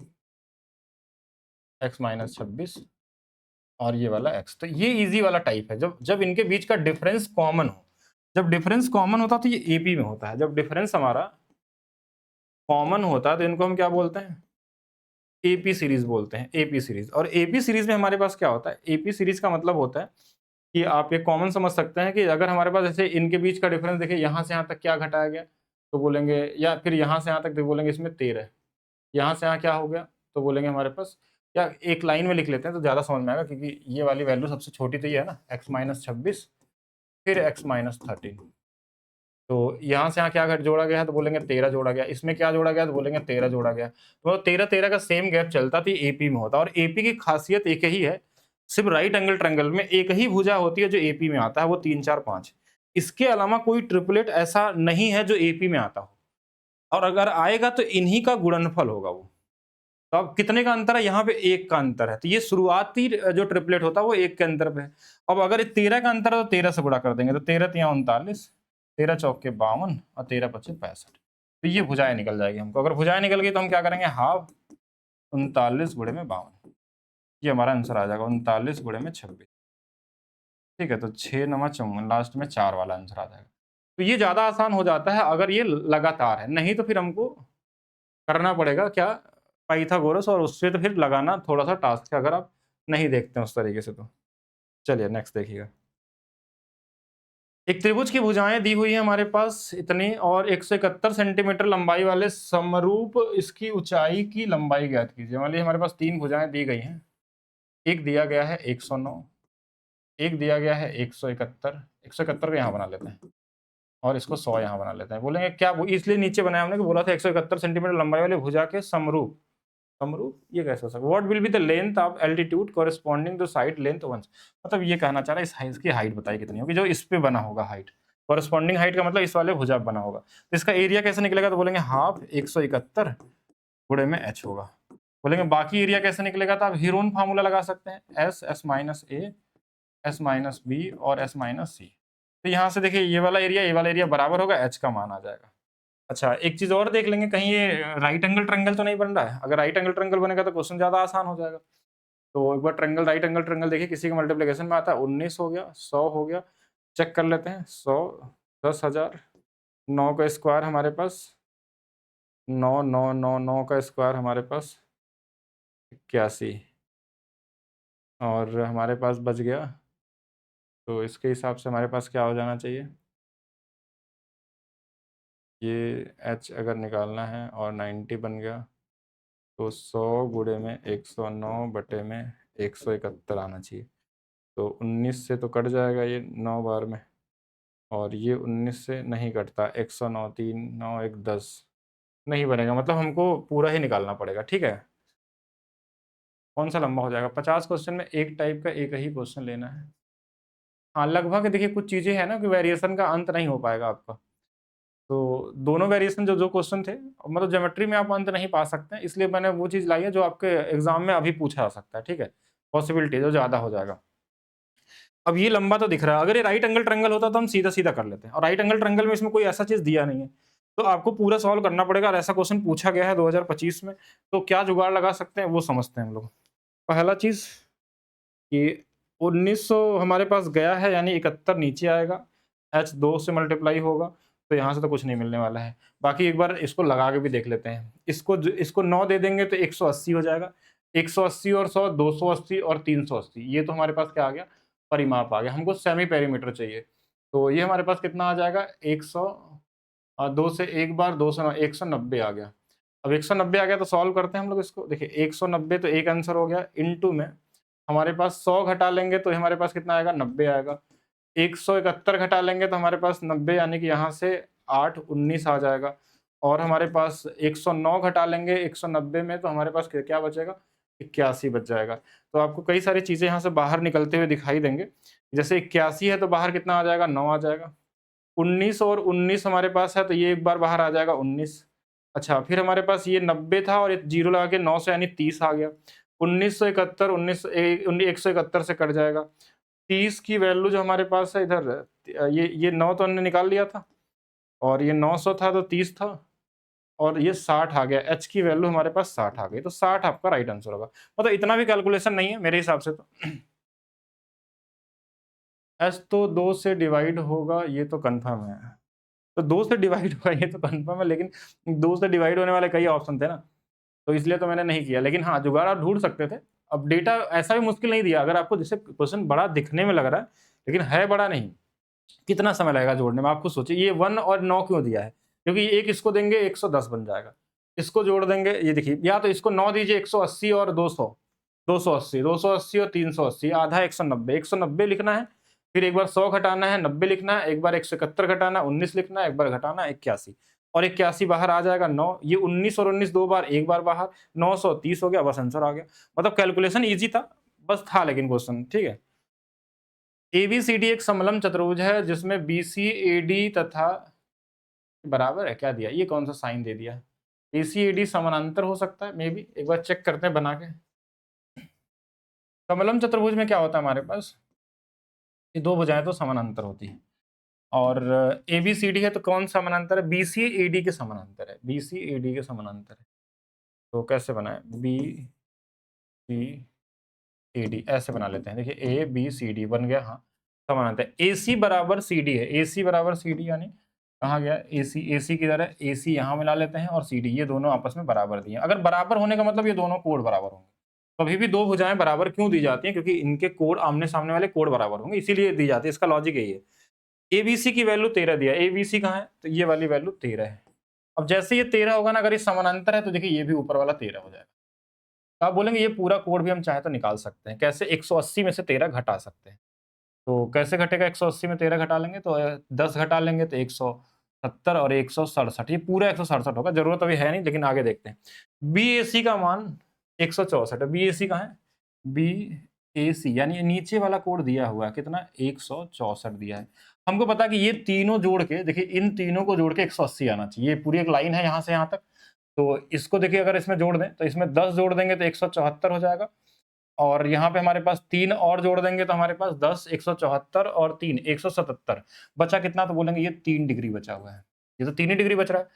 x-26 और ये वाला x, तो ये इजी वाला टाइप है, जब जब इनके बीच का डिफरेंस कॉमन हो। जब डिफरेंस कॉमन होता है तो ये एपी में होता है, जब डिफरेंस हमारा कॉमन होता है तो इनको हम क्या बोलते हैं, एपी सीरीज बोलते हैं, एपी सीरीज। और एपी सीरीज में हमारे पास क्या होता है, एपी सीरीज का मतलब होता है कि आप ये कॉमन समझ सकते हैं कि अगर हमारे पास जैसे इनके बीच का डिफरेंस देखिए, यहाँ से यहाँ तक क्या घटाया गया तो बोलेंगे, या फिर यहाँ से यहाँ तक तो बोलेंगे इसमें 13, यहाँ से यहाँ क्या हो गया तो बोलेंगे हमारे पास, या एक लाइन में लिख लेते हैं तो ज़्यादा समझ में आएगा, क्योंकि ये वाली वैल्यू सबसे छोटी तो ये है ना, x-26 फिर x-13, तो यहाँ से यहाँ क्या जोड़ा गया है तो बोलेंगे 13 जोड़ा गया, इसमें क्या जोड़ा गया तो बोलेंगे 13 जोड़ा गया, तो 13 का सेम गैप चलता तो एपी में होता। और एपी की खासियत एक ही है, सिर्फ राइट एंगल ट्रायंगल में एक ही भुजा होती है जो एपी में आता है, वो 3 4 5, इसके अलावा कोई ट्रिपलेट ऐसा नहीं है जो एपी में आता हो, और अगर आएगा तो इन्हीं का गुणनफल होगा वो। तो अब कितने का अंतर है, यहाँ पे 1 का अंतर है, तो ये शुरुआती जो ट्रिपलेट होता है वो 1 के अंतर पे है। अब अगर 13 का अंतर है तो 13 से गुणा कर देंगे, तो 13 तिया 39, 13 चौके 52 और 13 पच्चे 65, तो ये भुजाएं निकल जाएगी हमको। अगर भुजाएं निकल गई तो हम क्या करेंगे, हाफ 39 गुणे में 52, ये हमारा आंसर आ जाएगा 39 गुणे में 26, ठीक है, तो 6 नमा 54, लास्ट में 4 वाला आंसर आ जाएगा। तो ये ज्यादा आसान हो जाता है अगर ये लगातार है, नहीं तो फिर हमको करना पड़ेगा क्या, पाइथागोरस, और उससे तो फिर लगाना थोड़ा सा टास्क है अगर आप नहीं देखते हैं उस तरीके से। तो चलिए नेक्स्ट देखिएगा। एक त्रिभुज की भुजाएं दी हुई है हमारे पास इतनी, और 171 सेंटीमीटर लंबाई वाले समरूप इसकी ऊंचाई की लंबाई ज्ञात कीजिए। मान लीजिए हमारे पास 3 भुजाएं दी गई हैं, एक दिया गया है 109, एक दिया गया है 171, 171 को यहाँ बना लेते हैं और इसको 100 यहाँ बना लेते हैं। बोलेंगे क्या, इसलिए नीचे बनाया हमने कि बोला था 171 सेंटीमीटर लंबाई वाले भुजा के समरूप, समरूप ये कैसे हो सकता है, what will be the length of altitude corresponding to side length once, मतलब ये कहना चाह रहा है इसकी हाइट बताइए कितनी होगी, जो इस पे बना होगा हाइट, कोरिस्पॉन्डिंग हाइट का मतलब इस वाले भुजा पे बना होगा, तो इसका एरिया कैसे निकलेगा तो बोलेंगे हाफ 171 गुणे में h होगा। बोलेंगे बाकी एरिया कैसे निकलेगा, तो आप हीरोन फार्मूला लगा सकते हैं, s s माइनस ए s माइनस बी और s माइनस सी, तो यहाँ से देखिए ये वाला एरिया बराबर होगा, h का मान आ जाएगा। अच्छा, एक चीज और देख लेंगे, कहीं ये राइट एंगल ट्रायंगल तो नहीं बन रहा है, अगर राइट एंगल ट्रायंगल बनेगा तो क्वेश्चन ज्यादा आसान हो जाएगा। तो एक बार ट्रायंगल, राइट एंगल ट्रायंगल देखिए, किसी के मल्टीप्लिकेशन में आता है 19 हो गया, 100 हो गया, चेक कर लेते हैं, 100, 10,000, 9 का स्क्वायर हमारे पास 9, 9, 9, 9 का स्क्वायर हमारे पास 81, और हमारे पास बच गया, तो इसके हिसाब से हमारे पास क्या हो जाना चाहिए, ये h अगर निकालना है और 90 बन गया, तो 100 गुणे में 109 बटे में 171 आना चाहिए, तो 19 से तो कट जाएगा ये 9 बार में, और ये 19 से नहीं कटता, 109, 3, 9, 1, 10 नहीं बनेगा, मतलब हमको पूरा ही निकालना पड़ेगा, ठीक है। कौन सा लंबा हो जाएगा, 50 क्वेश्चन में एक टाइप का एक ही क्वेश्चन लेना है। हाँ लगभग देखिए, कुछ चीज़ें हैं ना कि वेरिएशन का अंत नहीं हो पाएगा आपका, तो दोनों वेरिएशन जो क्वेश्चन थे, मतलब ज्योमेट्री में आप अंत नहीं पा सकते हैं, इसलिए मैंने वो चीज़ लाई है जो आपके एग्जाम में अभी पूछा जा सकता है, ठीक है? पॉसिबिलिटी जो ज़्यादा हो जाएगा। अब ये लंबा तो दिख रहा है, अगर ये राइट एंगल ट्रायंगल होता तो हम सीधा-सीधा कर लेते हैं, और राइट एंगल ट्रायंगल में इसमें कोई ऐसा चीज़ दिया नहीं है। तो आपको पूरा सॉल्व करना पड़ेगा, और ऐसा क्वेश्चन पूछा गया है 2025 में, तो क्या जुगाड़ लगा सकते हैं वो समझते हैं हम लोग। पहला चीज़ कि 1900 हमारे पास गया है, यानी 71 नीचे आएगा, h 2 से मल्टीप्लाई होगा, तो यहाँ से तो कुछ नहीं मिलने वाला है। बाकी एक बार इसको लगा के भी देख लेते हैं। इसको 9 दे देंगे तो 180 हो जाएगा। 180 और 100 280 और 380, ये तो हमारे पास क्या आ गया, परिमाप आ गया। हमको सेमी पेरीमीटर चाहिए, तो ये हमारे पास कितना आ जाएगा, 100 2 से एक बार 209, 190 आ गया। अब 190 आ गया तो सॉल्व करते हैं हम लोग इसको। देखिए 190 तो एक आंसर हो गया, इनटू में हमारे पास 100 घटा लेंगे तो हमारे पास कितना आएगा, 90 आएगा। 171 घटा लेंगे तो हमारे पास 90, यानी कि यहाँ से 8 19 आ जाएगा। और हमारे पास 109 घटा लेंगे 190 में, तो हमारे पास क्या बचेगा, 81 बच जाएगा। तो आपको कई सारी चीज़ें यहाँ से बाहर निकलते हुए दिखाई देंगे। जैसे 81 है तो बाहर कितना आ जाएगा, 9 आ जाएगा। 19 और 19 हमारे पास है, तो ये एक बार बाहर आ जाएगा 19। अच्छा, फिर हमारे पास ये 90 था और एक जीरो लगा के 9 से यानी 30 आ गया। 1971 171 से कट जाएगा। 30 की वैल्यू जो हमारे पास है इधर, ये 9 तो हमने निकाल लिया था, और ये 900 था तो 30 था, और ये 60 आ गया। h की वैल्यू हमारे पास 60 आ गई, तो 60 आपका राइट आंसर होगा। मतलब इतना भी कैलकुलेशन नहीं है मेरे हिसाब से तो। h तो 2 से डिवाइड होगा, ये तो कंफर्म है। तो 2 से डिवाइड होगा ये तो कंफर्म है, लेकिन 2 से डिवाइड होने वाले कई ऑप्शन थे ना, तो इसलिए तो मैंने नहीं किया। लेकिन हाँ, जुगाड़ आप ढूँढ सकते थे। अब डेटा ऐसा भी मुश्किल नहीं दिया, अगर आपको जैसे क्वेश्चन बड़ा दिखने में लग रहा है, लेकिन है बड़ा नहीं। कितना समय लगेगा जोड़ने में, आप खुद सोचिए। ये 1 और 9 क्यों दिया है? क्योंकि एक इसको देंगे 110 बन जाएगा। इसको जोड़ देंगे, ये देखिए, या तो इसको 9 दीजिए, 180 और 200, 280 और 380, आधा 190, 190 लिखना है, फिर एक बार 100 घटाना है, 90 लिखना है, एक बार 171 घटाना है, 19 लिखना है, एक बार घटाना है 81, और 81 बाहर आ जाएगा 9। ये 19 और 19 दो बार, एक बार बाहर, 930 हो गया, बस आंसर आ गया। मतलब कैलकुलेशन ईज़ी था, बस था लेकिन क्वेश्चन, ठीक है। एबीसीडी एक समलंब चतुर्भुज है जिसमें बीसी एडी तथा बराबर है, क्या दिया, ये कौन सा साइन दे दिया। एसी एडी समानांतर हो सकता है, मे बी, एक बार चेक करते हैं बना के। समलंब चतुर्भुज में क्या होता है हमारे पास, ये दो भुजाएं तो समानांतर होती है, और एबीसीडी है तो कौन समानांतर है, बीसी एडी के समानांतर है, बीसी एडी के समानांतर है। तो कैसे बनाए, बी सी ए डी, ऐसे बना लेते हैं। देखिए ए बी सी डी बन गया, हाँ समानांतर। ए सी बराबर सी डी है, ए सी बराबर सी डी, यानी कहाँ गया ए सी किधर है, ए सी यहाँ मिला लेते हैं, और सी डी, ये दोनों आपस में बराबर दिए। अगर बराबर होने का मतलब ये दोनों कोण बराबर होंगे। कभी भी दो भुजाएं बराबर क्यों दी जाती हैं, क्योंकि इनके कोण आमने सामने वाले कोण बराबर होंगे, इसीलिए दी जाती है। इसका लॉजिक यही है। एबीसी की वैल्यू 13 दिया, एबीसी कहाँ है, तो ये वाली वैल्यू 13 है। अब जैसे ये 13 होगा ना, अगर ये समानांतर है तो देखिए ये भी ऊपर वाला 13 हो जाएगा। तो आप बोलेंगे ये पूरा कोड भी हम चाहे तो निकाल सकते हैं, कैसे, 180 में से 13 घटा सकते हैं। तो कैसे घटेगा, 180 में 13 घटा लेंगे तो 10 घटा लेंगे तो 170 और 167, ये पूरा 167 होगा। जरूरत अभी है नहीं, लेकिन आगे देखते हैं। BAC का मान 164 है। BAC कहाँ है, BAC यानी नीचे वाला कोड दिया हुआ है, कितना, 164 दिया है। हमको पता कि ये तीनों जोड़ के, देखिए इन तीनों को जोड़ के 180 आना चाहिए। ये पूरी एक लाइन है यहाँ से यहाँ तक, तो इसको देखिए अगर इसमें जोड़ दें तो इसमें 10 जोड़ देंगे तो 174 हो जाएगा, और यहाँ पे हमारे पास 3 और जोड़ देंगे तो हमारे पास 10, 174 और 3 177 बचा कितना, तो बोलेंगे ये 3 डिग्री बचा हुआ है। ये तो 3 ही डिग्री बच रहा है,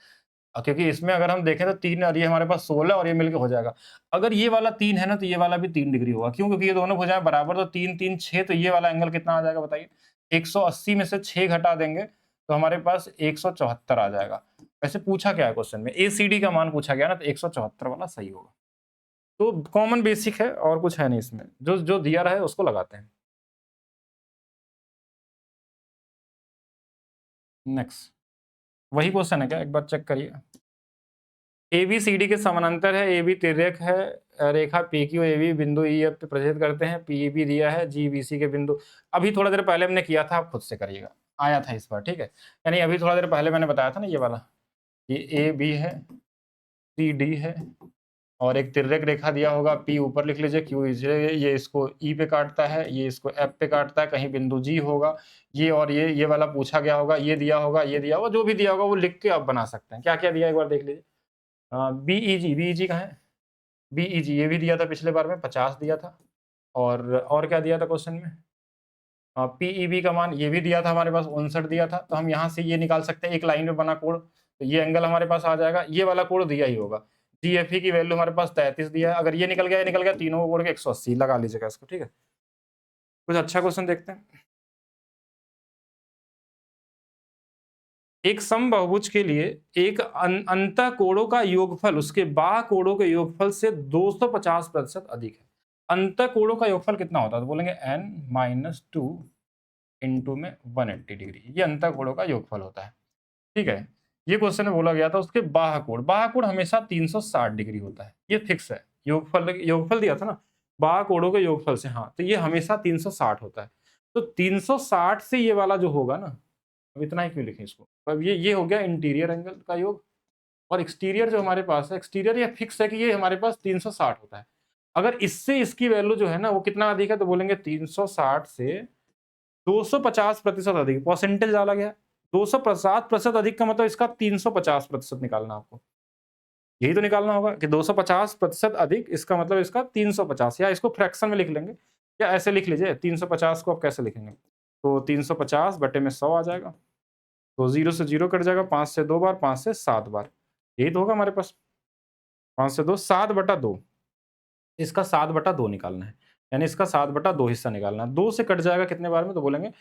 क्योंकि इसमें अगर हम देखें तो 3 और ये हमारे पास 16 और ये मिलके हो जाएगा। अगर ये वाला 3 है ना, तो ये वाला भी 3 डिग्री होगा। क्यों, क्योंकि ये दोनों भुजाएं बराबर, तो 3 3 6, तो ये वाला एंगल कितना आ जाएगा बताइए। 180 में से 6 घटा देंगे तो हमारे पास 174 आ जाएगा। वैसे पूछा क्या है क्वेश्चन में, एसीडी का मान पूछा गया ना, तो 174 वाला सही होगा। तो कॉमन बेसिक है, और कुछ है नहीं इसमें, जो जो दिया रहा है उसको लगाते हैं। नेक्स्ट वही क्वेश्चन है क्या, एक बार चेक करिए। ए बी सी डी के समानांतर है, ए बी तिर्यक है, रेखा पी क्यू ए बी बिंदु ई एफ पे प्रतिच्छेद करते हैं, पी बी दिया है, जी बी सी के बिंदु। अभी थोड़ा देर पहले हमने किया था, आप खुद से करिएगा, आया था इस बार, ठीक है। यानी अभी थोड़ा देर पहले मैंने बताया था ना, ये वाला, ये ए बी है, सी डी है, और एक तिर्यक रेखा दिया होगा, P ऊपर लिख लीजिए, Q ये इसको E पे काटता है, ये इसको F पे काटता है, कहीं बिंदु G होगा, ये और ये वाला पूछा गया होगा, ये दिया होगा, ये दिया होगा, जो भी दिया होगा वो लिख के आप बना सकते हैं। क्या-क्या दिया है एक बार देख लीजिए। BEG कहाँ है? BEG ये भी दिया था पिछले बार में 50 दिया था और क्या दिया था क्वेश्चन में? PEB का मान ये भी दिया था हमारे पास 59 दिया था, तो हम यहाँ से ये निकाल सकते हैं एक लाइन में बना कोण, तो ये एंगल हमारे पास आ जाएगा, ये वाला कोण दिया ही होगा। GFE की वैल्यू हमारे पास 33 दिया है, अगर ये निकल गया, तीनों को जोड़ के 180 लगा लीजिएगा इसको, ठीक है? कुछ अच्छा क्वेश्चन देखते हैं। एक समबाहुभुज के लिए एक अंतः कोणों का योगफल उसके बाह्य कोणों के योगफल से 250% अधिक है। अंतः कोणों का योगफल कितना होता है? तो बोलेंगे n-2 इंटू में 180 डिग्री, ये अंतः कोणों का योगफल होता है, ठीक है? ये क्वेश्चन में बोला गया था उसके बाह्य कोण हमेशा 360 डिग्री होता है, ये फिक्स है। योगफल दिया था ना बाह्य कोणों के योगफल से, हाँ, तो ये हमेशा 360 होता है। तो 360 से ये वाला जो होगा ना, अब इतना ही क्यों लिखें इसको, अब ये हो गया इंटीरियर एंगल का योग, और एक्सटीरियर जो हमारे पास है, एक्सटीरियर ये फिक्स है कि ये हमारे पास 360 होता है। अगर इससे इसकी वैल्यू जो है ना वो कितना अधिक है, तो बोलेंगे 360 से 250% अधिक, परसेंटेज डाला गया 250% अधिक का मतलब इसका 350% निकालना आपको, यही तो निकालना होगा कि 250% अधिक, इसका मतलब इसका 350, या इसको फ्रैक्शन में लिख लेंगे, या ऐसे लिख लीजिए 350 को आप कैसे लिखेंगे, तो 350 बटे में 100 आ जाएगा, तो 0 से 0 कट जाएगा, 5 से 2 बार, 5 से 7 बार, यही तो होगा हमारे पास, 5 से 2 7/2, इसका 7/2 निकालना है, यानी इसका 7/2 हिस्सा निकालना है। 2 से कट जाएगा कितने बार में, तो बोलेंगे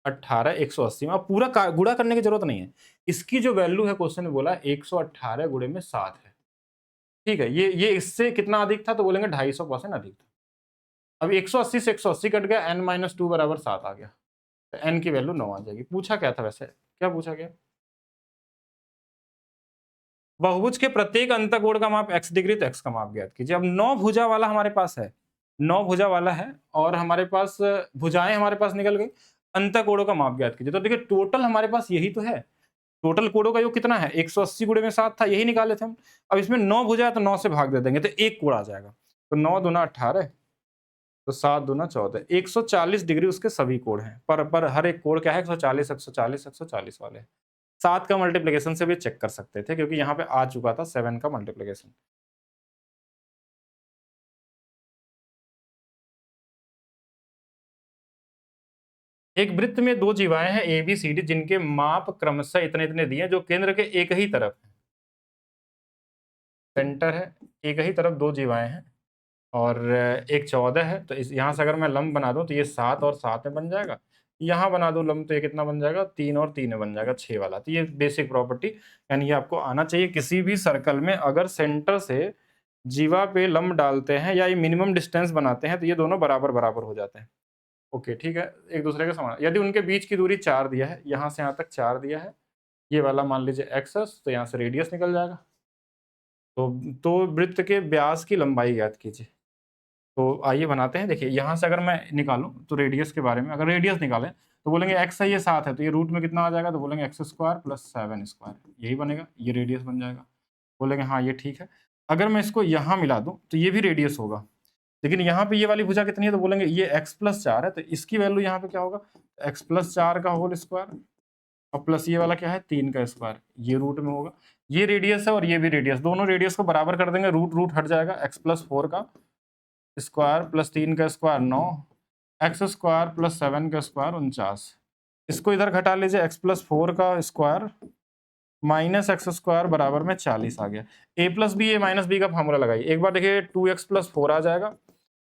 18 180 में। अब पूरा गुणा करने की जरूरत नहीं है, इसकी जो वैल्यू है क्वेश्चन में बोला 118 गुणे में 7 है, ठीक है? ये इससे कितना अधिक था, तो बोलेंगे 250% अधिक था। अब 180 से 180 कट गया, n-2 बराबर 7 आ गया, तो n की वैल्यू 9 आ जाएगी। पूछा क्या था वैसे, क्या पूछा गया? बहुभुज के प्रत्येक अंतःकोण का माप x डिग्री, तो x का माप ज्ञात कीजिए। अब 9 भुजा वाला हमारे पास है, 9 भुजा वाला है, और हमारे पास भुजाएं हमारे पास निकल गई, अंतःकोणों का माप ज्ञात कीजिए। तो देखिए टोटल हमारे पास यही तो है, टोटल कोणों का योग कितना है, 180 गुणे में 7 था, यही निकाले थे हम। अब इसमें 9 भुजा है तो 9 से भाग दे देंगे, तो एक कोण आ जाएगा, तो 9 दूना 18, तो 7 दूना 14, 140 डिग्री उसके सभी कोण हैं, पर हर एक कोण क्या है, 140 140 140 वाले। 7 का मल्टीप्लिकेशन से भी चेक कर सकते थे, क्योंकि यहाँ पे आ चुका था 7 का मल्टीप्लिकेशन। एक वृत्त में 2 जीवाएं हैं ए बी सी डी, जिनके माप क्रमशः इतने इतने दिए हैं, जो केंद्र के एक ही तरफ है, सेंटर है, एक ही तरफ 2 जीवाएं हैं, और एक 14 है, तो इस यहाँ से अगर मैं लंब बना दूं तो ये 7 और 7 में बन जाएगा, यहाँ बना दूं लंब तो ये कितना बन जाएगा, 3 और 3 में बन जाएगा, 6 वाला। तो ये बेसिक प्रॉपर्टी, यानी ये आपको आना चाहिए। किसी भी सर्कल में अगर सेंटर से जीवा पे लंब डालते हैं या ये मिनिमम डिस्टेंस बनाते हैं, तो ये दोनों बराबर बराबर हो जाते हैं। ओके, ठीक है, एक दूसरे के समान। यदि उनके बीच की दूरी 4 दिया है, यहाँ से यहाँ तक 4 दिया है, ये वाला मान लीजिए एक्स, तो यहाँ से रेडियस निकल जाएगा। तो वृत्त के व्यास की लंबाई ज्ञात कीजिए। तो आइए बनाते हैं। देखिए यहाँ से अगर मैं निकालूं तो रेडियस के बारे में, अगर रेडियस निकालें तो बोलेंगे एक्स है, ये 7 है, तो ये रूट में कितना आ जाएगा, तो बोलेंगे x² + 7², यही बनेगा, ये रेडियस बन जाएगा। बोलेंगे हाँ ये ठीक है। अगर मैं इसको यहाँ मिला दूं तो ये भी रेडियस होगा, लेकिन यहाँ पे ये वाली भुजा कितनी है, तो बोलेंगे ये x+4 है, तो इसकी वैल्यू यहाँ पे क्या होगा, x+4 का होल स्क्वायर, और प्लस ये वाला क्या है 3 का स्क्वायर, ये रूट में होगा। ये रेडियस है और ये भी रेडियस, दोनों रेडियस को बराबर कर देंगे, रूट रूट हट जाएगा, x+4 का स्क्वायर प्लस 3 का स्क्वायर 9, x² + 7 का स्क्वायर 49। इसको इधर घटा लीजिए, x+4 का स्क्वायर माइनस x² बराबर में 40 आ गया। a+b a-b का फार्मूला लगाइए। एक बार देखिए 2x + 4 आ जाएगा,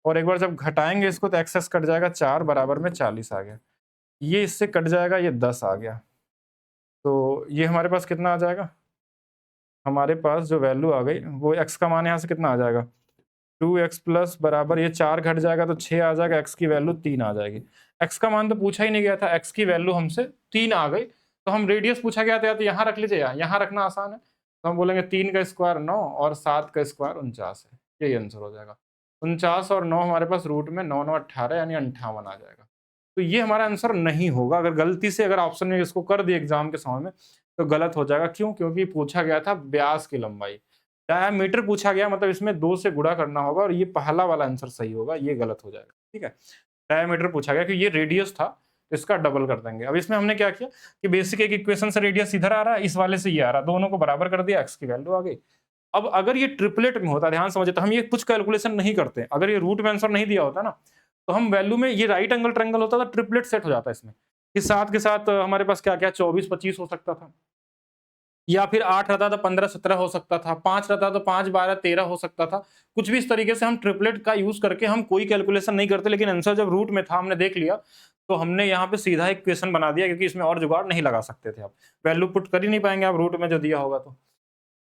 और एक बार जब घटाएंगे इसको तो x कट जाएगा, 4 बराबर में 40 आ गया। ये इससे कट जाएगा, ये 10 आ गया, तो ये हमारे पास कितना आ जाएगा, हमारे पास जो वैल्यू आ गई वो x का मान यहाँ से कितना आ जाएगा, 2x प्लस बराबर ये 4 घट जाएगा तो 6 आ जाएगा, x की वैल्यू 3 आ जाएगी। x का मान तो पूछा ही नहीं गया था, x की वैल्यू हमसे 3 आ गई, तो हम रेडियस पूछा गया था, या तो यहाँ रख लीजिए, यहाँ रखना आसान है, तो हम बोलेंगे 3 का स्क्वायर 9 और 7 का स्क्वायर 49 है, यही आंसर हो जाएगा। 49 और 9 हमारे पास रूट में 9 9 18 यानी 58 आ जाएगा। तो ये हमारा आंसर नहीं होगा। अगर गलती से अगर ऑप्शन में इसको कर दिए एग्जाम के समय में तो गलत हो जाएगा। क्यों? क्योंकि पूछा गया था व्यास की लंबाई, डायमीटर पूछा गया मतलब इसमें 2 से गुणा करना होगा और ये पहला वाला आंसर सही होगा, ये गलत हो जाएगा, ठीक है। डायमीटर पूछा गया कि ये रेडियस था, तो इसका डबल कर देंगे। अब इसमें हमने क्या किया कि बेसिक एक इक्वेशन से रेडियस इधर आ रहा है, इस वाले से ये आ रहा है, दोनों को बराबर कर दिया, x की वैल्यू आ गई। अब अगर ये ट्रिपलेट में होता, ध्यान समझिए, तो हम ये कुछ कैलकुलेशन नहीं करते। अगर ये रूट में आंसर नहीं दिया होता ना, तो हम वैल्यू में ये राइट एंगल ट्रायंगल होता था, ट्रिपलेट सेट हो जाता इसमें। इस साथ के साथ हमारे पास क्या-क्या 24 25 हो सकता था। या फिर 8 रहता तो 15 17 हो सकता था, 5 रहता तो 5 12 13 हो सकता था। कुछ भी इस तरीके से हम ट्रिपलेट का यूज़ करके हम कोई कैलकुलेशन नहीं करते, लेकिन आंसर जब रूट में था, हमने देख लिया, तो हमने यहाँ पे सीधा एक इक्वेशन बना दिया, क्योंकि इसमें और जुगाड़ नहीं लगा सकते थे आप। वैल्यू पुट कर ही नहीं पाएँगे आप रूट में जो दिया होगा तो।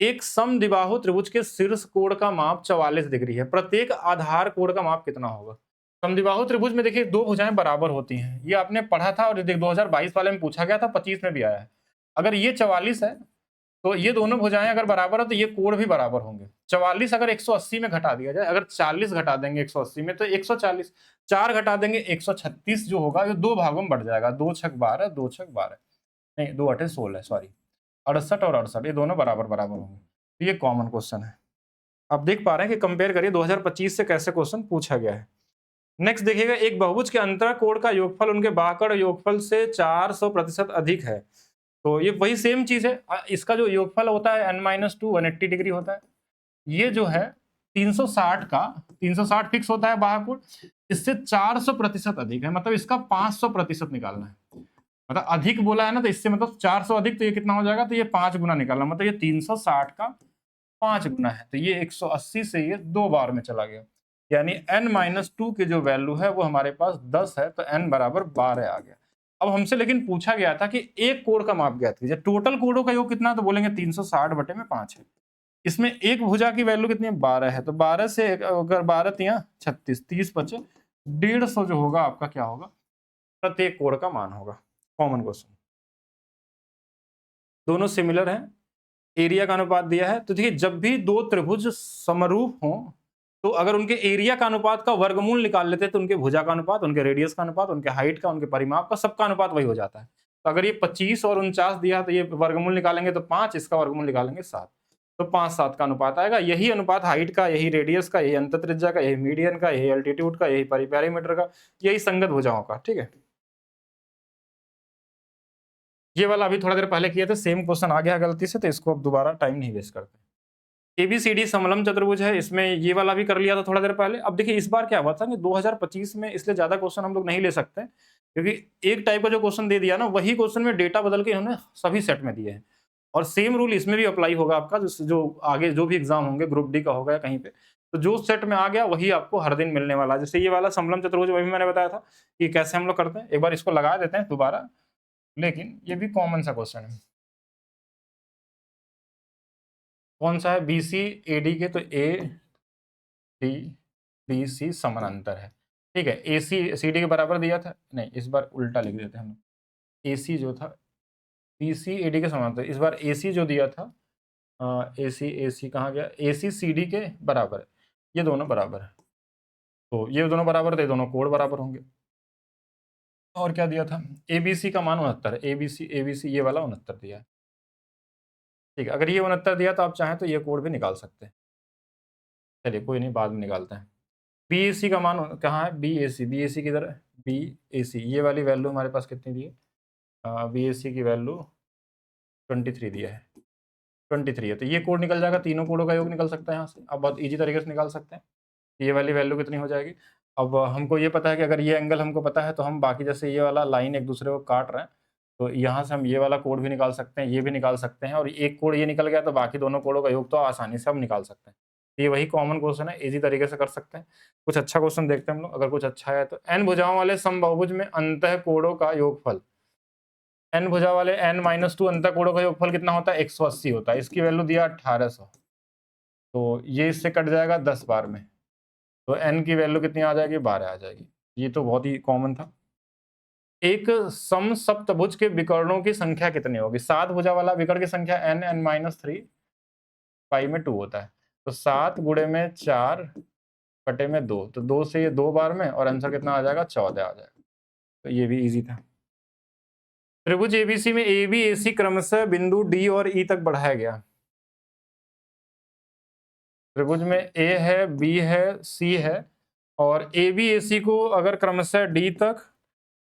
एक समद्विबाहु त्रिभुज के शीर्ष कोण का माप 44 डिग्री है। प्रत्येक आधार कोण का माप कितना होगा? समद्विबाहु त्रिभुज में देखिए 2 भुजाएँ बराबर होती हैं। ये आपने पढ़ा था और ये 2022 वाले में पूछा गया था, 25 में भी आया है। अगर ये 44 है, तो ये दोनों भुजाएँ अगर बराबर है, तो ये कोण भी बराबर होंगे। 44 अगर 180 में घटा दिया जाए, अगर 40 घटा देंगे 180 में, तो 140, 4 घटा देंगे 136 जो होगा, ये 2 भागों में बढ़ जाएगा। 2 छक 12, 2 छक 12, नहीं 2 आठे 16, सॉरी। 68 और 68 ये दोनों बराबर होंगे। तो ये कॉमन क्वेश्चन है। आप देख पा रहे हैं कि कंपेयर करिए 2025 से कैसे क्वेश्चन पूछा गया है। नेक्स्ट देखिएगा, एक बहुभुज के अंतरा कोण का योगफल उनके बाकड़ योगफल से 400% अधिक है। तो ये वही सेम चीज है। इसका जो योगफल होता है n-2 180 डिग्री होता है। ये जो है 360 का 360 फिक्स होता है बाह्य कोण, इससे 400% अधिक है, मतलब इसका 500% निकालना है। मतलब अधिक बोला है ना, तो इससे मतलब 400 अधिक, तो ये कितना हो जाएगा, तो ये 5 गुना निकालना, मतलब ये 360 का 5 गुना है, तो ये 180 से ये 2 बार में चला गया। यानी n-2 की जो वैल्यू है वो हमारे पास 10 है, तो n बराबर 12 आ गया। अब हमसे लेकिन पूछा गया था कि एक कोण का माप ज्ञात कीजिए। टोटल कोणों का योग कितना, तो बोलेंगे 360 बटे में 5 है। इसमें एक भुजा की वैल्यू कितनी है, 12 है, तो 12 से अगर 12 तिया 36, 30 बचे 150 जो होगा आपका क्या होगा, प्रत्येक कोण का मान होगा। कॉमन क्वेश्चन, दोनों सिमिलर हैं, एरिया का अनुपात दिया है। तो देखिए, जब भी दो त्रिभुज समरूप हों, तो अगर उनके एरिया का अनुपात का वर्गमूल निकाल लेते हैं, तो उनके भुजा का अनुपात, उनके रेडियस का अनुपात, उनके हाइट का, उनके परिमाप का, सबका अनुपात वही हो जाता है। तो अगर ये 25 और 49 दिया, तो ये वर्गमूल निकालेंगे तो 5, इसका वर्गमूल निकालेंगे 7, तो 5 7 का अनुपात आएगा। यही अनुपात हाइट का, यही रेडियस का, यही अंतःत्रिज्या का, यही मीडियन का, यही एल्टीट्यूड का, यही पेरीमीटर का, यही संगत भुजाओं का। ठीक है, ये वाला अभी थोड़ा देर पहले किए थे, सेम क्वेश्चन आ गया गलती से, तो इसको अब दोबारा टाइम नहीं वेस्ट करते। एबीसीडी समलम चतुर्भुज है, इसमें ये वाला भी कर लिया था थोड़ा देर पहले। अब देखिए इस बार क्या हुआ था कि 2025 में इसलिए ज्यादा क्वेश्चन हम लोग नहीं ले सकते, क्योंकि एक टाइप का जो क्वेश्चन दे दिया ना, वही क्वेश्चन में डेटा बदल के इन्होंने सभी सेट में दिए हैं। और सेम रूल इसमें भी अप्लाई होगा आपका, जो आगे जो भी एग्जाम होंगे, ग्रुप डी का होगा या कहीं पे, तो जो सेट में आ गया वही आपको हर दिन मिलने वाला है। जैसे ये वाला समलम चतुर्भुज, वही मैंने बताया था कि कैसे हम लोग करते हैं। एक बार इसको लगा देते हैं दोबारा, लेकिन ये भी कॉमन सा क्वेश्चन है। कौन सा है, बी सी ए डी के, तो ए डी बी सी समानांतर है। ठीक है, ए सी सी डी के बराबर दिया था, नहीं इस बार उल्टा लिख देते हैं हम। ए सी जो था बी सी ए डी के समानांतर, इस बार ए सी जो दिया था, ए सी कहाँ गया, ए सी सी डी के बराबर है, ये दोनों बराबर है। तो ये दोनों बराबर थे, दोनों कोण बराबर होंगे। और क्या दिया था, ए बी सी का मान 69 है, ए बी सी ये वाला 69 दिया है। ठीक है, अगर ये 69 दिया तो आप चाहें तो ये कोण भी निकाल सकते हैं। चलिए कोई नहीं, बाद में निकालते हैं। बी ए सी का मान कहाँ है, बी ए सी किधर है, बी ए सी, ये वाली वैल्यू हमारे पास कितनी दी है, बी ए सी की वैल्यू 23 दिया है, 23 है, तो ये कोड निकल जाएगा, तीनों कोडों का योग निकल सकता है यहाँ से। अब बहुत ईजी तरीके से निकाल सकते हैं। ये वाली वैल्यू कितनी हो जाएगी, अब हमको ये पता है कि अगर ये एंगल हमको पता है, तो हम बाकी जैसे ये वाला लाइन एक दूसरे को काट रहे हैं, तो यहाँ से हम ये वाला कोड भी निकाल सकते हैं, ये भी निकाल सकते हैं, और एक कोड ये निकल गया तो बाकी दोनों कोडों का योग तो आसानी से हम निकाल सकते हैं। ये वही कॉमन क्वेश्चन है, इजी तरीके से कर सकते हैं। कुछ अच्छा क्वेश्चन देखते हैं हम लोग, अगर कुछ अच्छा है तो। एन भुजाओं वाले समबाहुभुज में अंतः कोणों का योगफल, एन भुजा वाले n-2 अंतः कोणों का योगफल कितना होता है, 180 होता है। इसकी वैल्यू दिया 1800, तो ये इससे कट जाएगा 10 बार में, तो n की वैल्यू कितनी आ जाएगी, 12 आ जाएगी। ये तो बहुत ही कॉमन था। एक समसप्तभुज के विकर्णों की संख्या कितनी होगी, 7 भुजा वाला विकर्ण की संख्या n-3 पाई में 2 होता है, तो 7 गुणे में 4 बटे में 2, तो 2 से ये 2 बार में, और आंसर कितना आ जाएगा, 14 आ जाएगा। तो ये भी इजी था। त्रिभुज एबीसी में ए बी ए सी क्रमशः बिंदु डी और ई तक बढ़ाया गया। त्रिभुज में ए है, बी है, सी है और ए बी ए सी को अगर क्रमशः डी तक,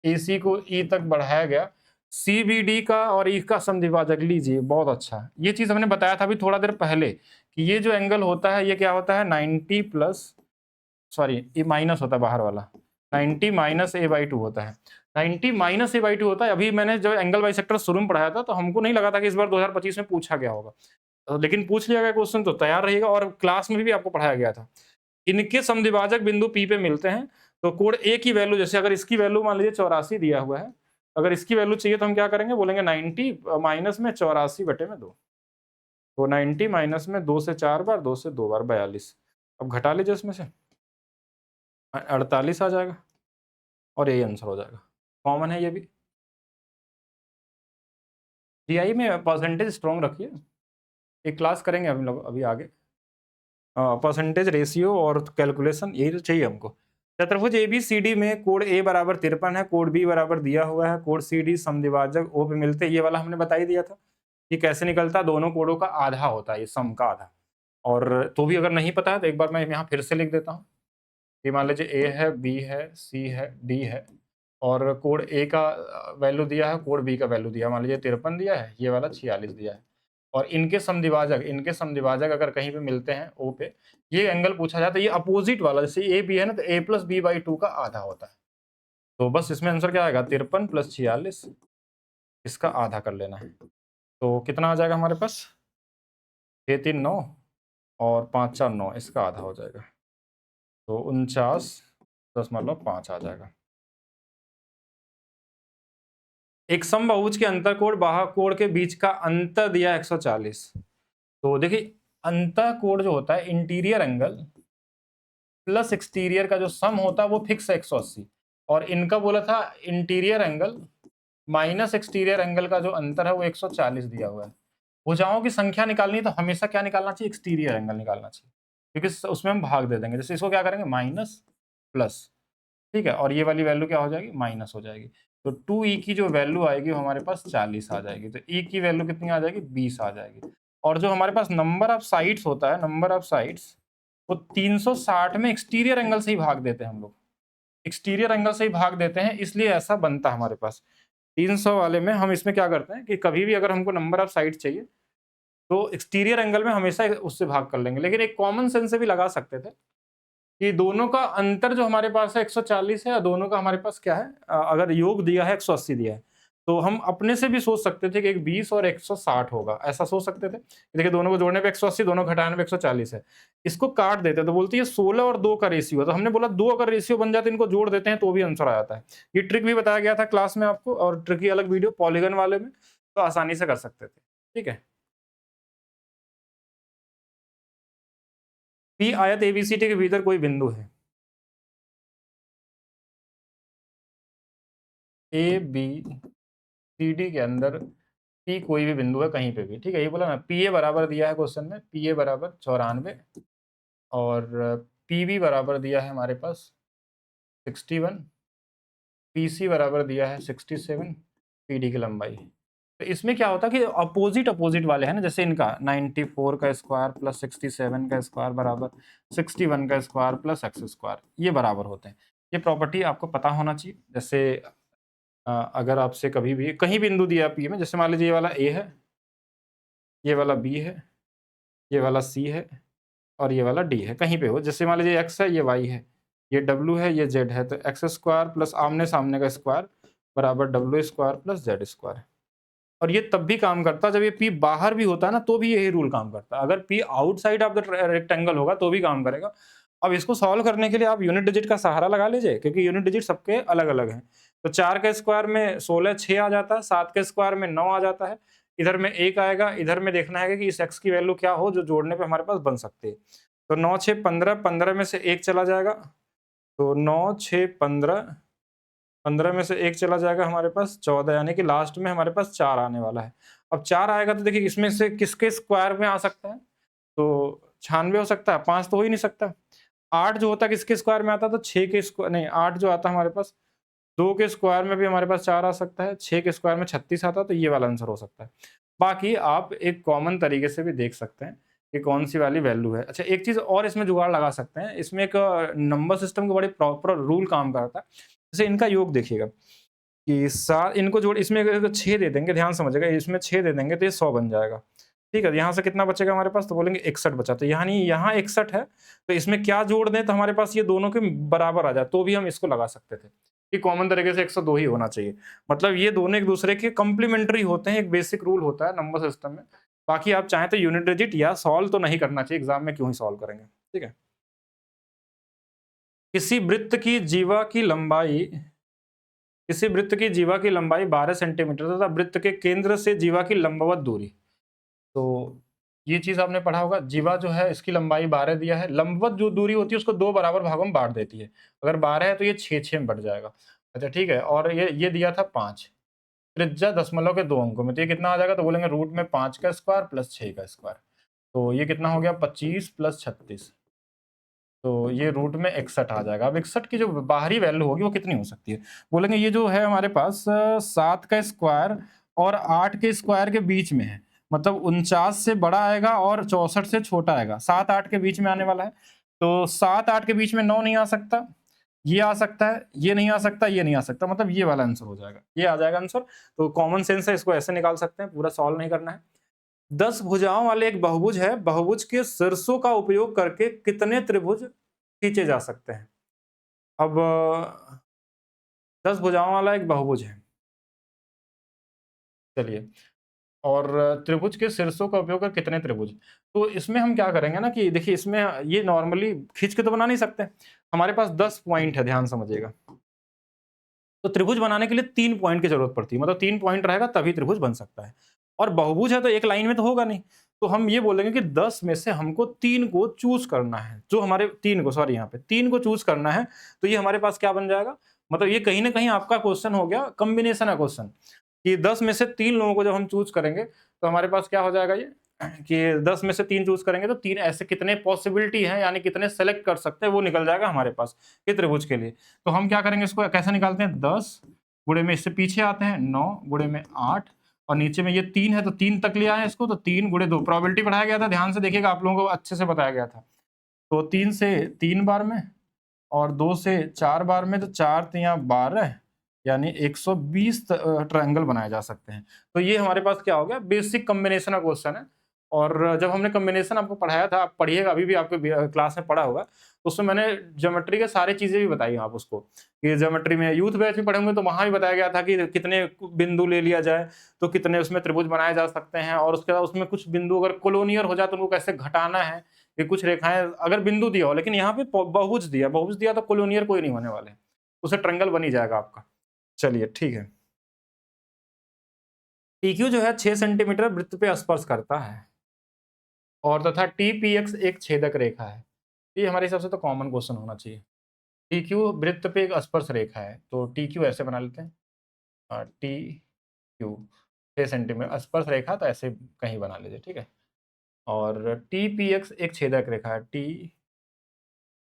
ए सी को ई तक बढ़ाया गया, सी बी डी का और ई का समद्विभाजक लीजिए, बहुत अच्छा। ये चीज हमने बताया था अभी थोड़ा देर पहले कि ये जो एंगल होता है ये क्या होता है 90 प्लस, सॉरी ये माइनस होता है बाहर वाला, 90 माइनस ए बाई 2 होता है, 90 माइनस ए बाई 2 होता है। अभी मैंने जो एंगल बाइसेक्टर शुरू में पढ़ाया था तो हमको नहीं लगा था कि इस बार 2025 में पूछा गया होगा, लेकिन पूछ लिया गया क्वेश्चन तो तैयार रहिएगा। और क्लास में भी आपको पढ़ाया गया था, इनके समद्विभाजक बिंदु पी पे मिलते हैं तो कोण ए की वैल्यू, जैसे अगर इसकी वैल्यू मान लीजिए 84 दिया हुआ है, अगर इसकी वैल्यू चाहिए तो हम क्या करेंगे, बोलेंगे 90 माइनस में 84/2, तो 90 माइनस में 2 से 4 बार, 2 से 2 बार 42। अब घटा लीजिए इसमें से 48 आ जाएगा और यही आंसर हो जाएगा, कॉमन है ये भी। जीआई में परसेंटेज स्ट्रॉन्ग रखिए, एक क्लास करेंगे हम लोग अभी आगे, परसेंटेज रेशियो और कैलकुलेशन, यही तो चाहिए हमको। चतुर्भुज ABCD में कोण A बराबर 53 है, कोण B बराबर दिया हुआ है, कोण CD समद्विभाजक O पे मिलते, ये वाला हमने बता ही दिया था कि कैसे निकलता, दोनों कोणों का आधा होता है, ये सम का आधा। और तो भी अगर नहीं पता है तो एक बार मैं यहाँ फिर से लिख देता हूँ कि मान लीजिए A है, B है, C है, D है और कोण A का वैल्यू दिया है, कोण B का वैल्यू दिया है, मान लीजिए 53 दिया है, ये वाला 46 दिया है और इनके समद्विभाजक अगर कहीं पे मिलते हैं O पे, ये एंगल पूछा जाता है, ये अपोजिट वाला, जैसे ए बी है ना तो a प्लस बी बाई 2 का आधा होता है, तो बस इसमें आंसर क्या आएगा 53 प्लस 46, इसका आधा कर लेना है। तो कितना आ जाएगा हमारे पास 6 3 9 और 5 4 9, इसका आधा हो जाएगा तो 49.5 आ जाएगा। एक समबाहुभुज के अंतःकोण बाह्य कोण के बीच का अंतर दिया 140, तो देखिए अंतःकोण जो होता है इंटीरियर एंगल प्लस एक्सटीरियर का जो सम होता है वो फिक्स है 180 और इनका बोला था interior angle minus exterior angle का जो अंतर है वो 140 दिया हुआ है। भुजाओं की संख्या निकालनी है तो हमेशा क्या निकालना चाहिए, एक्सटीरियर एंगल निकालना चाहिए, क्योंकि उसमें हम भाग दे देंगे। जैसे इसको क्या करेंगे माइनस प्लस, ठीक है, और ये वाली वैल्यू क्या हो जाएगी माइनस हो जाएगी, तो 2e की जो वैल्यू आएगी वो हमारे पास 40 आ जाएगी, तो e की वैल्यू कितनी आ जाएगी 20 आ जाएगी। और जो हमारे पास नंबर ऑफ साइड्स होता है, नंबर ऑफ साइड्स वो 360 में एक्सटीरियर एंगल से ही भाग देते हैं हम लोग, एक्सटीरियर एंगल से ही भाग देते हैं, इसलिए ऐसा बनता है हमारे पास। 300 वाले में हम इसमें क्या करते हैं कि कभी भी अगर हमको नंबर ऑफ साइड चाहिए तो एक्सटीरियर एंगल में हमेशा उससे भाग कर लेंगे, लेकिन एक कॉमन सेंस से भी लगा सकते थे कि दोनों का अंतर जो हमारे पास है 140 है और दोनों का हमारे पास क्या है, अगर योग दिया है 180 दिया है तो हम अपने से भी सोच सकते थे कि एक 20 और 160 होगा, ऐसा सोच सकते थे। देखिए दोनों को जोड़ने पे 180, दोनों घटाने पे 140 है, इसको काट देते तो बोलती है 16 और 2 का रेशियो है, तो हमने बोला 2 अगर रेशियो बन जाते इनको जोड़ देते हैं तो भी आंसर आ जाता है। ये ट्रिक भी बताया गया था क्लास में आपको, और ट्रिक की अलग वीडियो पॉलीगन वाले में, तो आसानी से कर सकते थे। ठीक है, पी आयत एबीसीडी के भीतर कोई बिंदु है, ए बी सी डी के अंदर पी कोई भी बिंदु है कहीं पे भी, ठीक है, ये बोला ना पी ए बराबर दिया है क्वेश्चन में, पी ए बराबर 94 और पी बी बराबर दिया है हमारे पास 61, पी सी बराबर दिया है 67, पी डी की लंबाई। तो इसमें क्या होता है कि अपोजिट अपोजिट वाले हैं ना, जैसे इनका 94 का स्क्वायर प्लस 67 का स्क्वायर बराबर 61 का स्क्वायर प्लस एक्स स्क्वायर, ये बराबर होते हैं। ये प्रॉपर्टी आपको पता होना चाहिए। जैसे अगर आपसे कभी भी कहीं बिंदु दिया पी में, जैसे मान लीजिए ये वाला ए है, ये वाला बी है, ये वाला सी है और ये वाला डी है, कहीं पे हो, जैसे मान लीजिए एक्स है, ये वाई है, ये डब्ल्यू है, ये जेड है, तो एक्स स्क्वायर प्लस आमने सामने का स्क्वायर बराबर W square plus Z square. और ये तब भी काम करता है जब ये पी बाहर भी होता है ना, तो भी यही रूल काम करता है। अगर P outside of the rectangle होगा तो भी काम करेगा। अब इसको सॉल्व करने के लिए आप यूनिट डिजिट का सहारा लगा लीजिए, क्योंकि यूनिट डिजिट सबके अलग अलग हैं। तो 4 के स्क्वायर में 16 6 आ जाता है, 7 के स्क्वायर में 9 आ जाता है, इधर में 1 आएगा, इधर में देखना है कि इस एक्स की वैल्यू क्या हो जो जोड़ने पे हमारे पास बन सकती है। तो 9 6 15, 15 में से 1 चला जाएगा, तो 9 6 15, 15 में से 1 चला जाएगा हमारे पास 14, यानी कि लास्ट में हमारे पास 4 आने वाला है। अब 4 आएगा तो देखिए इसमें से किसके स्क्वायर में आ सकता है, तो 96 हो सकता है, 5 तो हो ही नहीं सकता। 8 जो होता है किसके स्क्वायर में आता है, तो 6 के स्क्वायर नहीं, 8 जो आता है हमारे पास 2 के स्क्वायर में भी हमारे पास 4 आ सकता है, 6 के स्क्वायर में 36 आता है, तो ये वाला आंसर हो सकता है। बाकी आप एक कॉमन तरीके से भी देख सकते हैं कि कौन सी वाली वैल्यू है। अच्छा, एक चीज़ और इसमें जुगाड़ लगा सकते हैं, इसमें एक नंबर सिस्टम का बड़े प्रॉपर रूल काम करता है। जैसे इनका योग देखिएगा कि इनको जोड़ इसमें अगर 6 दे देंगे, ध्यान समझिएगा, इसमें 6 दे देंगे तो ये 100 बन जाएगा। ठीक है, यहाँ से कितना बचेगा हमारे पास, तो बोलेंगे 61 बचा, तो यानी यहाँ 61 है, तो इसमें क्या जोड़ दें तो हमारे पास ये दोनों के बराबर आ जाए, तो भी हम इसको लगा सकते थे कि कॉमन तरीके से 102 ही होना चाहिए। मतलब ये दोनों एक दूसरे के कंप्लीमेंट्री होते हैं, एक बेसिक रूल होता है नंबर सिस्टम में। बाकी आप चाहें तो यूनिट डिजिट या सॉल्व तो नहीं करना चाहिए, एग्जाम में क्यों ही सॉल्व करेंगे। ठीक है, किसी वृत्त की जीवा की लंबाई 12 सेंटीमीटर तथा वृत्त के केंद्र से जीवा की लंबवत दूरी, तो ये चीज आपने पढ़ा होगा। जीवा जो है इसकी लंबाई 12 दिया है, लंबवत जो दूरी होती है उसको 2 बराबर भागों में बांट देती है। अगर 12 है तो ये 6 में बढ़ जाएगा। अच्छा ठीक है, और ये दिया था 5, त्रिज्या दशमलव के 2 अंकों में, तो ये कितना आ जाएगा, तो बोलेंगे रूट में 5 का स्क्वायर प्लस 6 का स्क्वायर, तो ये कितना हो गया 25 प्लस 36, तो ये रूट में 61 आ जाएगा। अब 61 की जो बाहरी वैल्यू होगी वो कितनी हो सकती है, बोलेंगे ये जो है हमारे पास 7 का स्क्वायर और 8 के स्क्वायर के बीच में है, मतलब 49 से बड़ा आएगा और 64 से छोटा आएगा, 7 8 के बीच में आने वाला है। तो 7 8 के बीच में 9 नहीं आ सकता, ये आ सकता है, ये नहीं आ सकता, ये नहीं आ सकता, मतलब ये वाला आंसर हो जाएगा, ये आ जाएगा आंसर। तो कॉमन सेंस है, इसको ऐसे निकाल सकते हैं, पूरा सॉल्व नहीं करना है। 10 भुजाओं वाले एक बहुभुज है, बहुभुज के शीर्षों का उपयोग करके कितने त्रिभुज खींचे जा सकते हैं। अब 10 भुजाओं वाला एक बहुभुज है, चलिए, और त्रिभुज के शीर्षों का उपयोग कर कितने त्रिभुज, तो इसमें हम क्या करेंगे ना कि देखिए इसमें ये नॉर्मली खींच के तो बना नहीं सकते, हमारे पास 10 पॉइंट है, ध्यान समझिएगा। तो त्रिभुज बनाने के लिए 3 पॉइंट की जरूरत पड़ती है, मतलब 3 पॉइंट रहेगा तभी त्रिभुज बन सकता है, और बहुभुज है तो एक लाइन में तो होगा नहीं। तो हम ये बोलेंगे कि 10 में से हमको 3 को चूज करना है, जो हमारे 3 को, सॉरी यहाँ पे 3 को चूज करना है, तो ये हमारे पास क्या बन जाएगा, मतलब ये कहीं ना कहीं आपका क्वेश्चन हो गया, कॉम्बिनेशन है क्वेश्चन, कि 10 में से 3 लोगों को जब हम चूज करेंगे तो हमारे पास क्या हो जाएगा, ये कि 10 में से 3 चूज करेंगे तो 3 ऐसे कितने पॉसिबिलिटी है, यानी कितने सेलेक्ट कर सकते हैं, वो निकल जाएगा हमारे पास कि त्रिभुज के लिए। तो हम क्या करेंगे, इसको कैसे निकालते हैं, 10 गुणे में इससे पीछे आते हैं 9 गुणे में 8, और नीचे में ये 3 है तो 3 तक ले आए इसको, तो 3 गुणे 2, प्रोबेबिलिटी बढ़ाया गया था, ध्यान से देखिएगा, आप लोगों को अच्छे से बताया गया था। तो 3 से 3 बार में और 2 से 4 बार में, तो 4 तियां 12, यानी 120 ट्रायंगल बनाए जा सकते हैं। तो ये हमारे पास क्या हो गया, बेसिक कॉम्बिनेशन का क्वेश्चन है। और जब हमने कॉम्बिनेशन आपको पढ़ाया था, आप पढ़िएगा, अभी भी आपके क्लास में पढ़ा होगा, तो उसमें मैंने ज्योमेट्री के सारी चीजें भी बताई आप उसको, कि ज्योमेट्री में यूथ बैच में पढ़ेंगे तो वहां भी बताया गया था कि कितने बिंदु ले लिया जाए तो कितने उसमें त्रिभुज बनाए जा सकते हैं, और उसके बाद उसमें कुछ बिंदु अगर कोलोनियर हो जाए तो उनको कैसे घटाना है, कि कुछ रेखाएं अगर बिंदु दिया हो, लेकिन यहाँ पे बहुभुज दिया तो कोलोनियर कोई नहीं होने वाले, उसे ट्रायंगल बन ही जाएगा आपका। चलिए ठीक है, PQ जो है 6 सेंटीमीटर वृत्त पे स्पर्श करता है, और तथा TPX एक छेदक रेखा है। ये हमारे हिसाब से तो कॉमन क्वेश्चन होना चाहिए। TQ वृत्त पे एक स्पर्श रेखा है, तो TQ ऐसे बना लेते हैं, TQ 6 सेंटीमीटर स्पर्श रेखा, तो ऐसे कहीं बना लीजिए, ठीक है। और TPX एक छेदक रेखा है,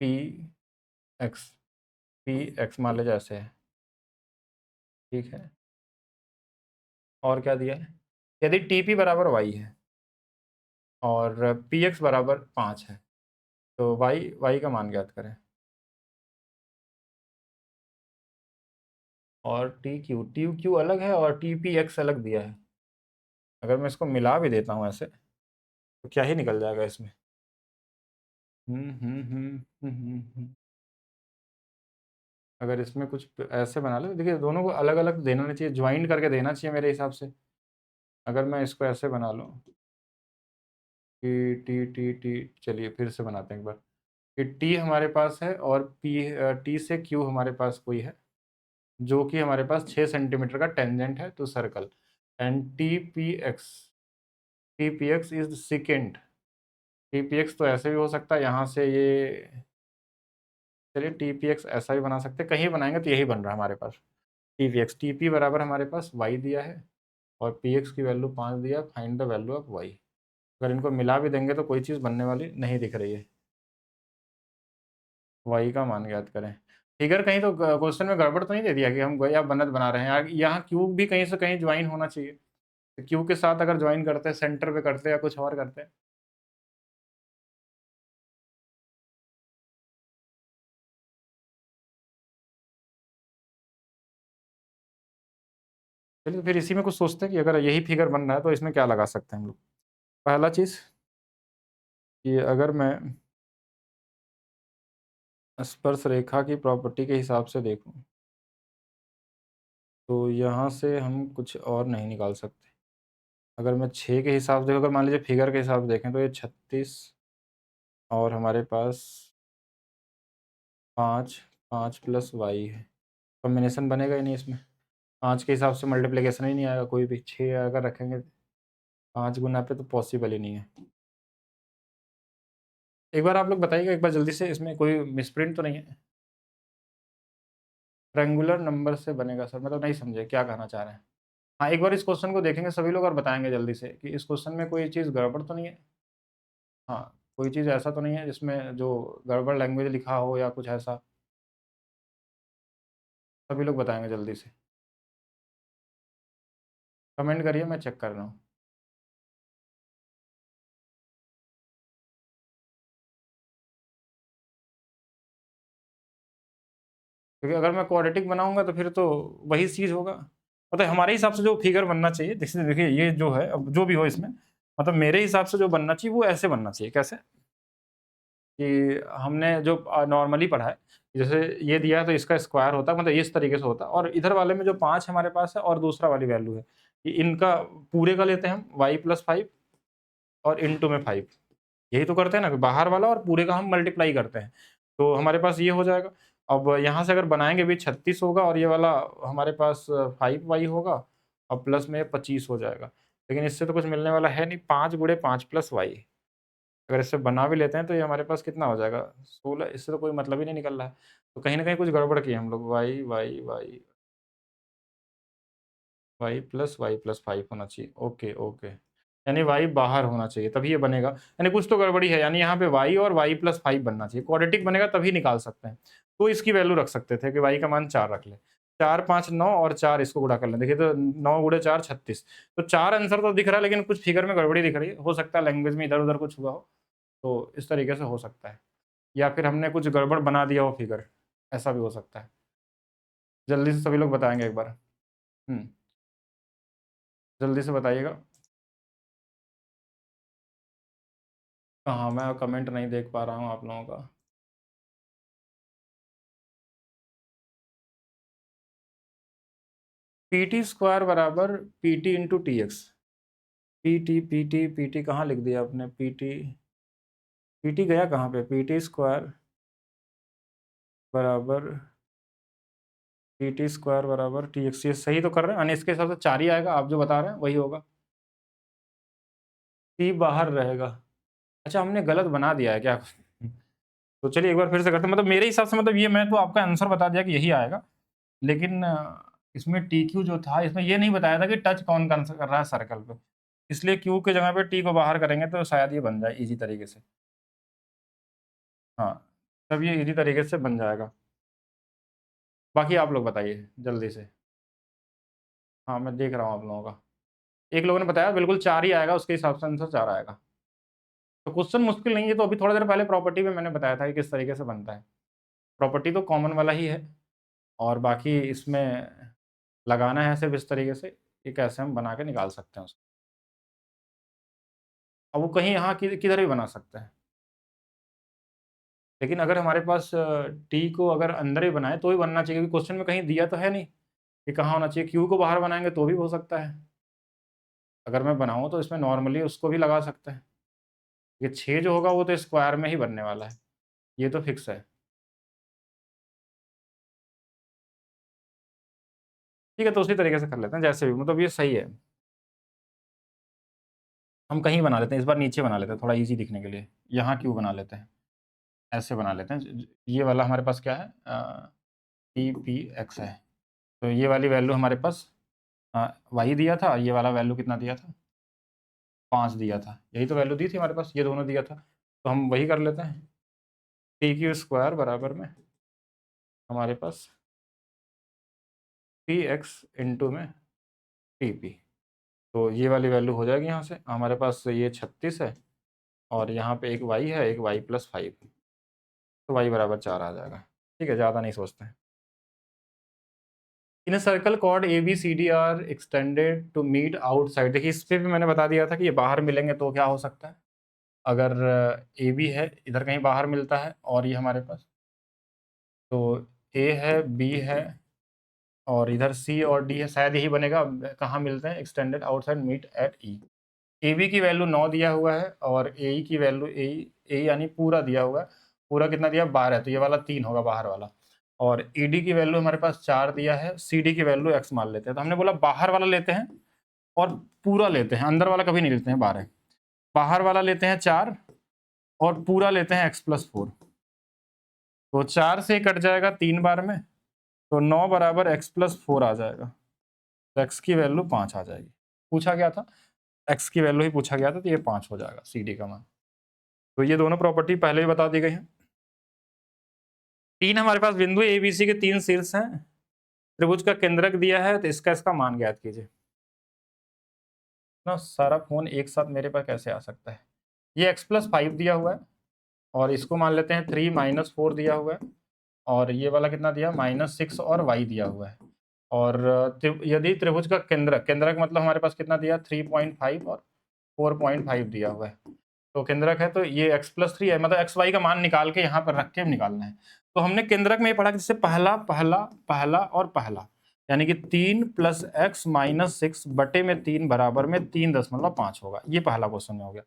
TPX, PX मान लीजिए ऐसे है, ठीक है। और क्या दिया है, यदि TP बराबर y है और PX बराबर 5 है, तो y का मान ज्ञात करें। और TQ अलग है और TPX अलग दिया है, अगर मैं इसको मिला भी देता हूँ ऐसे, तो क्या ही निकल जाएगा इसमें। अगर इसमें कुछ ऐसे बना ले, देखिए दोनों को अलग अलग देना नहीं चाहिए, ज्वाइन करके देना चाहिए मेरे हिसाब से। अगर मैं इसको ऐसे बना लूँ कि टी, चलिए फिर से बनाते हैं एक बार, कि टी हमारे पास है और टी से क्यू हमारे पास कोई है, जो कि हमारे पास 6 सेंटीमीटर का टेंजेंट है, तो circle, and T P x is second. TPX तो ऐसे भी हो सकता है, यहाँ से ये, चलिए TPX ऐसा भी बना सकते हैं, कहीं बनाएंगे तो यही बन रहा है हमारे पास, TPX। TP बराबर हमारे पास y दिया है और PX की वैल्यू 5 दिया, find the value of y। अगर इनको मिला भी देंगे तो कोई चीज़ बनने वाली नहीं दिख रही है, y का मान ज्ञात करें। फिगर कहीं तो क्वेश्चन में गड़बड़ तो नहीं दे दिया कि हम या बनत बना रहे हैं, यहाँ क्यूब भी कहीं से कहीं ज्वाइन होना चाहिए, तो क्यू के साथ अगर ज्वाइन करते हैं, सेंटर पे करते हैं या कुछ और करते हैं, चलिए फिर इसी में कुछ सोचते हैं कि अगर यही फिगर बन रहा है तो इसमें क्या लगा सकते हैं हम लोग। पहला चीज़ कि अगर मैं स्पर्श रेखा की प्रॉपर्टी के हिसाब से देखूँ, तो यहाँ से हम कुछ और नहीं निकाल सकते। अगर मैं 6 के हिसाब से, अगर मान लीजिए फिगर के हिसाब से देखें तो ये 36 और हमारे पास 5, 5 प्लस वाई है। कॉम्बिनेशन बनेगा ही नहीं इसमें। 5 के हिसाब से मल्टीप्लिकेशन ही नहीं आएगा कोई भी। 6 अगर रखेंगे 5 गुना पे तो पॉसिबल ही नहीं है। एक बार आप लोग बताइएगा एक बार जल्दी से, इसमें कोई मिसप्रिंट तो नहीं है? ट्रायंगुलर नंबर से बनेगा सर, मतलब नहीं समझे क्या कहना चाह रहे हैं? हाँ, एक बार इस क्वेश्चन को देखेंगे सभी लोग और बताएंगे जल्दी से कि इस क्वेश्चन में कोई चीज़ गड़बड़ तो नहीं है? हाँ, कोई चीज़ ऐसा तो नहीं है जिसमें जो गड़बड़ लैंग्वेज लिखा हो या कुछ ऐसा? सभी लोग बताएंगे जल्दी से। कमेंट करिए, मैं चेक कर रहा हूँ। क्योंकि अगर मैं क्वाड्रेटिक बनाऊंगा तो फिर तो वही चीज़ होगा। मतलब हमारे हिसाब से जो फिगर बनना चाहिए, जैसे देखिए ये जो है, अब जो भी हो इसमें, मतलब मेरे हिसाब से जो बनना चाहिए वो ऐसे बनना चाहिए। कैसे? कि हमने जो नॉर्मली पढ़ा है, जैसे ये दिया है तो इसका स्क्वायर होता है, मतलब इस तरीके से होता है, और इधर वाले में जो 5 हमारे पास है और दूसरा वाली वैल्यू है, कि इनका पूरे का लेते हैं हम y+5 और इनटू में 5। यही तो करते हैं ना, बाहर वाला और पूरे का हम मल्टीप्लाई करते हैं, तो हमारे पास ये हो जाएगा। अब यहाँ से अगर बनाएँगे भी 36 होगा और ये वाला हमारे पास 5y होगा और प्लस में 25 हो जाएगा। लेकिन इससे तो कुछ मिलने वाला है नहीं, 5 गुणे 5 प्लस वाई। अगर इससे बना भी लेते हैं तो ये हमारे पास कितना हो जाएगा? 16। इससे तो कोई मतलब ही नहीं निकल रहा है। तो कहीं न कहीं कुछ गड़बड़ किए हम लोग। y प्लस 5 होना चाहिए। Okay, okay. यानी y बाहर होना चाहिए तभी ये बनेगा। यानी कुछ तो गड़बड़ी है, यानी यहाँ पे y और y+5 बनना चाहिए। क्वाड्रेटिक बनेगा तभी निकाल सकते हैं। तो इसकी वैल्यू रख सकते थे कि y का मान 4 रख लें। 4, 5, 9 और 4 इसको गुणा कर लें। देखिए तो 9 गुणे 4 36। तो 4 आंसर तो दिख रहा है, लेकिन कुछ फिगर में गड़बड़ी दिख रही है। हो सकता है लैंग्वेज में इधर-उधर कुछ हुआ हो। तो इस तरीके से हो सकता है। या फिर हमने कुछ गड़बड़ बना दिया हो फिगर, ऐसा भी हो सकता है। जल्दी से सभी लोग बताएँगे एक बार। हुँ, जल्दी से बताइएगा। हाँ, मैं कमेंट नहीं देख पा रहा हूँ आप लोगों का। पीटी स्क्वायर बराबर PT into T x. PT कहाँ लिख दिया आपने? पीटी गया कहाँ पे? पीटी स्क्वायर बराबर टी एक्स। ये सही तो कर रहे हैं, यानी इसके हिसाब से 4 ही आएगा। आप जो बता रहे हैं वही होगा। टी बाहर रहेगा। अच्छा, हमने गलत बना दिया है क्या? तो चलिए एक बार फिर से करते हैं। मतलब मेरे हिसाब से, मतलब ये मैं तो आपका आंसर बता दिया कि यही आएगा। लेकिन इसमें टी क्यू जो था, इसमें ये नहीं बताया था कि टच कौन कर रहा है सर्कल पे। इसलिए क्यू की जगह पे टी को बाहर करेंगे तो शायद ये बन जाए इजी तरीके से। हाँ, तब ये इजी तरीके से बन जाएगा। बाकी आप लोग बताइए जल्दी से। हाँ, मैं देख रहा हूँ आप लोगों का। एक लोगों ने बताया बिल्कुल 4 ही आएगा, उसके हिसाब से आंसर 4 आएगा। तो क्वेश्चन मुश्किल नहीं है, तो अभी थोड़ी देर पहले प्रॉपर्टी में मैंने बताया था कि किस तरीके से बनता है। प्रॉपर्टी तो कॉमन वाला ही है, और बाकी इसमें लगाना है सिर्फ इस तरीके से कि कैसे हम बना के निकाल सकते हैं उसको। अब वो कहीं यहाँ किधर भी बना सकते हैं। लेकिन अगर हमारे पास टी को अगर अंदर ही बनाए तो ही बनना चाहिए, क्योंकि क्वेश्चन में कहीं दिया तो है नहीं कि कहाँ होना चाहिए। क्यू को बाहर बनाएँगे तो भी हो सकता है। अगर मैं बनाऊँ तो इसमें नॉर्मली उसको भी लगा सकते हैं। ये 6 जो होगा वो तो स्क्वायर में ही बनने वाला है, ये तो फिक्स है। ठीक है, तो उसी तरीके से कर लेते हैं जैसे भी, मतलब ये सही है। हम कहीं बना लेते हैं, इस बार नीचे बना लेते हैं थोड़ा ईज़ी दिखने के लिए। यहाँ क्यू बना लेते हैं, ऐसे बना लेते हैं। ये वाला हमारे पास क्या है? TPX है। तो ये वाली वैल्यू हमारे पास y दिया था, और ये वाला वैल्यू कितना दिया था? 5 दिया था। यही तो वैल्यू दी थी हमारे पास, ये दोनों दिया था। तो हम वही कर लेते हैं। TQ स्क्वायर बराबर में हमारे पास PX इंटू में TP। तो ये वाली वैल्यू हो जाएगी यहाँ से। हमारे पास ये 36 है और यहाँ पे एक y है, एक y+5। तो y बराबर 4 आ जाएगा। ठीक है, ज़्यादा नहीं सोचते हैं। In circle chord ABCD are extended to meet outside. देखिए इस पे भी मैंने बता दिया था कि ये बाहर मिलेंगे तो क्या हो सकता है, अगर AB है इधर कहीं बाहर मिलता है और ये हमारे पास, तो A है, B है और इधर C और D है, शायद यही बनेगा। अब कहाँ मिलते हैं, extended outside meet at E। AB की वैल्यू 9 दिया हुआ है और AE की वैल्यू A यानी पूरा दिया हुआ है, पूरा कितना दिया 12, तो ये वाला 3 होगा बाहर वाला। और ED की वैल्यू हमारे पास 4 दिया है, CD की वैल्यू x मान लेते हैं। तो हमने बोला बाहर वाला लेते हैं और पूरा लेते हैं, अंदर वाला कभी नहीं लेते हैं 12। बाहर वाला लेते हैं 4 और पूरा लेते हैं x+4। तो 4 से कट जाएगा 3 बार में, तो 9 बराबर x+4 आ जाएगा। तो x की वैल्यू 5 आ जाएगी। पूछा गया था, x की वैल्यू ही पूछा गया था, तो ये 5 हो जाएगा CD का मान। तो ये दोनों प्रॉपर्टी पहले ही बता दी गई है। 3 हमारे पास बिंदु ABC के 3 शीर्ष हैं, त्रिभुज का केंद्रक दिया है, तो इसका मान ज्ञात कीजिए। ना सारा फोन एक साथ मेरे पास कैसे आ सकता है। ये x+5 दिया हुआ है और इसको मान लेते हैं 3 - 4 दिया हुआ है, और ये वाला कितना दिया -6 और y दिया हुआ है। और यदि त्रिभुज का केंद्रक मतलब हमारे पास कितना दिया 3.5 और 4.5 दिया हुआ है, तो केंद्रक है, तो ये x+3 है, मतलब xy का मान निकाल के यहाँ पर रख के निकालना है। तो हमने केंद्रक में ये पढ़ा कि जैसे पहला पहला पहला और पहला, यानी कि 3 + x - 6 बटे में 3 बराबर में 3.5 होगा। ये पहला क्वेश्चन में हो गया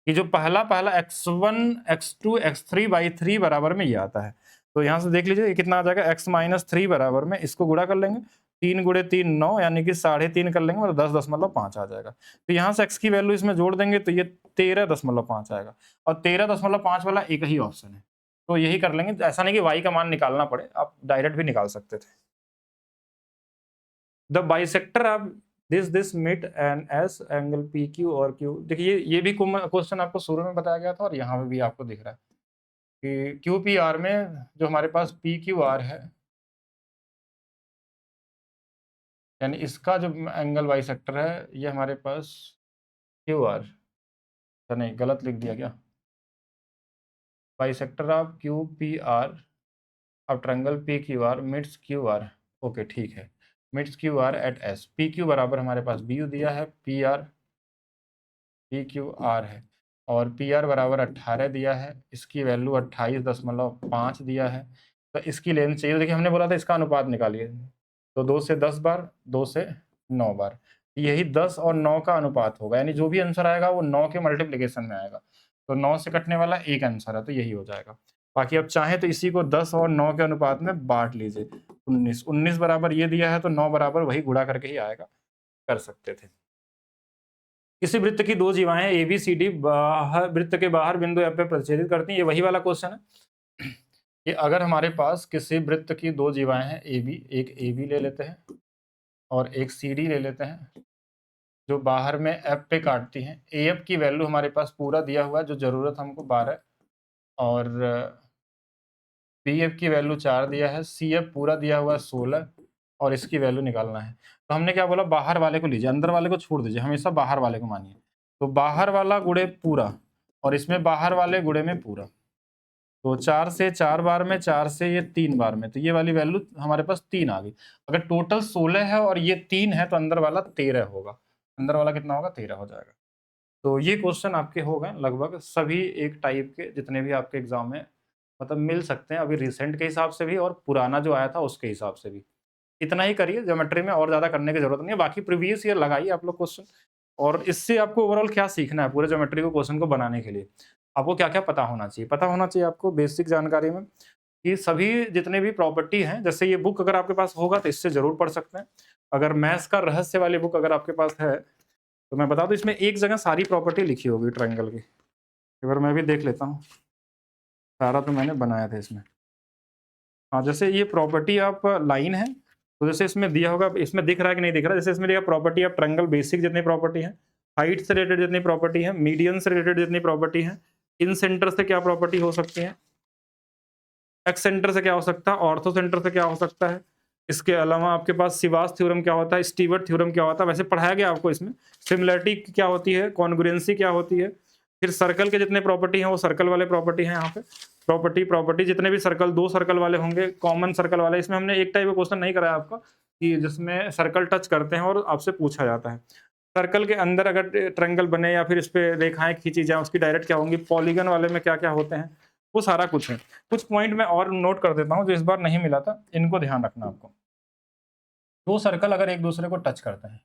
कि जो पहला x1 x2 x3/3 बराबर में ये आता है। तो यहाँ से देख लीजिए ये कितना आ जाएगा, x - 3 बराबर में, इसको गुणा कर लेंगे, 3 × 3 9, यानी कि 3.5 कर लेंगे, मतलब 10.5 आ जाएगा। तो यहाँ से x की वैल्यू इसमें जोड़ देंगे तो ये 13.5 आएगा, और 13.5 वाला एक ही ऑप्शन है, तो यही कर लेंगे। ऐसा नहीं कि y का मान निकालना पड़े, आप डायरेक्ट भी निकाल सकते थे। The bisector of this mid and S angle PQ और Q। देखिए ये भी क्वेश्चन आपको शुरू में बताया गया था और यहाँ पे भी आपको दिख रहा है कि QPR में जो हमारे पास PQR है, यानी इसका जो एंगल बाइसेक्टर है ये हमारे पास QR, नहीं गलत लिख दिया क्या, bisector of QPR of triangle PQR meets QR। Okay ठीक है, meets QR at S। PQ बराबर हमारे पास BU दिया है, PQR है, और PR बराबर 18 दिया है, इसकी वैल्यू 28.5 दिया है। तो इसकी लेंथ चाहिए, देखिए हमने बोला था इसका अनुपात निकालिए, तो 2 से 10 बार, 2 से 9 बार, यही 10 और 9 का अनुपात होगा, यानी जो भी आंसर आएगा वो 9 के मल्टीप्लिकेशन में आएगा। तो 9 से कटने वाला एक आंसर है, तो यही हो जाएगा। बाकी अब चाहें तो इसी को 10 और 9 के अनुपात में बांट लीजिए, 19 बराबर ये दिया है, तो 9 बराबर वही गुणा करके ही आएगा, कर सकते थे। किसी वृत्त की दो जीवाएं ABCD वृत्त के बाहर बिंदु F पे प्रतिच्छेदित करती हैं, ये वही वाला क्वेश्चन है कि अगर हमारे पास किसी वृत्त की दो जीवाएं हैं AB, एक AB ले लेते हैं और एक CD ले लेते हैं, जो बाहर में F पे काटती हैं। AF की वैल्यू हमारे पास पूरा दिया हुआ है, जो जरूरत हमको 12, और BF की वैल्यू 4 दिया है, CF पूरा दिया हुआ है 16, और इसकी वैल्यू निकालना है। तो हमने क्या बोला, बाहर वाले को लीजिए, अंदर वाले को छोड़ दीजिए, हमेशा बाहर वाले को मानिए। तो बाहर वाला गुणे पूरा, और इसमें बाहर वाले गुणे में पूरा, तो 4 से 4 बार में, 4 से ये 3 बार में, तो ये वाली वैल्यू हमारे पास 3 आ गई। अगर टोटल 16 है और ये 3 है, तो अंदर वाला 13 होगा। अंदर वाला कितना होगा, 13 हो जाएगा। तो ये क्वेश्चन आपके हो गए लगभग सभी एक टाइप के, जितने भी आपके एग्जाम में मतलब मिल सकते हैं, अभी रिसेंट के हिसाब से भी और पुराना जो आया था उसके हिसाब से भी। इतना ही करिए, ज्योमेट्री में और ज़्यादा करने की जरूरत नहीं है। बाकी प्रीवियस ईयर लगाइए आप लोग क्वेश्चन, और इससे आपको ओवरऑल क्या सीखना है पूरे ज्योमेट्री को क्वेश्चन को बनाने के लिए, आपको क्या क्या पता होना चाहिए। पता होना चाहिए आपको बेसिक जानकारी में कि सभी जितने भी प्रॉपर्टी हैं, जैसे ये बुक अगर आपके पास होगा तो इससे जरूर पढ़ सकते हैं। अगर मैथ्स का रहस्य वाली बुक अगर आपके पास है तो मैं बता दूं, इसमें एक जगह सारी प्रॉपर्टी लिखी होगी ट्रायंगल की। एक बार मैं भी देख लेता हूँ, सारा तो मैंने बनाया था इसमें। हाँ, जैसे ये प्रॉपर्टी ऑफ लाइन है, तो जैसे इसमें दिया होगा, इसमें दिख रहा है कि नहीं दिख रहा है, जैसे इसमें दिया प्रॉपर्टी ऑफ ट्रायंगल बेसिक जितनी प्रॉपर्टी है, हाइट से रिलेटेड जितनी प्रॉपर्टी है, मीडियन से रिलेटेड जितनी प्रॉपर्टी है, इन सेंटर से क्या प्रॉपर्टी हो सकती है, एक्स सेंटर से क्या हो सकता है, ऑर्थो सेंटर से क्या हो सकता है, इसके अलावा आपके पास सिवास थ्योरम क्या होता है, स्टीवर्ट थ्योरम क्या होता है, वैसे पढ़ाया गया आपको इसमें। सिमिलरिटी क्या होती है, कॉन्ग्रुएंसी क्या होती है, फिर सर्कल के जितने प्रॉपर्टी हैं वो सर्कल वाले प्रॉपर्टी हैं यहाँ पे। प्रॉपर्टी जितने भी सर्कल, 2 सर्कल वाले होंगे, कॉमन सर्कल वाले, इसमें हमने एक टाइप का क्वेश्चन नहीं कराया आपका, कि जिसमें सर्कल टच करते हैं और आपसे पूछा जाता है। सर्कल के अंदर अगर ट्रायंगल बने या फिर इस पे रेखाएँ खींची जाएँ, उसकी डायरेक्ट क्या होंगी, पॉलीगन वाले में क्या-क्या होते हैं, वो सारा कुछ है। कुछ पॉइंट मैं और नोट कर देता हूँ जो इस बार नहीं मिला था, इनको ध्यान रखना आपको। 2 सर्कल अगर एक-दूसरे को टच करते हैं,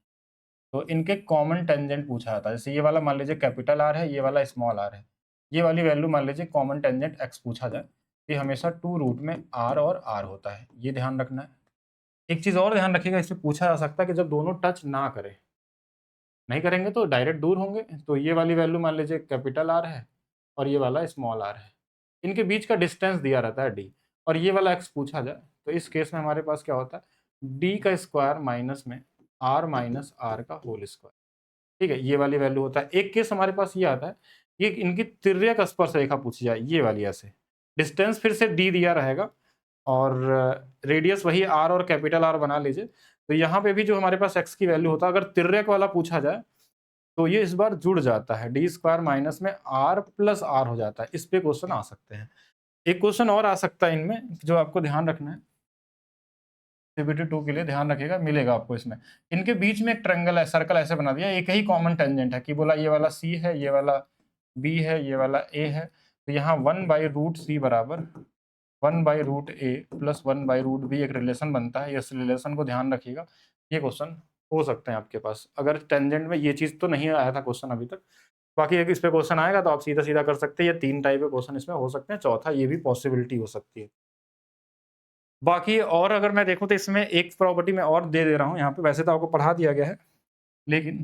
तो इनके कॉमन टेंजेंट पूछा जाता है। जैसे ये वाला मान लीजिए कैपिटल R है, ये वाला स्मॉल r है। ये वाली वैल्यू मान लीजिए कॉमन टेंजेंट x पूछा जाए, ये हमेशा 2 रूट में r और r होता है, ये ध्यान रखना है। एक चीज़ और ध्यान रखिएगा, इसमें पूछा जा सकता है कि जब दोनों टच ना करें, नहीं करेंगे तो डायरेक्ट दूर होंगे, तो ये वाली वैल्यू मान लीजिए कैपिटल R है और ये वाला स्मॉल r है। इनके बीच का डिस्टेंस दिया रहता है d और ये वाला x पूछा जाए, तो इस केस में हमारे पास क्या होता है, d का स्क्वायर माइनस में r माइनस r का होल स्क्वायर। ठीक है, ये वाली वैल्यू होता है। एक केस हमारे पास ये आता है कि इनकी तिर्यक स्पर्श रेखा पूछी जाए, ये वाली ऐसे। डिस्टेंस फिर से d दिया रहेगा और रेडियस वही r और कैपिटल R बना लीजिए। तो यहाँ पे भी जो हमारे पास x की वैल्यू होता है, अगर तिर्यक वाला पूछा जाए, तो ये इस बार जुड़ जाता है, डी स्क्वायर माइनस में r प्लस r हो जाता है। इस पे क्वेश्चन आ सकते हैं। एक क्वेश्चन और आ सकता है इनमें, जो आपको ध्यान रखना है, सीबीटी 2 के लिए ध्यान रखिएगा, मिलेगा आपको इसमें। इनके बीच में एक ट्रायंगल है, सर्कल ऐसे बना दिया, एक ही कॉमन टेंजेंट है कि बोला ये वाला C है, ये वाला B है, ये वाला A है। तो यहाँ 1/√C बराबर 1/√A प्लस 1/√B एक रिलेशन बनता है। इस रिलेशन को ध्यान रखिएगा। ये क्वेश्चन हो सकते हैं आपके पास, अगर टेंजेंट में ये चीज़ तो नहीं आया था क्वेश्चन अभी तक। बाकी अगर इस पे क्वेश्चन आएगा तो आप सीधा-सीधा कर सकते हैं। ये 3 टाइप के क्वेश्चन इसमें हो सकते हैं, चौथा ये भी पॉसिबिलिटी हो सकती है। बाकी और अगर मैं देखूँ तो इसमें एक प्रॉपर्टी मैं और दे रहा हूँ यहाँ पे, वैसे तो आपको पढ़ा दिया गया है, लेकिन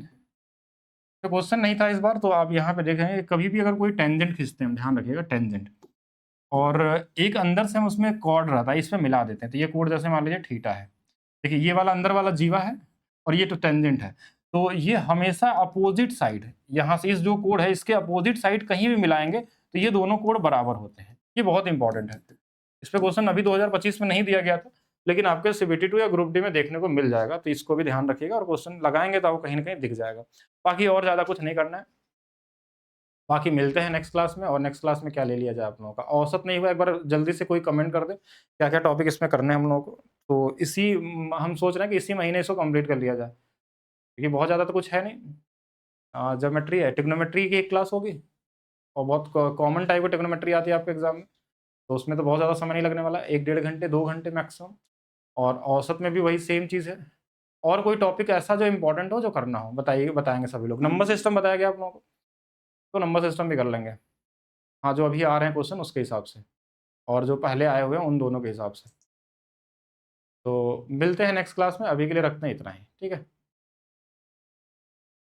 तो क्वेश्चन नहीं था इस बार, तो आप यहाँ पे देखेंगे कभी भी अगर कोई टेंजेंट खींचते हैं, ध्यान रखिएगा टेंजेंट, और एक अंदर से हम उसमें कॉर्ड रहता है, इसमें मिला देते हैं। तो ये कोड जैसे मान लीजिए थीटा है। देखिए ये वाला अंदर वाला जीवा है और ये तो टेंजेंट है। तो ये हमेशा अपोजिट साइड, यहाँ से इस जो कोड है इसके अपोजिट साइड कहीं भी मिलाएँगे तो ये दोनों कोड बराबर होते हैं। ये बहुत इंपॉर्टेंट है। इस पे क्वेश्चन अभी 2025 में नहीं दिया गया था, लेकिन आपके सीबीटी 2 या ग्रुप डी में देखने को मिल जाएगा, तो इसको भी ध्यान रखिएगा और क्वेश्चन लगाएँगे तो आपको कहीं न कहीं दिख जाएगा। बाकी और ज़्यादा कुछ नहीं करना है। बाकी मिलते हैं नेक्स्ट क्लास में, और नेक्स्ट क्लास में क्या ले लिया जाए आप लोगों का। औसत नहीं हुआ एक बार जल्दी से कोई कमेंट कर दे, क्या-क्या टॉपिक इसमें करने हैं हम लोगों को। तो हम सोच रहे हैं कि इसी महीने इसको कंप्लीट कर लिया जाए, क्योंकि बहुत ज़्यादा तो कुछ है नहीं। ज्योमेट्री है, ट्रिग्नोमेट्री की एक क्लास होगी और बहुत कॉमन टाइप की ट्रिग्नोमेट्री आती है आपके एग्जाम में, तो उसमें तो बहुत ज़्यादा समय नहीं लगने वाला है, 1 डेढ़ घंटे 2 घंटे मैक्सिमम। और औसत में भी वही सेम चीज़ है। और कोई टॉपिक ऐसा जो इम्पोर्टेंट हो, जो करना हो, बताइए, बताएँगे सभी लोग। नंबर सिस्टम बताया गया आप लोगों को, तो नंबर सिस्टम भी कर लेंगे। हाँ, जो अभी आ रहे हैं क्वेश्चन उसके हिसाब से, और जो पहले आए हुए हैं उन दोनों के हिसाब से। तो मिलते हैं नेक्स्ट क्लास में, अभी के लिए रखते हैं इतना ही, ठीक है?